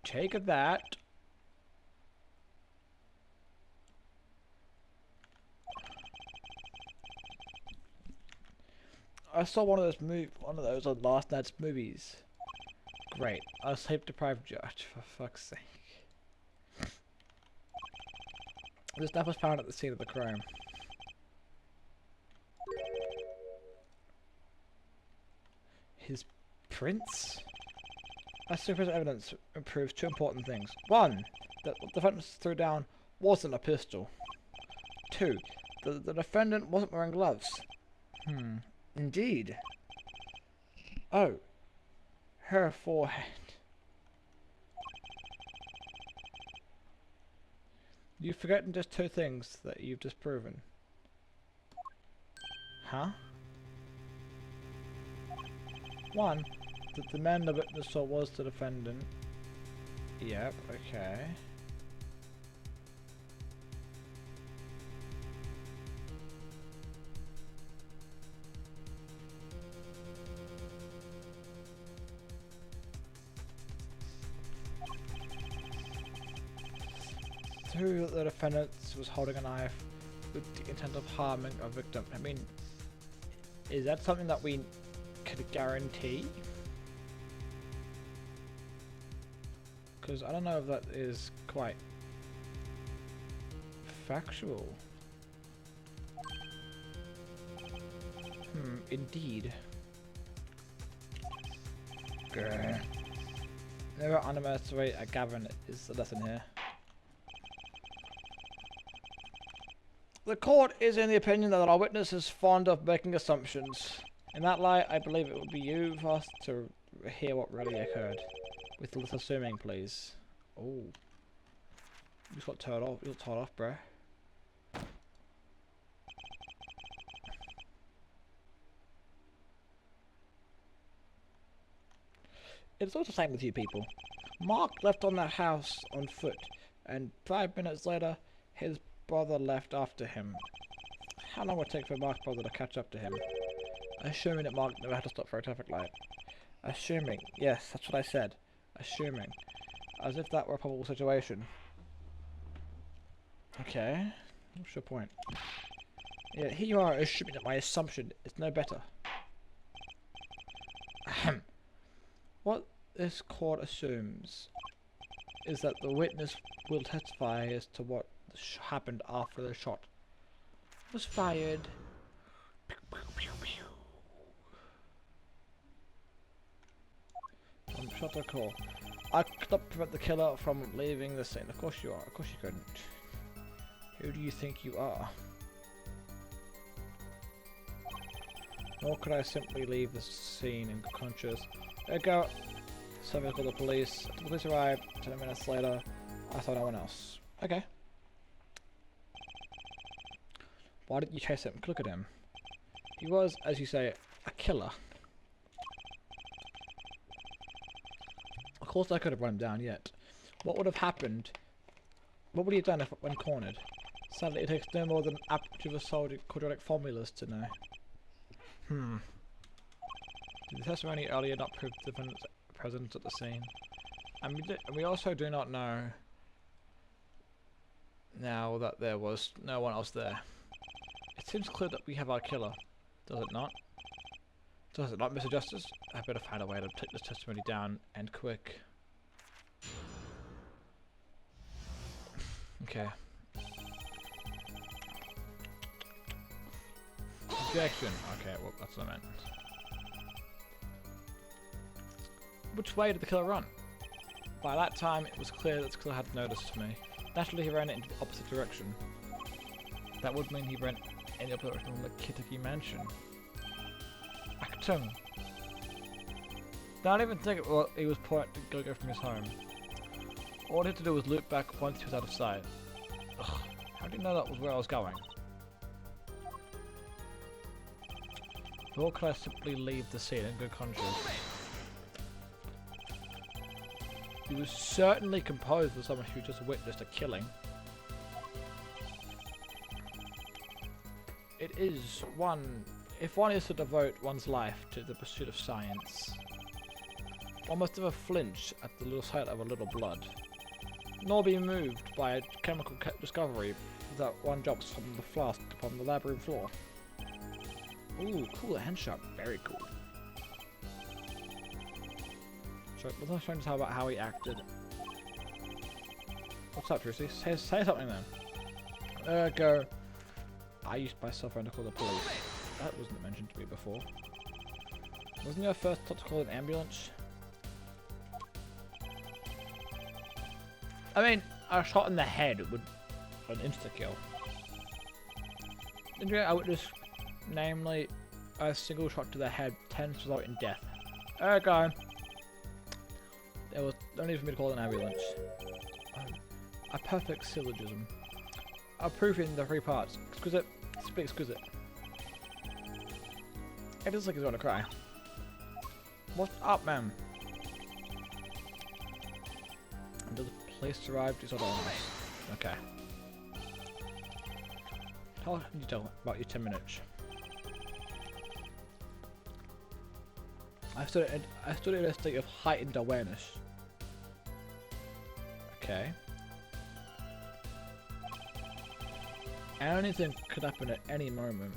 [SPEAKER 1] Take that. I saw one of those on last night's movies. Great. A sleep deprived judge, for fuck's sake. This knife was found at the scene of the crime. His prints? As superficial evidence proves two important things. One, that what the defendant threw down wasn't a pistol. Two, the defendant wasn't wearing gloves. Indeed. Oh. Her forehead. You've forgotten just two things that you've just proven. Huh? One, that the man the witness saw was the defendant. Yep, okay. Two, the defendant was holding a knife with the intent of harming a victim. I mean, is that something that we could guarantee? Because I don't know if that is quite factual. Indeed. Grr. Never underestimate a Gavin is the lesson here. The court is in the opinion that our witness is fond of making assumptions. In that light, I believe it would be you for us to hear what really occurred. With less assuming, please. Oh. You just got turned off. You got turned off, bruh. It's all the same with you people. Mark left on that house on foot, and 5 minutes later, his brother left after him. How long would it take for Mark's brother to catch up to him? Assuming that Mark never had to stop for a traffic light. Assuming. Yes, that's what I said. Assuming. As if that were a probable situation. Okay. What's your point? Yeah, here you are assuming that my assumption is no better. Ahem. What this court assumes is that the witness will testify as to what happened after the shot was fired. Pew, pew, pew, pew. shot to call. I could not prevent the killer from leaving the scene. Of course you are. Of course you couldn't. Who do you think you are? Nor could I simply leave the scene in conscious. There you go. Somebody called the police. The police arrived 10 minutes later. I saw no one else. Okay. Why didn't you chase him? Look at him. He was, as you say, a killer. Of course I could have run him down yet. What would have happened? What would he have done if when cornered? Sadly, it takes no more than aptitude of solid quadratic formulas to know. Did the testimony earlier not prove the defendant's presence at the scene? And we also do not know now that there was no one else there. It seems clear that we have our killer, does it not? Does it not, Mr. Justice? I better find a way to take this testimony down, and quick. Okay. Objection. Okay, well, that's what I meant. Which way did the killer run? By that time, it was clear that the killer had noticed me. Naturally, he ran into the opposite direction. That would mean he ran in the opposite direction from the Kitaki mansion. Actung. Don't even think he was pointing to go from his home. All he had to do was loop back once he was out of sight. Ugh, how do you know that was where I was going? Nor could I simply leave the scene in good conscience. He was certainly composed as someone who just witnessed a killing. It is if one is to devote one's life to the pursuit of science, one must never flinch at the little sight of a little blood, nor be moved by a chemical discovery that one drops from the flask upon the lab room floor. Ooh, cool, a hand shot. Very cool. So, let's not trying to talk about how he acted. What's up, Trucy? Say something then. Go. I used my cell phone to call the police. That wasn't mentioned to me before. Wasn't your first thought to call an ambulance? I mean, a shot in the head would an insta-kill. Didn't you witness, namely, a single shot to the head tends to result in death. Okay. There was no need for me to call an ambulance. A perfect syllogism. A proof in the 3 parts. Exquisite. Speak exquisite. It looks like he's gonna cry. What's up, man? Until the police arrived, he's not on us. Okay. How long did you tell about your 10 minutes? I stood in a state of heightened awareness. Okay. Anything could happen at any moment.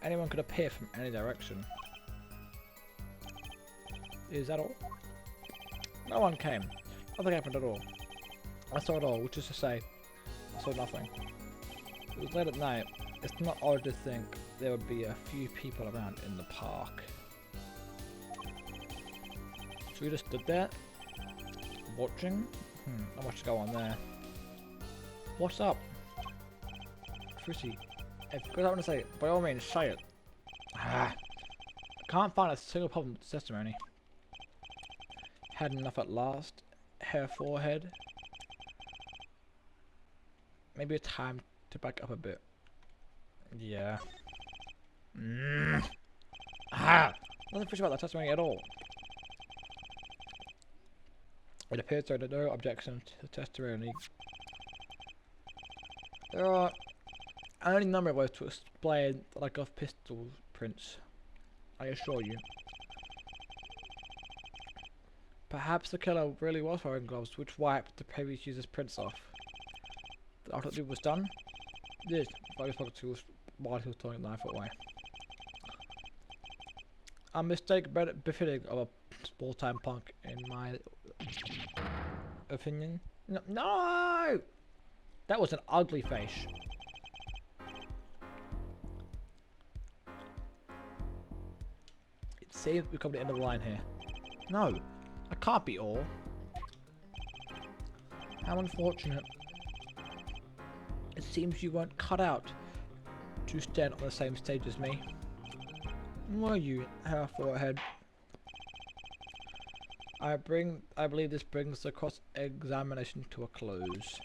[SPEAKER 1] Anyone could appear from any direction. Is that all? No one came. Nothing happened at all. I saw it all, which is to say, I saw nothing. It was late at night. It's not odd to think there would be a few people around in the park. So we just stood there, watching. Not much to go on there. What's up? Frizzy. If you want to say it, by all means, say it. I can't find a single problem with the testimony. Had enough at last. Hair forehead. Maybe a time to back up a bit. Yeah. Nothing fishy about that testimony at all. It appears there are no objections to the testimony. There are only number of ways to explain the lack of pistol prints, I assure you. Perhaps the killer really was wearing gloves which wiped the previous user's prints off. After the deed was done, this pocket tools while he was throwing the knife away. A mistake befitting of a small-time punk, in my opinion. No! That was an ugly face. Seems we've come to the end of the line here. No, I can't be all. How unfortunate. It seems you weren't cut out to stand on the same stage as me. Were you, Hair Forehead? I believe this brings the cross-examination to a close.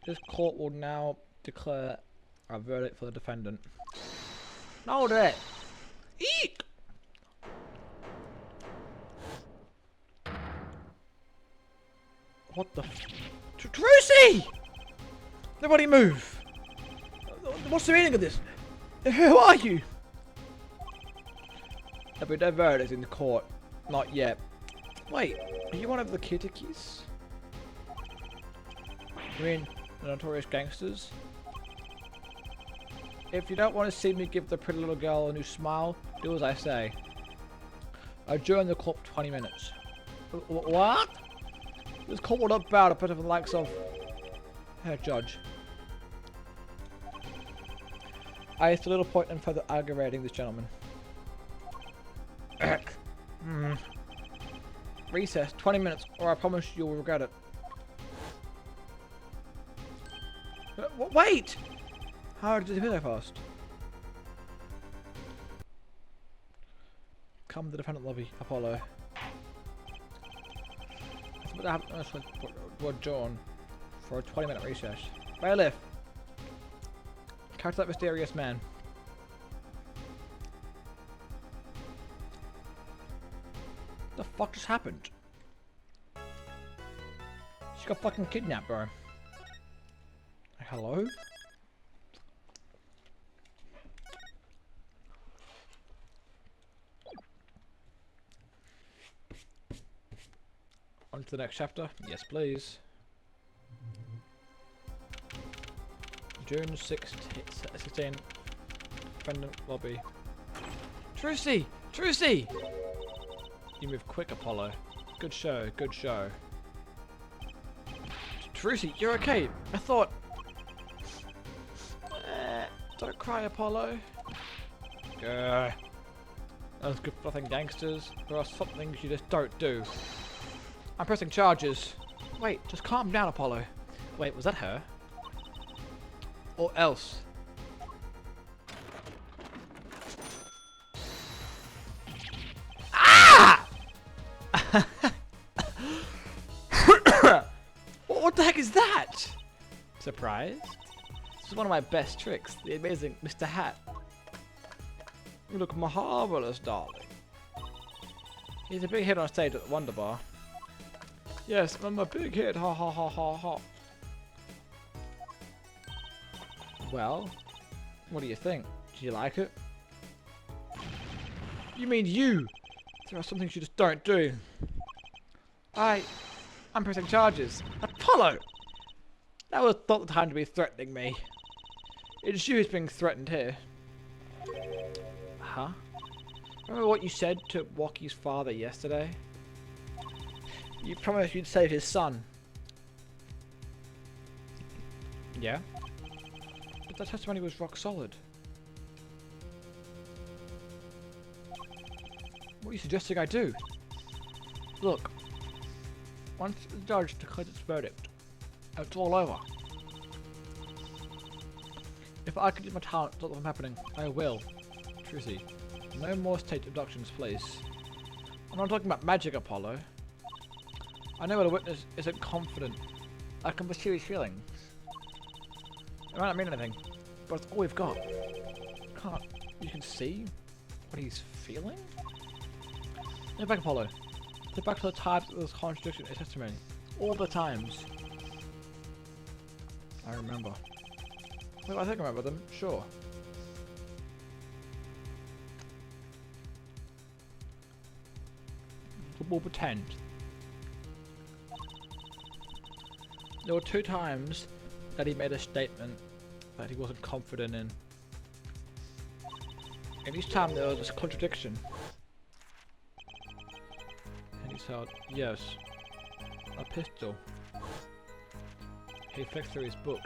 [SPEAKER 1] This court will now declare a verdict for the defendant. Hold it! Eek! What the Trucy! Nobody move! What's the meaning of this? Who are you? There'll be no verdict in the court. Not yet. Wait, are you one of the Kitakis? You mean the notorious gangsters? If you don't want to see me give the pretty little girl a new smile, do as I say. Adjourn the court for 20 minutes. What? This court will not bow to put of the likes of... Herr Judge. I see little point in further aggravating this gentleman. Recess, 20 minutes, or I promise you'll regret it. Wait! How did you feel that fast? Come to the defendant lobby, Apollo. We're John for a 20-minute recess. Bailiff! Catch that mysterious man. The fuck just happened? She got fucking kidnapped, bro. Hello? On to the next chapter. Yes, please. June 16. Defendant lobby. Trucy! Trucy! You move quick, Apollo. Good show, good show. Trucy, you're okay. I thought... don't cry, Apollo. Those good fluffing gangsters. There are some things you just don't do. I'm pressing charges. Wait, just calm down, Apollo. Wait, was that her? Or else? Ah! What the heck is that? Surprised? This is one of my best tricks, the amazing Mr. Hat. You look marvelous, darling. He's a big hit on stage at the Wonder Bar. Yes, I'm a big hit, ha ha ha ha ha. Well, what do you think? Do you like it? You mean you? There are some things you just don't do. I'm pressing charges. Apollo! That was not the time to be threatening me. It's you who's being threatened here. Huh? Remember what you said to Waki's father yesterday? You promised you'd save his son. Yeah? But that testimony was rock solid. What are you suggesting I do? Look, once the judge declares its verdict, it's all over. If I could use my talent to stop them happening, I will. Trucy, no more state abductions, please. I'm not talking about magic, Apollo. I know when a witness isn't confident, I can pursue his feelings. It might not mean anything, but it's all we've got. You can see what he's feeling? Get back, Apollo. Get back to the times of this contradiction in his testimony. All the times. I remember. Well, I think I remember them, sure. We'll pretend. There were 2 times that he made a statement that he wasn't confident in. And each time there was a contradiction. And he said, yes, a pistol. He flicked through his book.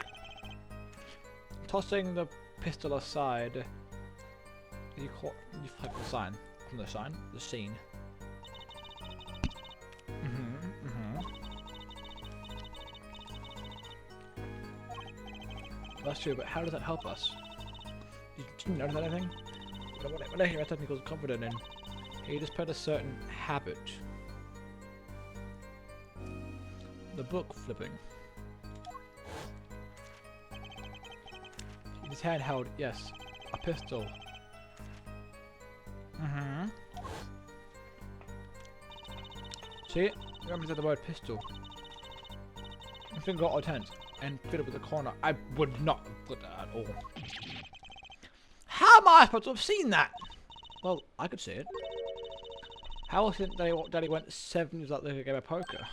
[SPEAKER 1] Tossing the pistol aside, you flicked the sign. from the sign, the scene. That's true, but how does that help us? Did you notice anything? What I hear a technical is confident in, he just played a certain habit. The book flipping. His hand held, yes, a pistol. See? Remember to the word pistol. My finger got all tense and fit it with the corner. I would not put that at all. How am I supposed to have seen that? Well, I could see it. How else did Daddy went 7 years out there to game of poker?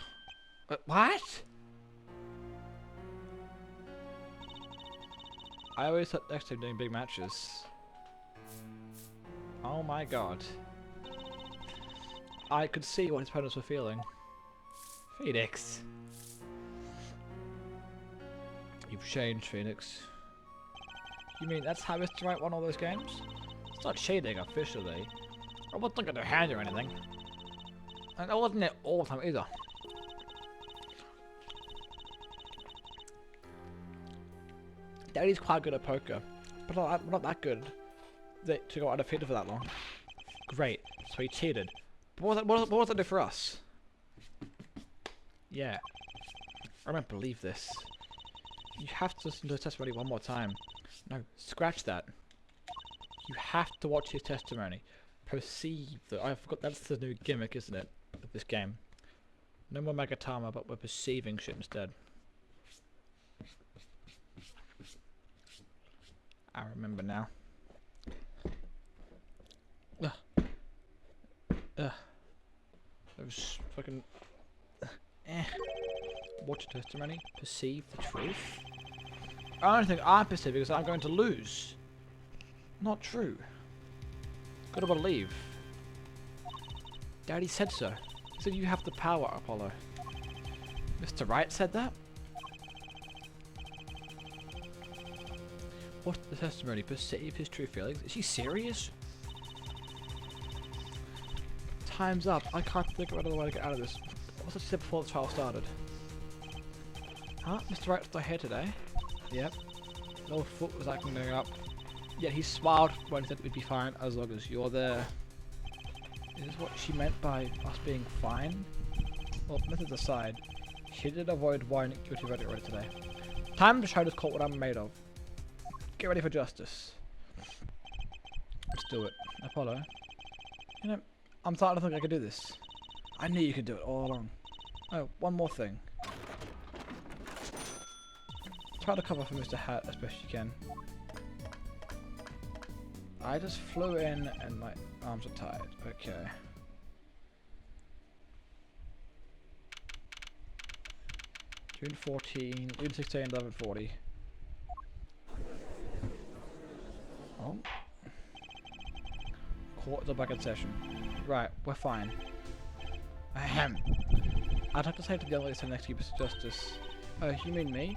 [SPEAKER 1] What? I always sat next to him doing big matches. Oh my god. I could see what his opponents were feeling. Phoenix. You've changed, Phoenix. You mean that's how Mr. Right won all those games? It's not cheating officially. I wasn't looking at their hand or anything. And I wasn't there all the time either. Daddy's quite good at poker, but not that good to go undefeated for that long. Great, so he cheated. But what was that do for us? Yeah. I don't believe this. You have to listen to his testimony one more time. No, scratch that. You have to watch his testimony. Perceive the. I forgot that's the new gimmick, isn't it? Of this game. No more Magatama, but we're perceiving shit instead. I remember now. Those fucking. Watch the testimony. Perceive the truth. I don't think I perceive because I'm going to lose. Not true. Gotta believe. Daddy said so. He said you have the power, Apollo. Mr. Wright said that? What's the testimony? Perceive his true feelings? Is he serious? Time's up. I can't think of another way to get out of this. What's it said before the trial started? Huh? Mr. Wright's not here today? Yep. No foot was acting up. Yet he smiled when he said we'd be fine as long as you're there. Is this what she meant by us being fine? Well, methods aside, she did avoid whining guilty verdict already today. Time to show this court what I'm made of. Get ready for justice. Let's do it. Apollo. You know, I'm starting to think I could do this. I knew you could do it all along. Oh, one more thing. Try to cover for Mr. Hat as best you can. I just flew in and my arms are tied. Okay. June 14, June 16, 11:40. Oh. Court is back in session. Right, we're fine. Ahem. I'd have to say to the young lady next to you, Mr. Justice. Oh, you mean me?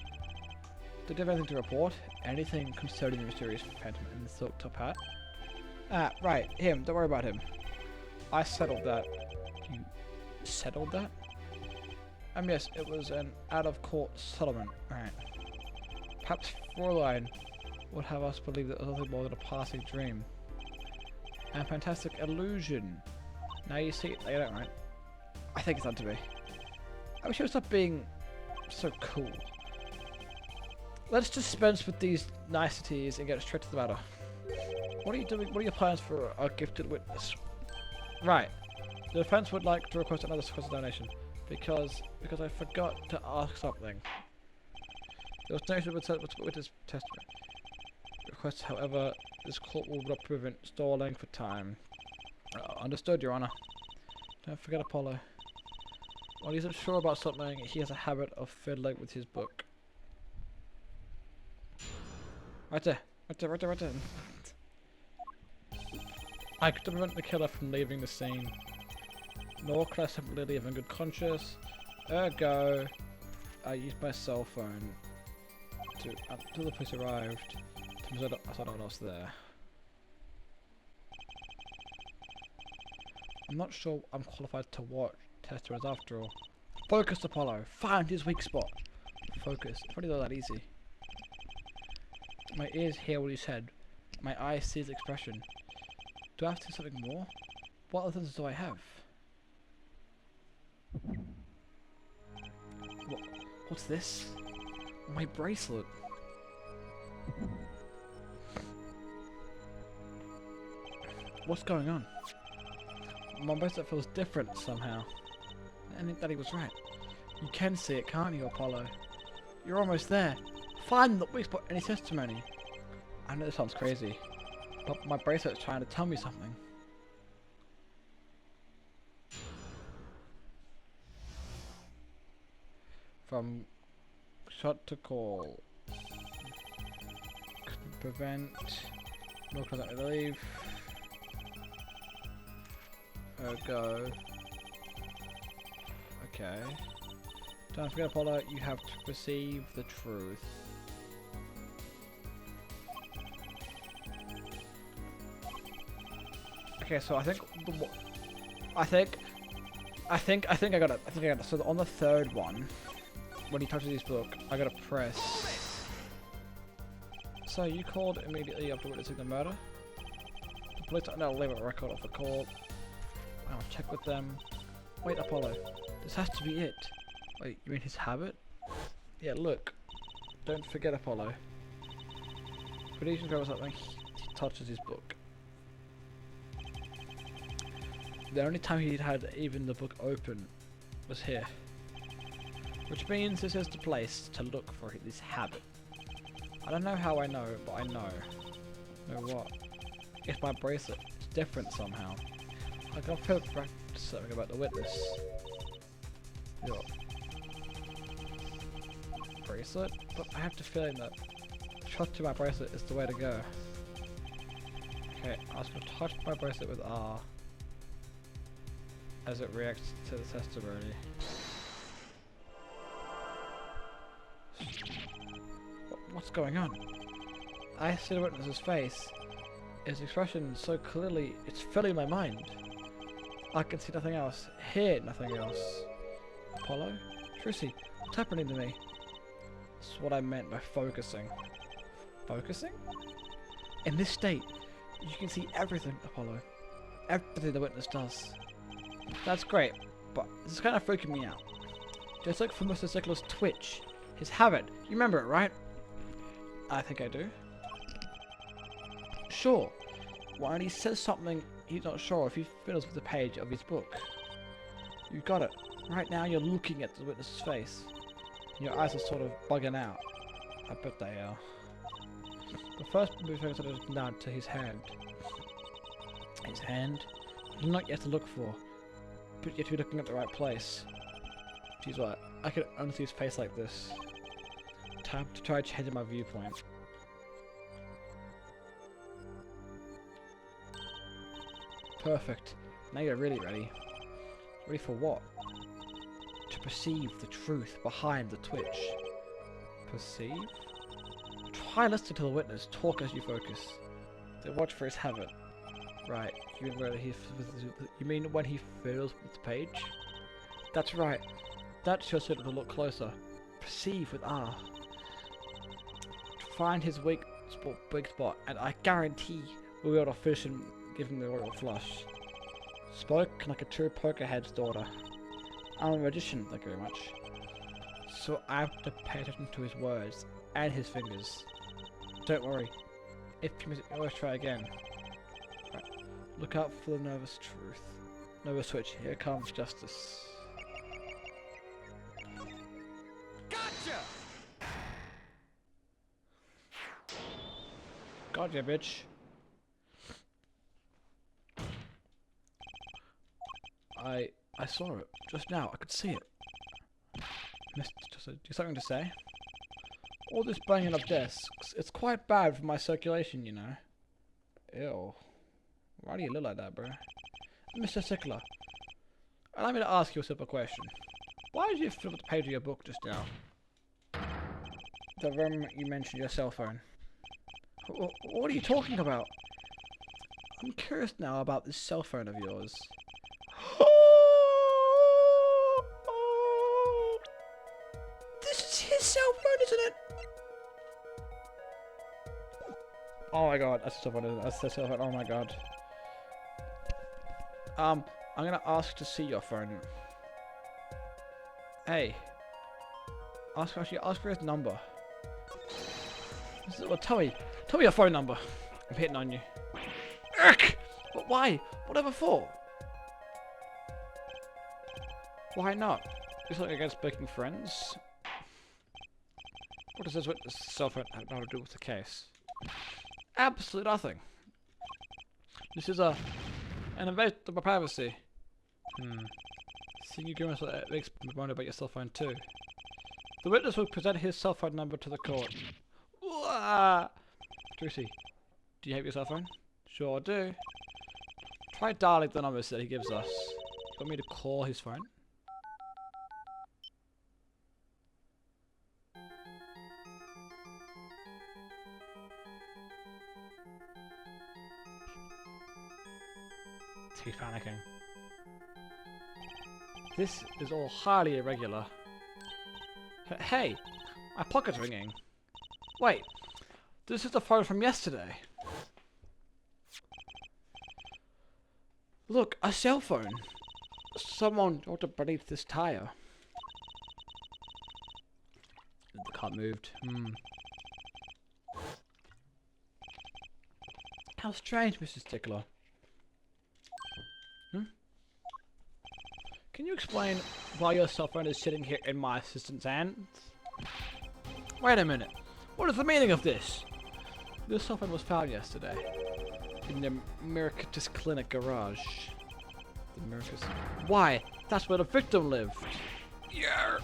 [SPEAKER 1] Did you have anything to report? Anything concerning the mysterious phantom in the silk top hat? Ah, right, him. Don't worry about him. I settled that. You settled that? Yes, it was an out-of-court settlement. Right. Perhaps Fräulein would have us believe that it was nothing more than a passing dream. And fantastic illusion. Now you see it later, right? I think it's on to me. I wish it would stop being so cool. Let's dispense with these niceties and get straight to the matter. What are you doing? What are your plans for a gifted witness? Right. The defense would like to request another donation because I forgot to ask something. There was no witness testimony. Request, however, this court will not prevent stalling for time. Understood, Your Honor. Don't forget Apollo. While he's unsure about something, he has a habit of fiddling with his book. Right there. I could prevent the killer from leaving the scene. Nor could I simply leave in good conscience. Ergo, I used my cell phone until the police arrived. I saw no one else there. I'm not sure I'm qualified to watch testers after all. Focus, Apollo. Find his weak spot. Focus. It's probably not that easy. My ears hear what he said. My eyes see his expression. Do I have to do something more? What other things do I have? What's this? My bracelet. What's going on? My bracelet feels different somehow. I think Daddy was right. You can see it, can't you, Apollo? You're almost there. Find the weak spot in his testimony. I know this sounds crazy, but my bracelet's trying to tell me something. From shot to call. Prevent. Look for that to leave. Go. Okay. Don't forget, Apollo, you have to perceive the truth. Okay, so I think I got it. So on the third one, when he touches his book, I gotta press. So you called immediately after witnessing the murder. The police are now leaving a record of the call. I'll check with them. Wait, Apollo, this has to be it. Wait, you mean his habit? Yeah, look. Don't forget, Apollo. Prediction goes up when he touches his book. The only time he'd had even the book open was here. Which means this is the place to look for this habit. I don't know how I know, but I know. Know what? It's my bracelet. It's different somehow. I got feel something about the witness. Yo. Bracelet? But I have the feeling that trust to my bracelet is the way to go. Okay, I was gonna touch my bracelet with R as it reacts to the testimony. What's going on? I see the witness's face. His expression so clearly, it's filling my mind. I can see nothing else, hear nothing else. Apollo? Trissy, what's happening to me? That's what I meant by focusing. Focusing? In this state, you can see everything, Apollo. Everything the witness does. That's great, but this is kind of freaking me out. Just like for Mr. Sickler's twitch, his habit, you remember it, right? I think I do. Sure. When he says something he's not sure if he fiddles with the page of his book. You got it. Right now you're looking at the witness's face. Your eyes are sort of bugging out. I bet they are. The first move is a nod to his hand. His hand? Not yet to look for, but yet to be looking at the right place. Jeez, what? I could only see his face like this. Time to try changing my viewpoint. Perfect. Now you're really ready. Ready for what? To perceive the truth behind the twitch. Perceive? Try listening to the witness talk as you focus. Then watch for his habit. Right, you mean when he fiddles with the page? That's right. That's your signal to look closer. Perceive with R. Find his weak spot, and I guarantee we'll be able to finish him, give him the royal flush. Spoke like a true pokerhead's daughter. I'm a magician, thank you very much. So I have to pay attention to his words and his fingers. Don't worry. If you miss it, always try again. Right. Look out for the nervous truth. Nervous switch. Here comes justice.
[SPEAKER 2] Gotcha!
[SPEAKER 1] Gotcha, bitch. I saw it just now. I could see it. Mr. Justice, do you have something to say? All this banging of desks, it's quite bad for my circulation, you know. Ew. Why do you look like that, bro? Mr. Sickler, allow me to ask you a simple question. Why did you fill up the page of your book just now? The moment you mentioned your cell phone. What are you talking about? I'm curious now about this cell phone of yours. Oh my god, that's so funny. That's so funny. Oh my god. I'm gonna ask to see your phone. Hey. Ask for his number. Well, tell me your phone number. I'm hitting on you. Urgh! But why? Whatever for? Why not? Is something against breaking friends? What does this witness cell phone have to do with the case? Absolutely nothing. This is an invasion of my privacy. Seeing you go makes me wonder about your cell phone too. The witness will present his cell phone number to the court. Tracy, do you have your cell phone? Sure do. Try dialing the numbers that he gives us. You want me to call his phone? He's panicking. This is all highly irregular. Hey, my pocket's ringing. Wait, this is the phone from yesterday. Look, a cell phone. Someone dropped it beneath this tire. The car moved. How strange, Mrs. Stickler. Can you explain why your cell phone is sitting here in my assistant's hands? Wait a minute. What is the meaning of this? This cell phone was found yesterday in the Miraculous Clinic garage. The Miraculous... Why? That's where the victim lived. Yeah.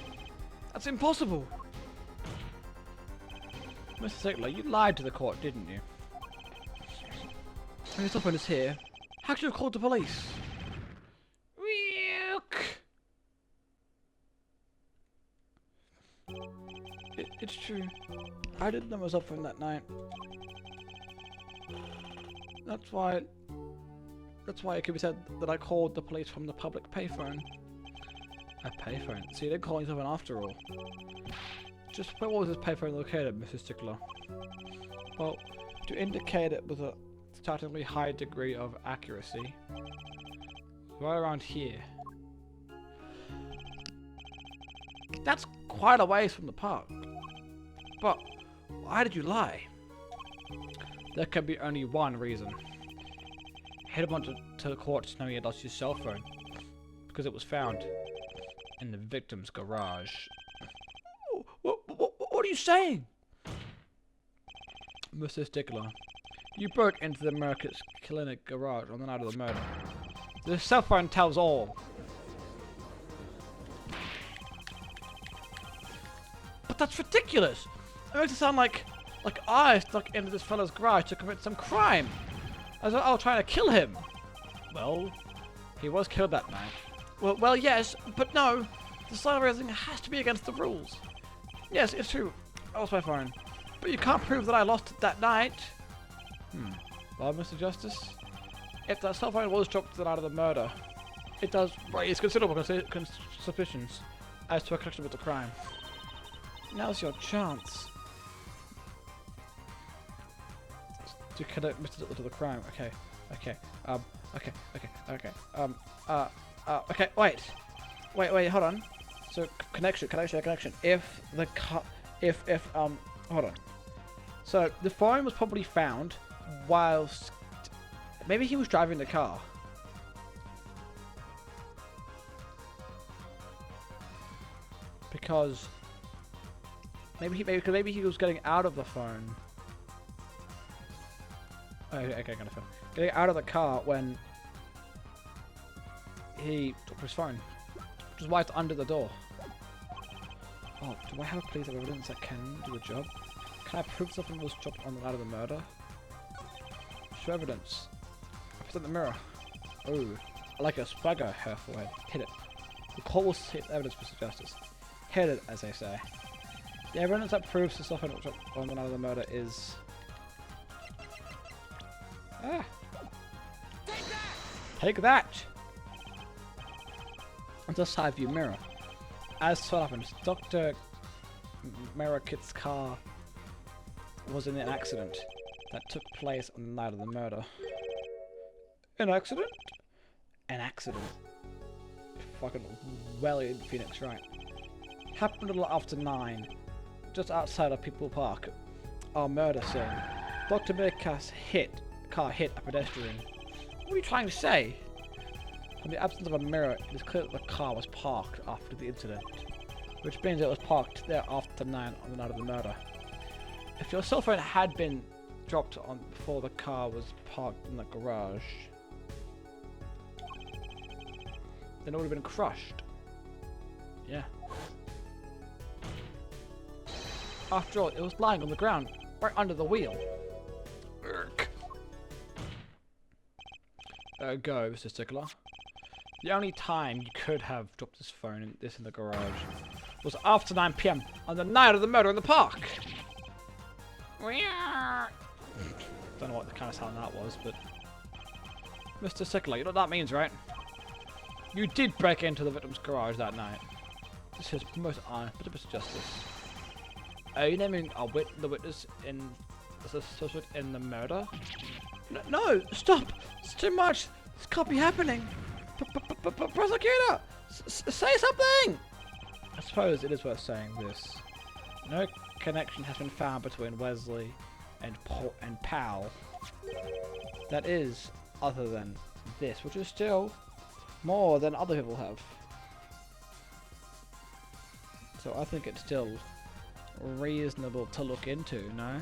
[SPEAKER 1] That's impossible. Mr. Stickler, you lied to the court, didn't you? Your cell phone is here. How could you have called the police? It's true. I didn't know I was up from that night. That's why it could be said that I called the police from the public payphone. A payphone? So you didn't call yourself one after all. Just where was this payphone located, Mrs. Stickler? Well, to indicate it with a startlingly high degree of accuracy, right around here. That's quite a ways from the park. But why did you lie? There could be only one reason. He had wanted to the court knowing he had lost his cell phone because it was found in the victim's garage. What are you saying? Mr. Stickler, you broke into the Miraculous Clinic garage on the night of the murder. The cell phone tells all. But that's ridiculous! It makes it sound like I stuck into this fellow's garage to commit some crime. As I was trying to kill him. Well, he was killed that night. Well, yes, but no. The sign raising has to be against the rules. Yes, it's true. I lost my phone. But you can't prove that I lost it that night. Well, Mr. Justice, if that cell phone was dropped the night of the murder, it does raise considerable suspicions as to a connection with the crime. Now's your chance to connect Mr. Stickler to the crime. Okay. Okay, wait, hold on. So, connection. If the hold on. So, the phone was probably found whilst, maybe he was driving the car. Because maybe he was getting out of the phone. Okay, kind of fun. Getting out of the car when he took his phone, which is why it's under the door. Oh, do I have a piece of evidence that can do the job? Can I prove something was dropped on the night of the murder? Show evidence. I present the mirror. Oh, I like a swagger, her forehead. Hit it. The court will see evidence, Mr. Justice. Hit it, as they say. The evidence that proves the stuff on the night of the murder is... Take that! And the side view mirror. As so happens, Dr. Merakit's car was in an accident. that took place on the night of the murder. An accident? An accident. Fucking well in Phoenix, right? Happened a little after 9, just outside of People Park. Our murder scene. Dr. Mirkas car hit a pedestrian. What are you trying to say? From the absence of a mirror, it is clear that the car was parked after the incident, which means it was parked there after 9 on the night of the murder. If your cell phone had been dropped on before the car was parked in the garage, then it would have been crushed. Yeah. After all, it was lying on the ground, right under the wheel. Go, Mr. Stickler. The only time you could have dropped this phone in the garage was after 9 PM on the night of the murder in the park. Don't know what the kind of sound that was, but Mr. Stickler, you know what that means, right? You did break into the victim's garage that night. This is most honest, but it's justice. Are you naming the witness in as a suspect in the murder? No, stop! It's too much. This can't be happening. Prosecutor, say something. I suppose it is worth saying this. No connection has been found between Wesley and Powell. That is, other than this, which is still more than other people have. So I think it's still reasonable to look into, no?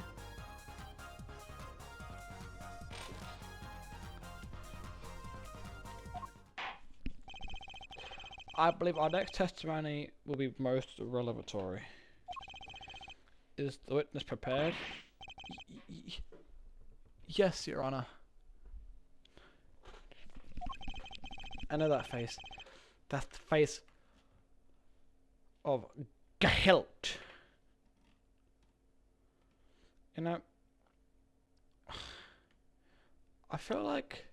[SPEAKER 1] I believe our next testimony will be most revelatory. Is the witness prepared? Yes, Your Honor. I know that face. That's the face of guilt. You know, I feel like,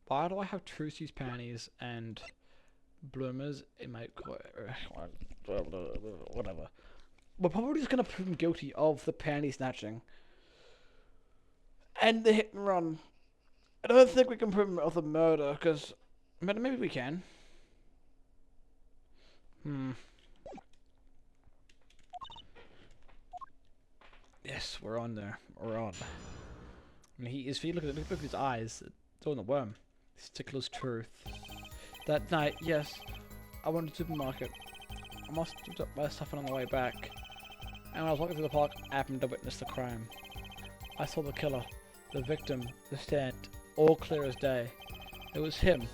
[SPEAKER 1] why do I have Trucy's panties and bloomers in my whatever? We're probably just gonna prove him guilty of the panty snatching and the hit and run. I don't think we can prove him of the murder, because maybe we can. Yes, we're on there. We're on. I mean, if you look at his eyes, it's all in the worm. Stickler's truth. That night, yes, I went to the supermarket. I must have dropped my stuff on the way back. And when I was walking through the park, I happened to witness the crime. I saw the killer, the victim, the stand, all clear as day. It was him.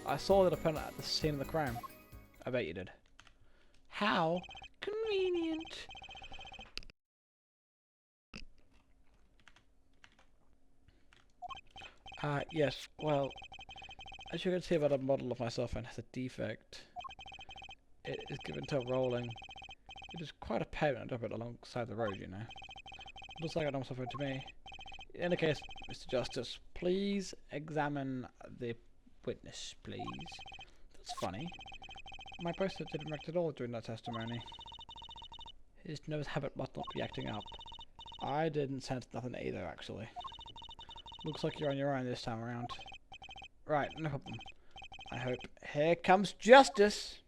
[SPEAKER 1] I saw the defendant at the scene of the crime. I bet you did. How convenient. Yes, well, as you can see by the model of my cell phone has a defect. It is given to rolling. It is quite apparent of it alongside the road, you know. Looks like a normal cell phone to me. In any case, Mr. Justice, please examine the witness, please. That's funny. My bracelet didn't react at all during that testimony. His nose habit must not be acting up. I didn't sense nothing either, actually. Looks like you're on your own this time around. Right, no problem. I hope. Here comes justice!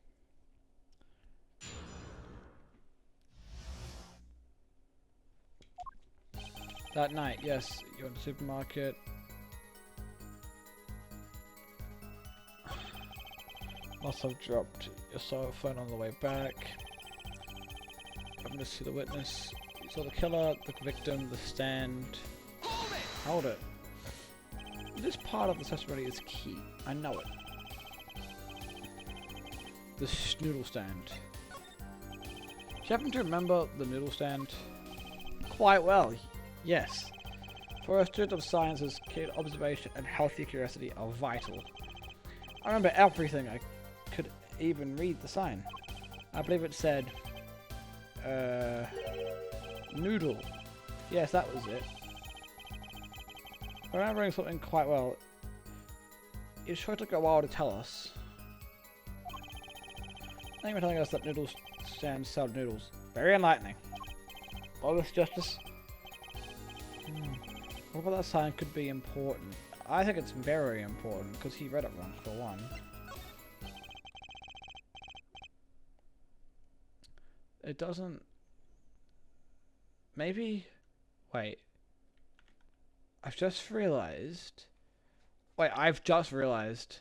[SPEAKER 1] That night, yes, you're in the supermarket. Must have dropped your cell phone on the way back. I'm gonna see the witness. You saw the killer, the victim, the stand. Hold it. This part of the testimony is key. I know it. The noodle stand. Do you happen to remember the noodle stand? Quite well, yes. For a student of sciences, keen observation and healthy curiosity are vital. I remember everything. I could even read the sign. I believe it said, noodle. Yes, that was it. Remembering something quite well, it sure took a while to tell us. Thank you for telling us that noodle stands sell noodles. Very enlightening. Well, Mr. Justice. What about that sign could be important? I think it's very important because he read it wrong for one. It doesn't... Maybe... Wait. I've just realized... Wait, I've just realized...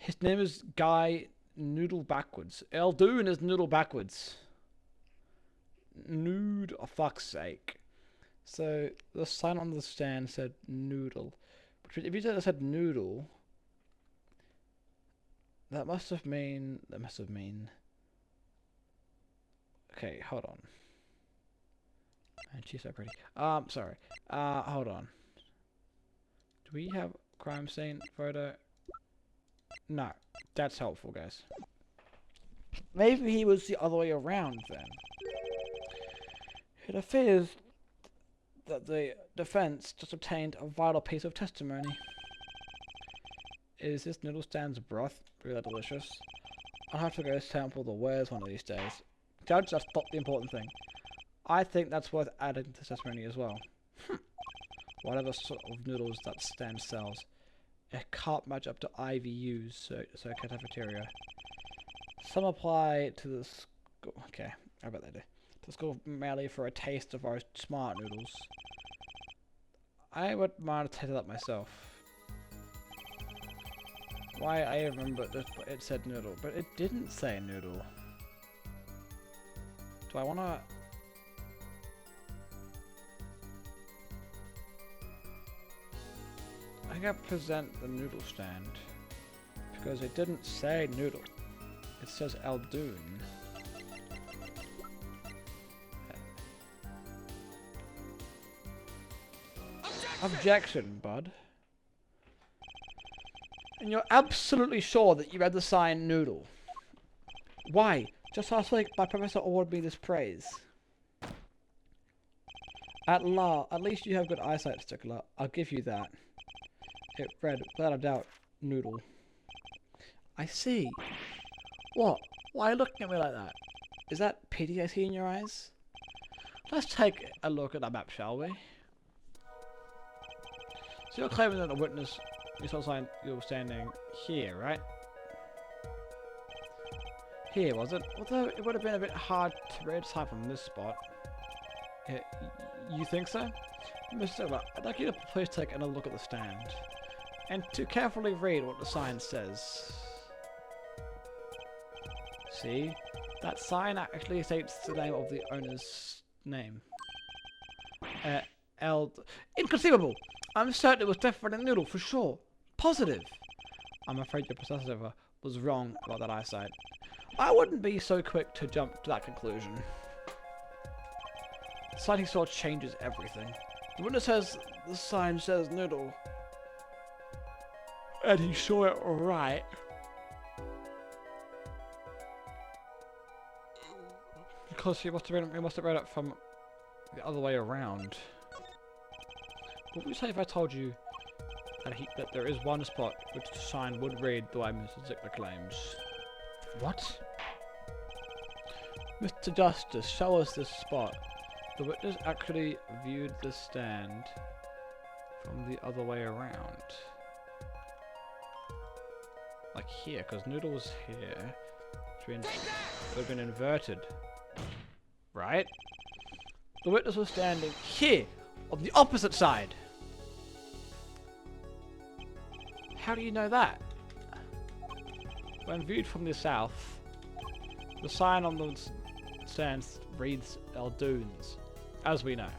[SPEAKER 1] His name is Guy Noodle backwards. Eldoon is Noodle backwards. Nude, oh fuck's sake. So, the sign on the stand said Noodle. But if you said Noodle... That must have mean... Okay, hold on. And she's so pretty. Sorry. Hold on. Do we have crime scene photo? No. That's helpful, guys. Maybe he was the other way around then. It appears that the defense just obtained a vital piece of testimony. Is this noodle stand's broth really delicious? I'll have to go sample the wares one of these days. Judge, that's not the important thing. I think that's worth adding to the testimony as well. Whatever sort of noodles that stand sells, it can't match up to IVU's so cafeteria. Some apply to the school. Okay, I bet they do. To the school merely for a taste of our smart noodles. I would mind to taste that myself. Why I remember this, it said noodle, but it didn't say noodle. Do I wanna? I think I present the noodle stand because it didn't say noodle. It says Eldoon. Objection, bud. And you're absolutely sure that you read the sign noodle. Why? Just last week, my professor awarded me this praise. At least you have good eyesight, Stickler. I'll give you that. It read, without a doubt, noodle. I see. What? Why are you looking at me like that? Is that pity I see in your eyes? Let's take a look at that map, shall we? So you're claiming that a witness, you saw sign you were standing here, right? Here, was it? Although it would have been a bit hard to read sign from this spot. You think so? Mr. Silver, I'd like you to please take a look at the stand. And to carefully read what the sign says. See? That sign actually states the name of the owner's name. Inconceivable! I'm certain it was definitely Noodle, for sure. Positive! I'm afraid your professor was wrong about that eyesight. I wouldn't be so quick to jump to that conclusion. The sight he saw changes everything. The witness says the sign says Noodle. And he saw it right. Because he must have read it from the other way around. What would you say if I told you that there is one spot which the sign would read the way Mr. Zickler claims? What? Mr. Justice, show us this spot. The witness actually viewed the stand from the other way around. Like here, because Noodle was here. Which means it would have been inverted. Right? The witness was standing here, on the opposite side. How do you know that? When viewed from the south, the sign on the stand reads Eldoon's, as we know.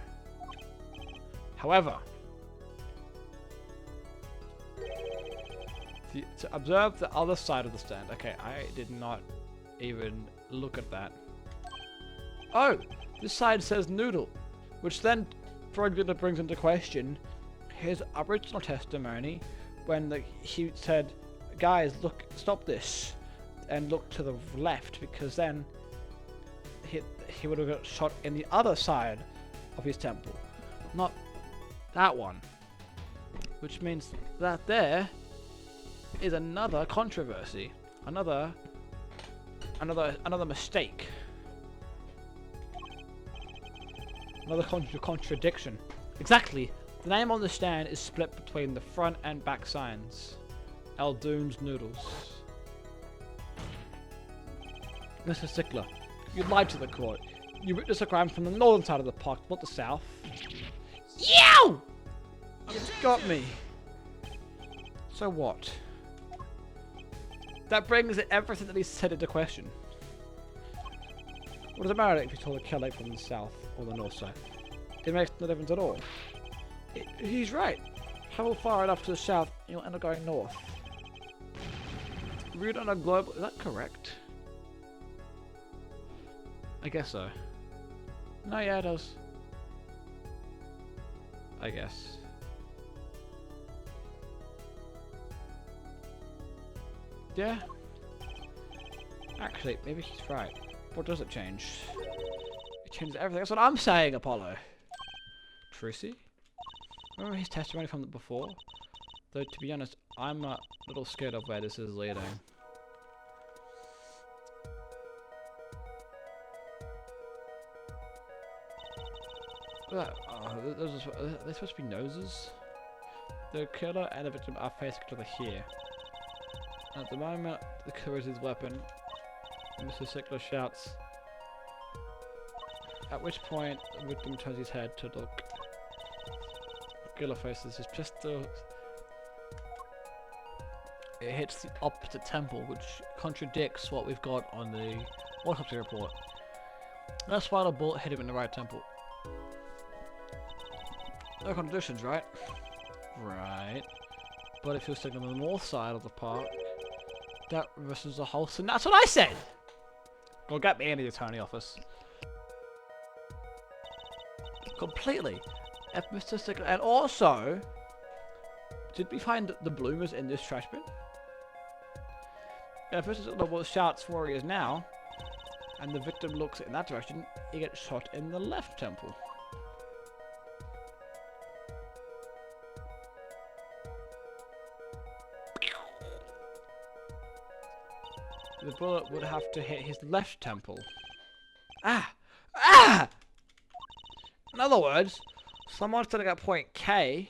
[SPEAKER 1] However, to observe the other side of the stand. Okay, I did not even look at that. Oh, this side says Noodle, which then brings into question his original testimony when he said, guys, look, stop this, and look to the left, because then he would have got shot in the other side of his temple, not that one. Which means that there is another controversy, another mistake, another contradiction. Exactly The name on the stand is split between the front and back signs. Eldoon's Noodles. Mr. Stickler, you lied to the court. You witnessed a crime from the northern side of the park, not the south. Yow! You got me. So what? That brings everything that he said into question. What does it matter if you told a killer from the south or the north side? It makes no difference at all. He's right. Travel far enough to the south and you'll end up going north. Route on a global... Is that correct? I guess so. No, yeah, it does. I guess. Yeah. Actually, maybe he's right. What does it change? It changes everything. That's what I'm saying, Apollo. Trucy? Remember his testimony from before? Though, to be honest, I'm a little scared of where this is leading. Are they supposed to be noses? The killer and the victim are facing each other here. At the moment, the killer is his weapon. Mr. Stickler shouts. At which point, the victim turns his head to look. The killer faces his pistol. It hits the opposite temple, which contradicts what we've got on the autopsy report. That's why the bullet hit him in the right temple. No contradictions, right? Right. But if you're sitting on the north side of the park, that reverses the whole thing. That's what I said! Go get me in the attorney office. Completely. If Mr. Stickler... And also... Did we find the bloomers in this trash bin? If Mr. Stickler shouts where he is now, and the victim looks in that direction, he gets shot in the left temple. The bullet would have to hit his left temple. Ah! Ah! In other words, someone standing at point K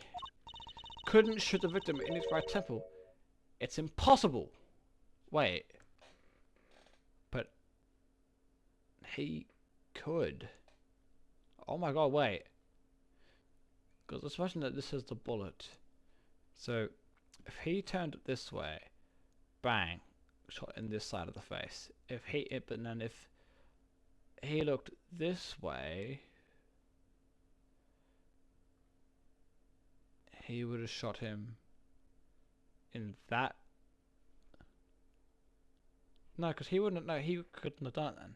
[SPEAKER 1] couldn't shoot the victim in his right temple. It's impossible. Wait. But he could. Oh my god, wait. Because let's imagine that this is the bullet. So, if he turned it this way, bang. Shot in this side of the face. But then if he looked this way, he would have shot him in that. No, because he wouldn't. No, he couldn't have done it then.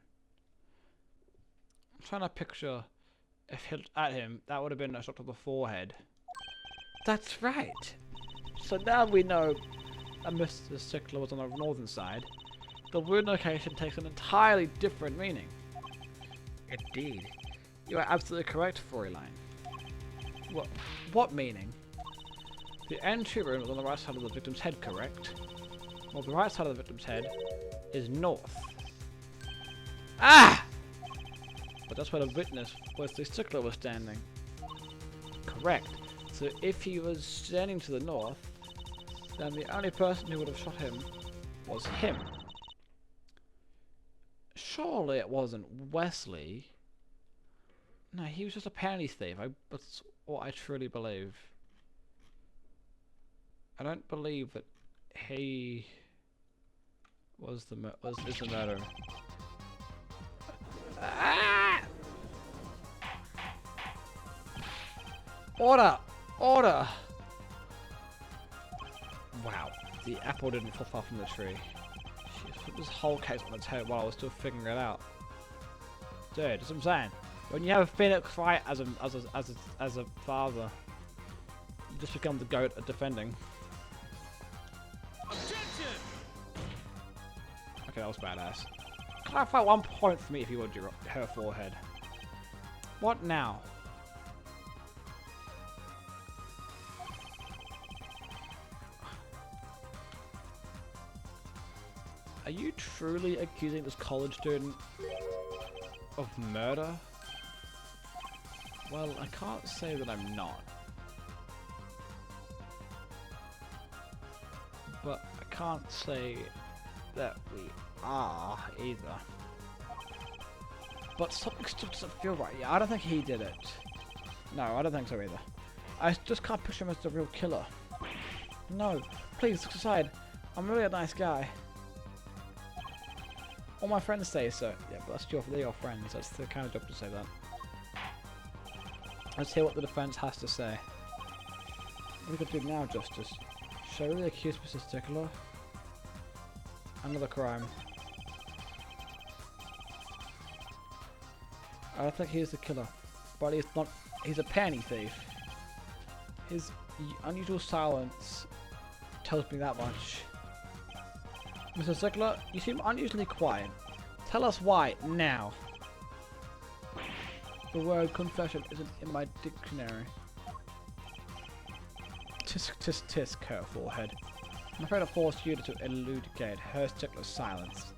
[SPEAKER 1] I'm trying to picture if he looked at him, that would have been a shot to the forehead. That's right. So now we know. And Mr. Stickler was on the northern side, the wound location takes an entirely different meaning. Indeed. You are absolutely correct, Storyline. What meaning? The entry room was on the right side of the victim's head, correct? Well, the right side of the victim's head is north. Ah! But that's where the witness, Wesley Stickler, was standing. Correct. So if he was standing to the north, then the only person who would have shot him was him. Surely it wasn't Wesley. No, he was just a panty thief. That's what I truly believe. I don't believe that he is the murderer. Ah! Order! Order! Wow, the apple didn't fall far from the tree. She put this whole case on its head while I was still figuring it out. Dude, that's what I'm saying. When you have a Phoenix fight as a father, you just become the goat at defending.
[SPEAKER 2] Objection!
[SPEAKER 1] Okay, that was badass. Clarify 1 point for me if you would, her forehead. What now? Are you truly accusing this college student of murder? Well, I can't say that I'm not. but I can't say that we are either. But something still doesn't feel right. Yeah, I don't think he did it. No, I don't think so either. I just can't push him as the real killer. No, please look aside. I'm really a nice guy. All my friends say so. Yeah, but they're your friends. That's the kind of job to say that. Let's hear what the defense has to say. What are we going to do now, Justice? Should I really accuse Mr. Stickler? Another crime. I don't think he's the killer, but he's not. He's a panty thief. His unusual silence tells me that much. Mr. Stickler, you seem unusually quiet. Tell us why, now. The word confession isn't in my dictionary. Tisk, tisk, tisk, her forehead. I'm afraid I forced you to elucidate her Stickler's silence.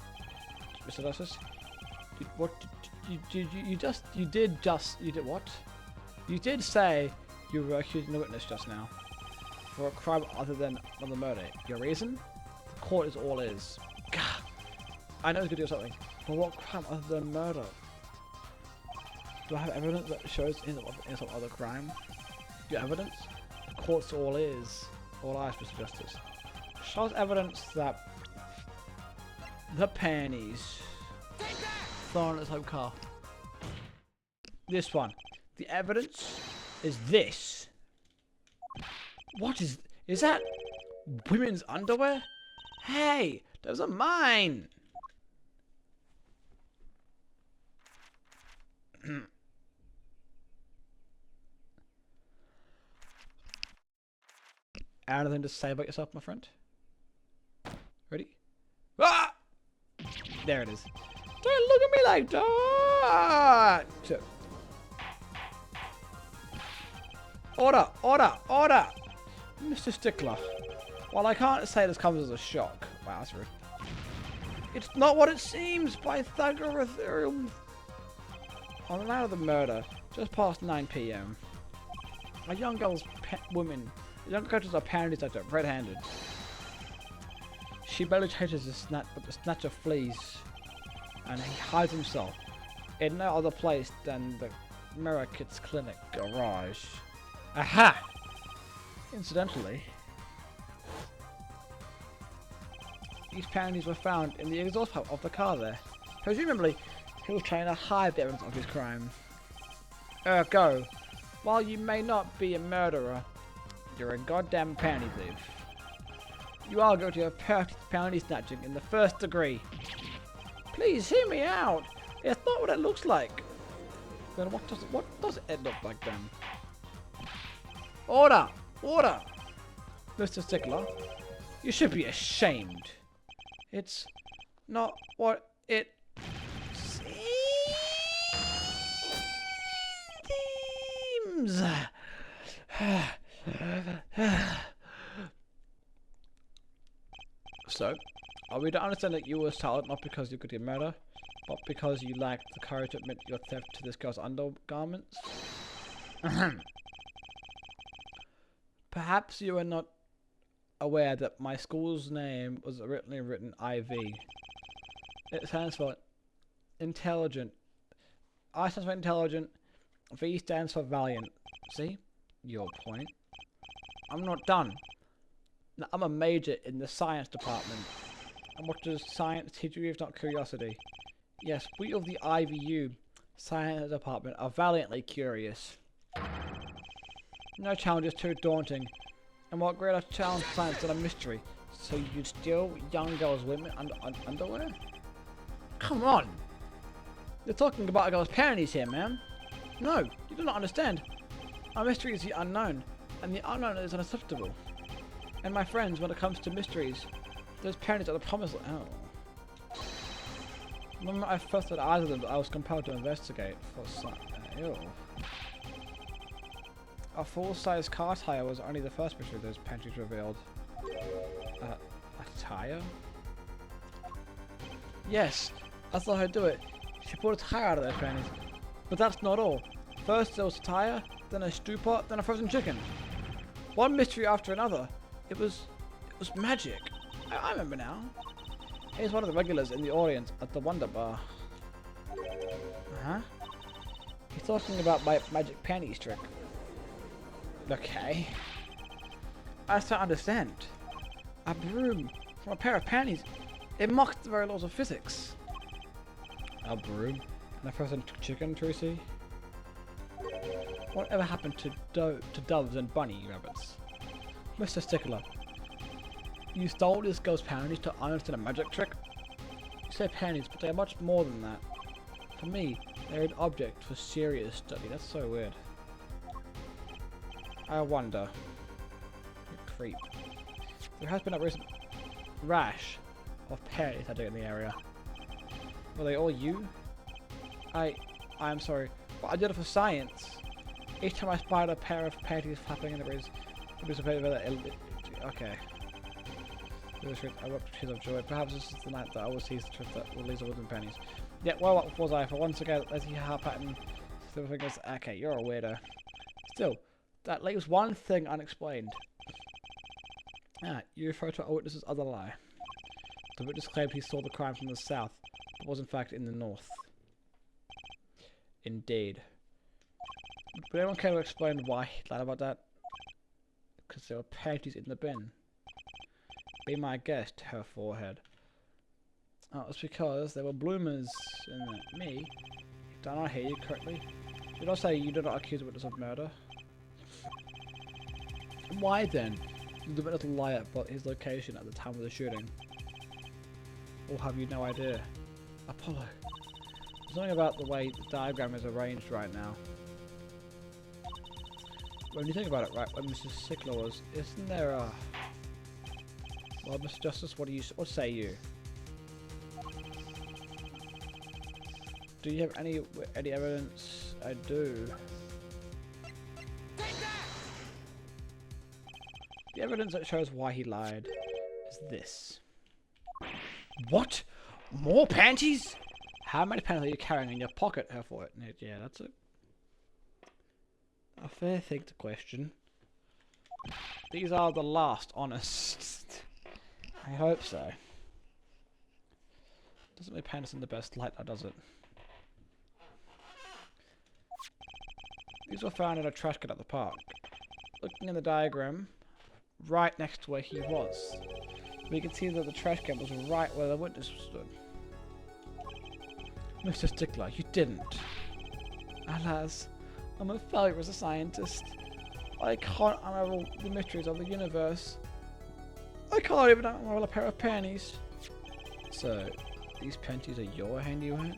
[SPEAKER 1] Mr. Justice, you did what? You did say you were accusing the witness just now for a crime other than the murder. Your reason? The court is all is. Gah! I know he's gonna do something, but what crime other than murder? Do I have evidence that shows in some other crime? Your evidence? The court's all is. All eyes, Mr. Justice. Shows evidence that the panties thrown in his home car. This one. The evidence is this. What is that? Women's underwear? Hey, those are mine. Anything to say about yourself, my friend? Ready? Ah! There it is. Don't look at me like that! So, order! Order! Order! Mr. Stickler. Well, I can't say this comes as a shock. Wow, that's rude. It's not what it seems by Thagorotherium. On the night of the murder, just past 9 p.m., a young girl's young girls are panties that are red-handed. She barely chases but the snatcher flees, and he hides himself in no other place than the Mirror Kids Clinic garage. Aha! Incidentally, these panties were found in the exhaust pipe of the car there. Presumably, he was trying to hide the evidence of his crime. Ergo, while you may not be a murderer, you're a goddamn panty thief. You are guilty of panty snatching in the first degree. Please hear me out. It's not what it looks like. Then what does it look like then? Order! Order! Mr. Stickler, you should be ashamed. It's not what it seems. So, are we to understand that you were silent not because you could do murder, but because you lacked the courage to admit your theft to this girl's undergarments? Perhaps you are not aware that my school's name was originally written IV. It stands for intelligent. I stands for intelligent. V stands for valiant. See? Your point. I'm not done. Now, I'm a major in the science department. And what does science teach you if not curiosity? Yes, we of the IVU science department are valiantly curious. No challenge is too daunting. And what greater challenge science than a mystery? So you'd steal young girls' women underwear? Come on! You're talking about a girl's panties here, man. No, you do not understand. Our mystery is the unknown, and the unknown is unacceptable. And my friends, when it comes to mysteries, those panties are the promised land. Oh. The moment I first set eyes on them, I was compelled to investigate for some. Ew. A full-size car tire was only the first mystery those panties revealed. A tire? Yes, I saw her do it. She pulled a tire out of those panties. But that's not all. First there was a tire, then a stew pot, then a frozen chicken. One mystery after another. It was magic.
[SPEAKER 3] I remember now. He's one of the regulars in the audience at the Wonder Bar. Uh-huh. He's talking about my magic panties trick. Okay. I just don't understand. A broom from a pair of panties. It mocks the very laws of physics. A broom? And a frozen chicken, Trucy? Whatever happened to doves and bunny rabbits? Mr. Stickler, you stole this girl's panties to understand a magic trick? You say panties, but they are much more than that. For me, they're an object for serious study. That's so weird. I wonder. You creep. There has been a recent rash of panties I in the area. Were they all you? I'm sorry, but I did it for science. Each time I spied a pair of panties flapping in the breeze, it was a bit of okay. I wept tears of joy. Perhaps this is the night that I will seize the truth that will leave the wooden pennies. Yeah, well, what was I? For once again, let's see how pattern. Okay, you're a weirdo. Still, that leaves one thing unexplained. Ah, you refer to a witness's other lie. The witness claimed he saw the crime from the south, but was in fact in the north. Indeed. But anyone care to explain why he lied about that? Because there were panties in the bin. Be my guest, her forehead. Oh, it's because there were bloomers in it. Me? Did I not hear you correctly? Did I say you do not accuse the witness of murder? Why then did the witness lie about his location at the time of the shooting? Or have you no idea? Apollo. There's something about the way the diagram is arranged right now. When you think about it, right, when Mrs. Sickler was, isn't there a... Well, Mr. Justice, what say you? Do you have any evidence? I do.
[SPEAKER 2] Take that!
[SPEAKER 3] The evidence that shows why he lied is this. What? More panties? How many panties are you carrying in your pocket? Her forehead. Yeah, that's it. A fair thing to question. These are the last honest. I hope so. Doesn't make panties in the best light, does it? These were found in a trash can at the park. Looking in the diagram, right next to where he was, we can see that the trash can was right where the witness stood. Mr. Stickler, you didn't. Alas, I'm a failure as a scientist. I can't unravel the mysteries of the universe. I can't even unravel a pair of panties. So, these panties are your handiwork?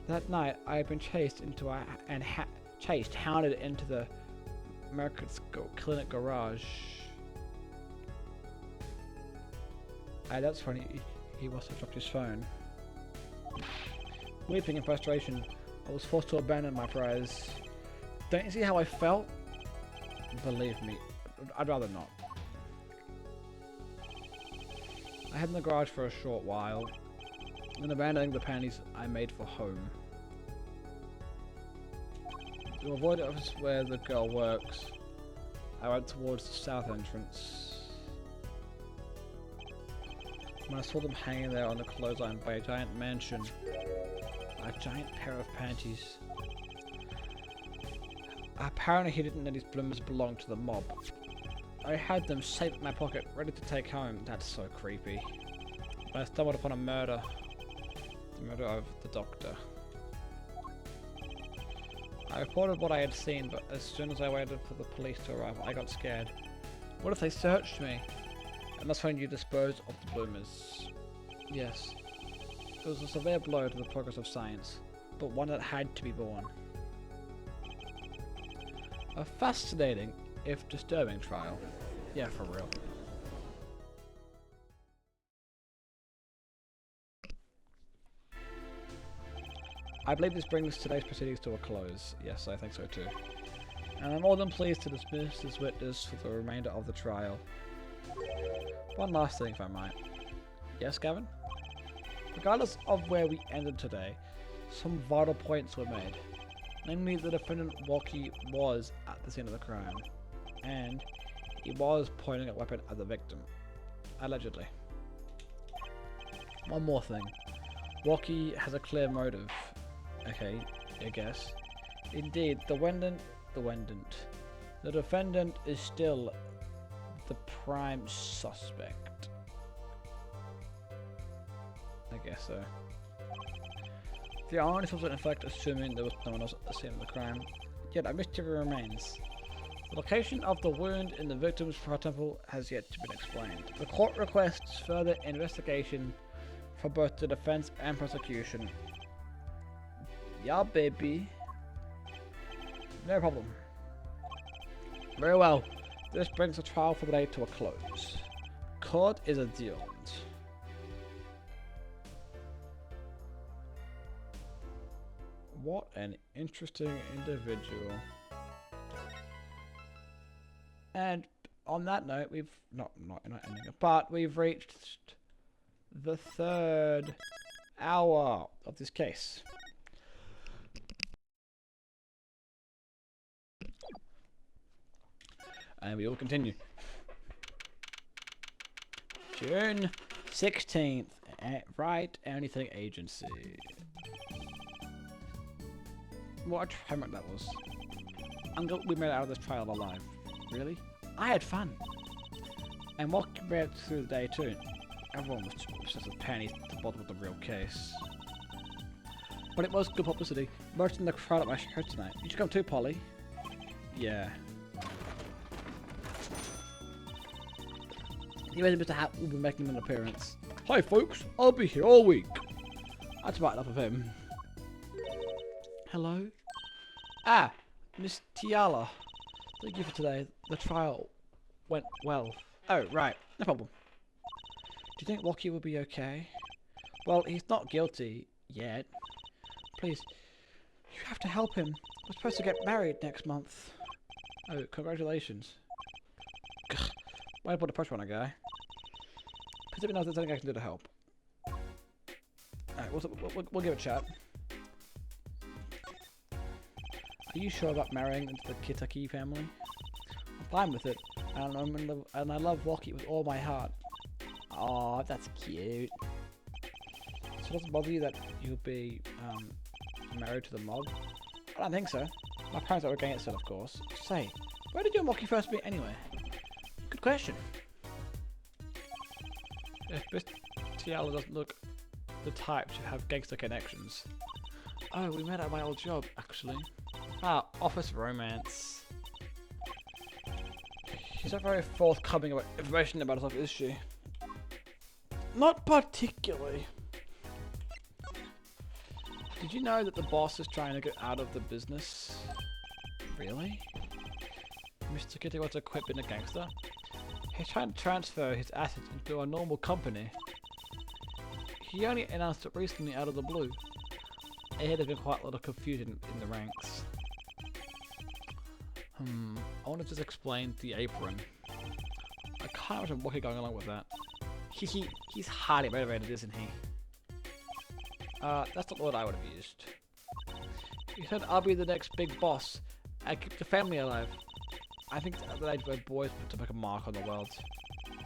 [SPEAKER 3] That night, I had been hounded into the Mercant's clinic garage. That's funny. He must have dropped his phone. Weeping in frustration, I was forced to abandon my prize. Don't you see how I felt? Believe me, I'd rather not. I hid in the garage for a short while, then abandoning the panties I made for home. To avoid the office where the girl works, I went towards the south entrance. When I saw them hanging there on the clothesline by a giant mansion, a giant pair of panties. Apparently he didn't know these bloomers belonged to the mob. I had them safe in my pocket, ready to take home. That's so creepy. But I stumbled upon a murder. The murder of the doctor. I reported what I had seen, but as soon as I waited for the police to arrive, I got scared. What if they searched me? And that's when you disposed of the bloomers. Yes. It was a severe blow to the progress of science, but one that had to be borne. A fascinating, if disturbing trial. Yeah, for real. I believe this brings today's proceedings to a close. Yes, I think so too. And I'm more than pleased to dismiss this witness for the remainder of the trial. One last thing, if I might. Yes, Gavin? Regardless of where we ended today, some vital points were made. Namely, the defendant Walkie was at the scene of the crime, and he was pointing a weapon at the victim. Allegedly. One more thing. Rocky has a clear motive. Okay, I guess. Indeed, the defendant is still the prime suspect. I guess so. The irony was in effect assuming there was no one else at the scene of the crime. Yet a mystery remains. The location of the wound in the victim's temple has yet to be explained. The court requests further investigation for both the defense and prosecution. Yeah, baby. No problem. Very well. This brings the trial for the day to a close. Court is adjourned. What an interesting individual. And on that note, we've not ending it, but we've reached the 3rd hour of this case. And we will continue. June 16th, Right Anything Agency. What a tremor that was. I'm glad we made it out of this trial alive. Really? I had fun. And what made it through the day too. Everyone was obsessed with Penny to bother with the real case. But it was good publicity. Most in the crowd at my show tonight. You should come too, Polly. Yeah. You and Mr. Hat will be making an appearance. Hi folks, I'll be here all week. That's about enough of him. Hello? Ah, Miss Tiala. Thank you for today. The trial went well. Oh, right. No problem. Do you think Rocky will be okay? Well, he's not guilty yet. Please, you have to help him. We're supposed to get married next month. Oh, congratulations. Gah, why put a pressure on a guy? Please let me know if there's anything I can do to help. Alright, we'll give it a chat. Are you sure about marrying into the Kitaki family? I'm fine with it, and I love Rocky with all my heart. Aw, that's cute. So it doesn't bother you that you'll be married to the mob? I don't think so. My parents are against it, of course. Say, where did you and Rocky first meet anyway? Good question. If Miss Tiala doesn't look the type to have gangster connections. Oh, we met at my old job, actually. Ah, office romance. She's not very forthcoming about information about herself, is she? Not particularly. Did you know that the boss is trying to get out of the business? Really? Mr. Kitty wants to quit being a gangster? He's trying to transfer his assets into a normal company. He only announced it recently out of the blue. Ahead of been quite a lot of confusion in the ranks. I want to just explain the apron. I can't imagine Rocky going along with that. He's highly motivated, isn't he? That's not the word I would have used. He said I'll be the next big boss. I keep the family alive. I think it's at the age where boys want to make a mark on the world.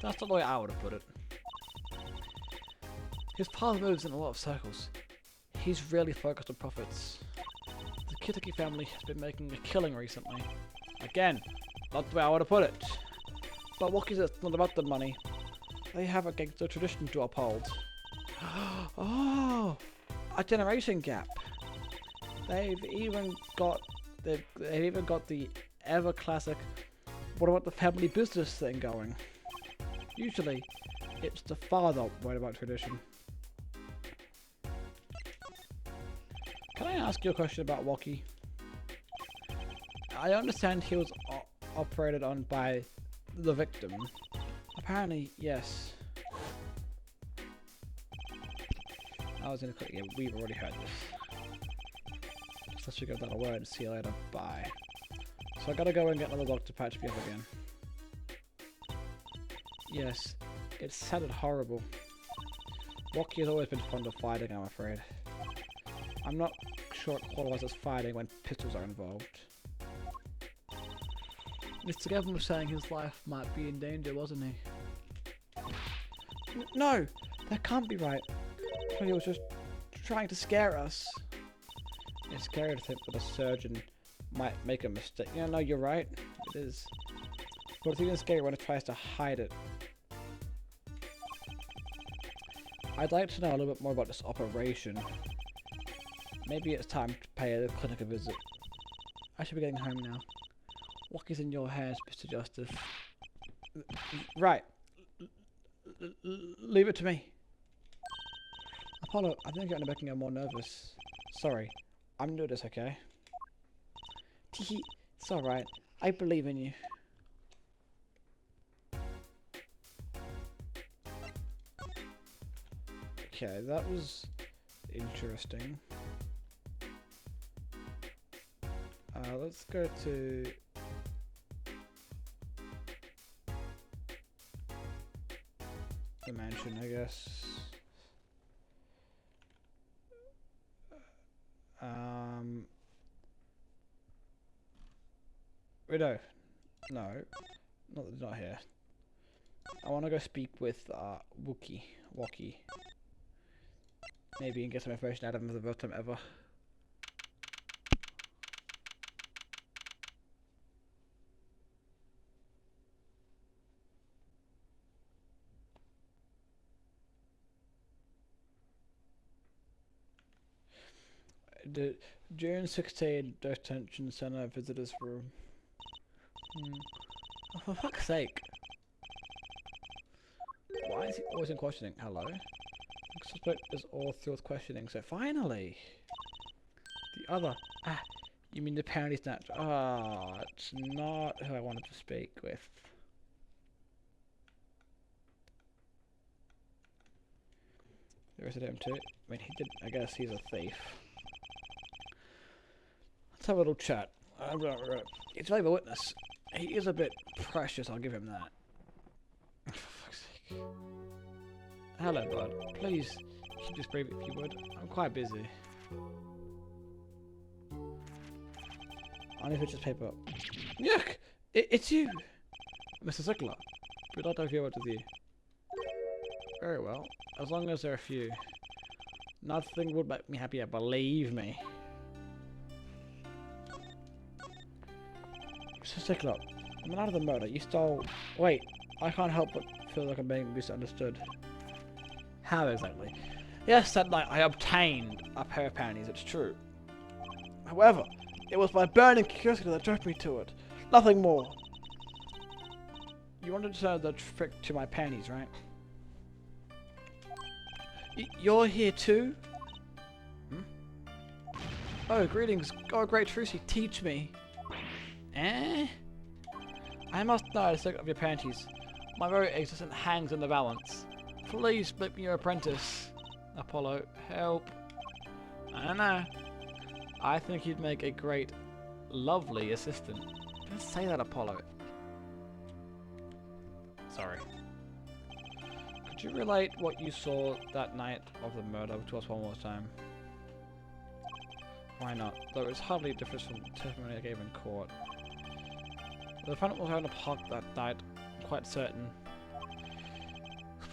[SPEAKER 3] That's not the way I would have put it. His father moves in a lot of circles. He's really focused on profits. The Kitaki family has been making a killing recently. Again, not the way I would have put it. But Rocky's it's not about the money. They have a gangster tradition to uphold. Oh, a generation gap. They've even got the ever classic what about the family business thing going. Usually, it's the father worried about tradition. Can I ask you a question about Rocky? I understand he was operated on by the victim. Apparently, yes. I was in a quick. Yeah, we've already heard this. Just let you go without a word. See you later. Bye. So I gotta go and get another dog to patch me up again. Yes, it sounded horrible. Rocky has always been fond of fighting, I'm afraid. I'm not sure it qualifies as fighting when pistols are involved. Mr. Gavin was saying his life might be in danger, wasn't he? No! That can't be right. He was just trying to scare us. It's scary to think that a surgeon might make a mistake. Yeah, no, you're right. It is. But it's even scarier when it tries to hide it. I'd like to know a little bit more about this operation. Maybe it's time to pay the clinic a visit. I should be getting home now. Walkie's in your hands, Mr. Justice. Right. Leave it to me. Apollo, I think you're making her more nervous. Sorry. I'm new to this, okay? Teehee. It's alright. I believe in you. Okay, that was interesting. Let's go to the mansion, I guess. Wait, no, not here. I want to go speak with Wookie. Maybe and get some information out of him for the first time ever. The June 16 detention center visitors room. Oh, for fuck's sake. Why is he always in questioning? Hello? The suspect is all through with questioning, so finally! The other. Ah, you mean the PANTY SNATCHER? Ah, it's not who I wanted to speak with. There is him too. I mean, he did. I guess he's a thief. Let's have a little chat. He's really a witness. He is a bit precious, I'll give him that. For fuck's sake. Hello, bud. Please, keep this brief if you would. I'm quite busy. I need to put this paper up. Yuck! It's you! Mr. Zickler. We'd like to have a few words with you. Very well. As long as there are a few. Nothing would make me happier, believe me. Mr. Zickler, I'm not of the murder. You stole... Wait, I can't help but feel like I'm being misunderstood. How exactly? Yes, that night I obtained a pair of panties, it's true. However, it was my burning curiosity that drove me to it. Nothing more. You wanted to turn the trick to my panties, right? You're here too? Hmm? Oh, greetings. Oh, great Trucy, teach me. Eh? I must know the secret of your panties. My very existence hangs in the balance. Please make me your apprentice. Apollo, help. I don't know. I think you'd make a great, lovely assistant. Don't say that, Apollo. Sorry. Could you relate what you saw that night of the murder to us one more time? Why not? Though it's hardly a difference from the testimony I gave in court. The defendant was having a park that night, I'm quite certain.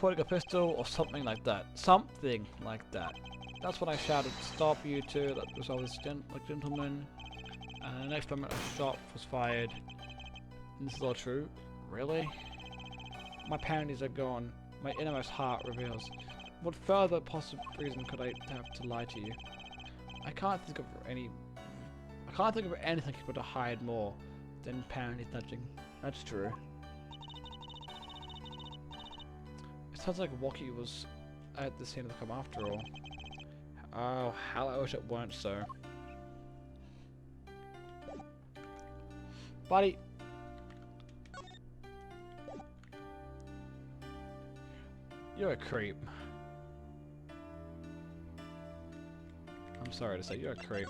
[SPEAKER 3] Pointing a pistol or something like that. Something like that. That's when I shouted, "Stop, you two!" That was always gentleman. And the next moment a shot was fired. And this is all true? Really? My panties are gone. My innermost heart reveals. What further possible reason could I have to lie to you? I can't think of anything able to hide more than panties touching. That's true. It sounds like Wookie was at the scene of the crime after all. Oh, how I wish it weren't so. Buddy! You're a creep. I'm sorry to say, you're a creep.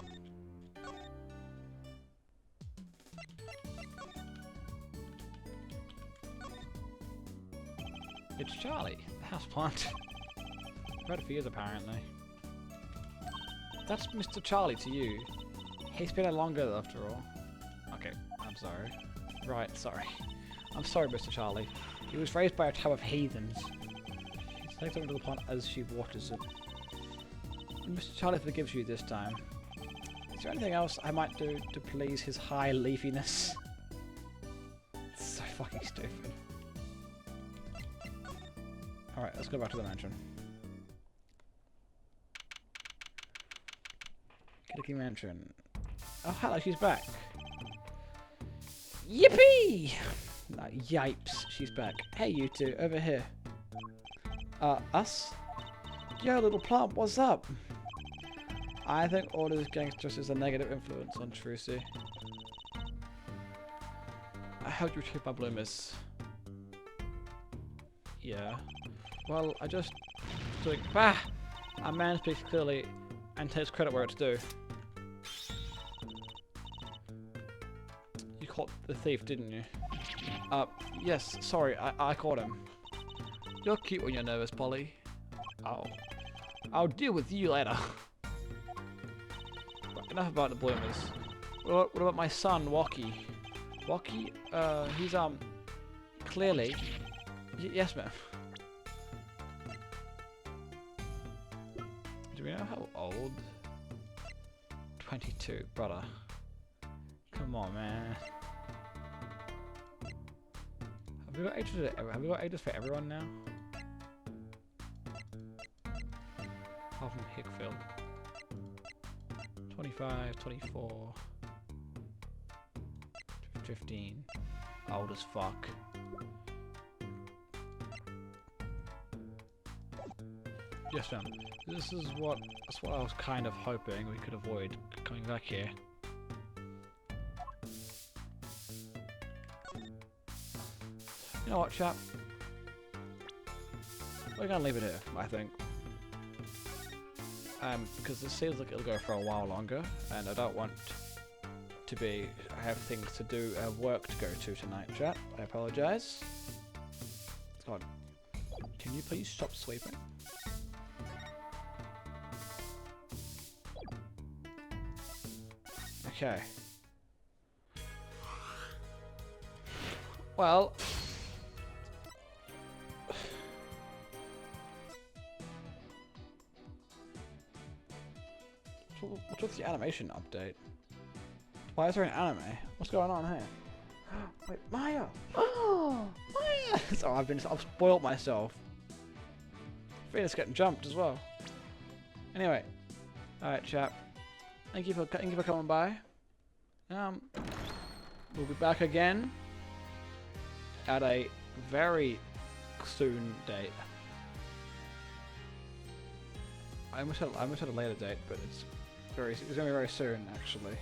[SPEAKER 3] It's Charlie, the houseplant. I've had it for years apparently. That's Mr. Charlie to you. He's been here longer after all. Okay, I'm sorry. Right, sorry. I'm sorry, Mr. Charlie. He was raised by a tribe of heathens. She takes him into the pond as she waters it. And Mr. Charlie forgives you this time. Is there anything else I might do to please his high leafiness? It's so fucking stupid. Alright, let's go back to the mansion. Kitty Mansion. Oh, hello, she's back. Yippee! Yipes, she's back. Hey, you two, over here. Us? Yo, little plump, what's up? I think all this gangsters is a negative influence on Trucy. I helped you retrieve my bloomers. Yeah. Well, I just... doing... Bah! A man speaks clearly and takes credit where it's due. You caught the thief, didn't you? Yes, sorry, I caught him. You're cute when you're nervous, Polly. Oh. I'll deal with you later. But enough about the bloomers. What about my son, Wocky? Wocky? He's, clearly... yes, ma'am. Do we know how old? 22, brother. Come on, man. Have we got ages for everyone now? Apart from Hickfield. 25, 24, 15. Old as fuck. Yes, ma'am. That's what I was kind of hoping we could avoid coming back here. You know what, chap? We're gonna leave it here, I think. Because it seems like it'll go for a while longer, and I don't want to be... I have things to do, I have work to go to tonight, chap. I apologise. God. Can you please stop sweeping? Okay. Well... What's the animation update? Why is there an anime? What's going on here? Wait, Maya! Oh, Maya! So I've spoiled myself. Venus getting jumped as well. Anyway, alright, chap. Thank you for coming by. We'll be back again at a very soon date. I almost had a later date, but it's gonna be very soon, actually.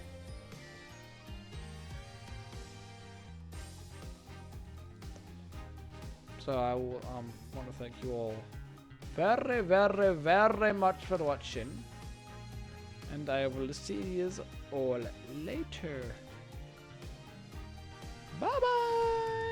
[SPEAKER 3] So I will want to thank you all very, very, very much for watching, and I will see you all later. Bye bye.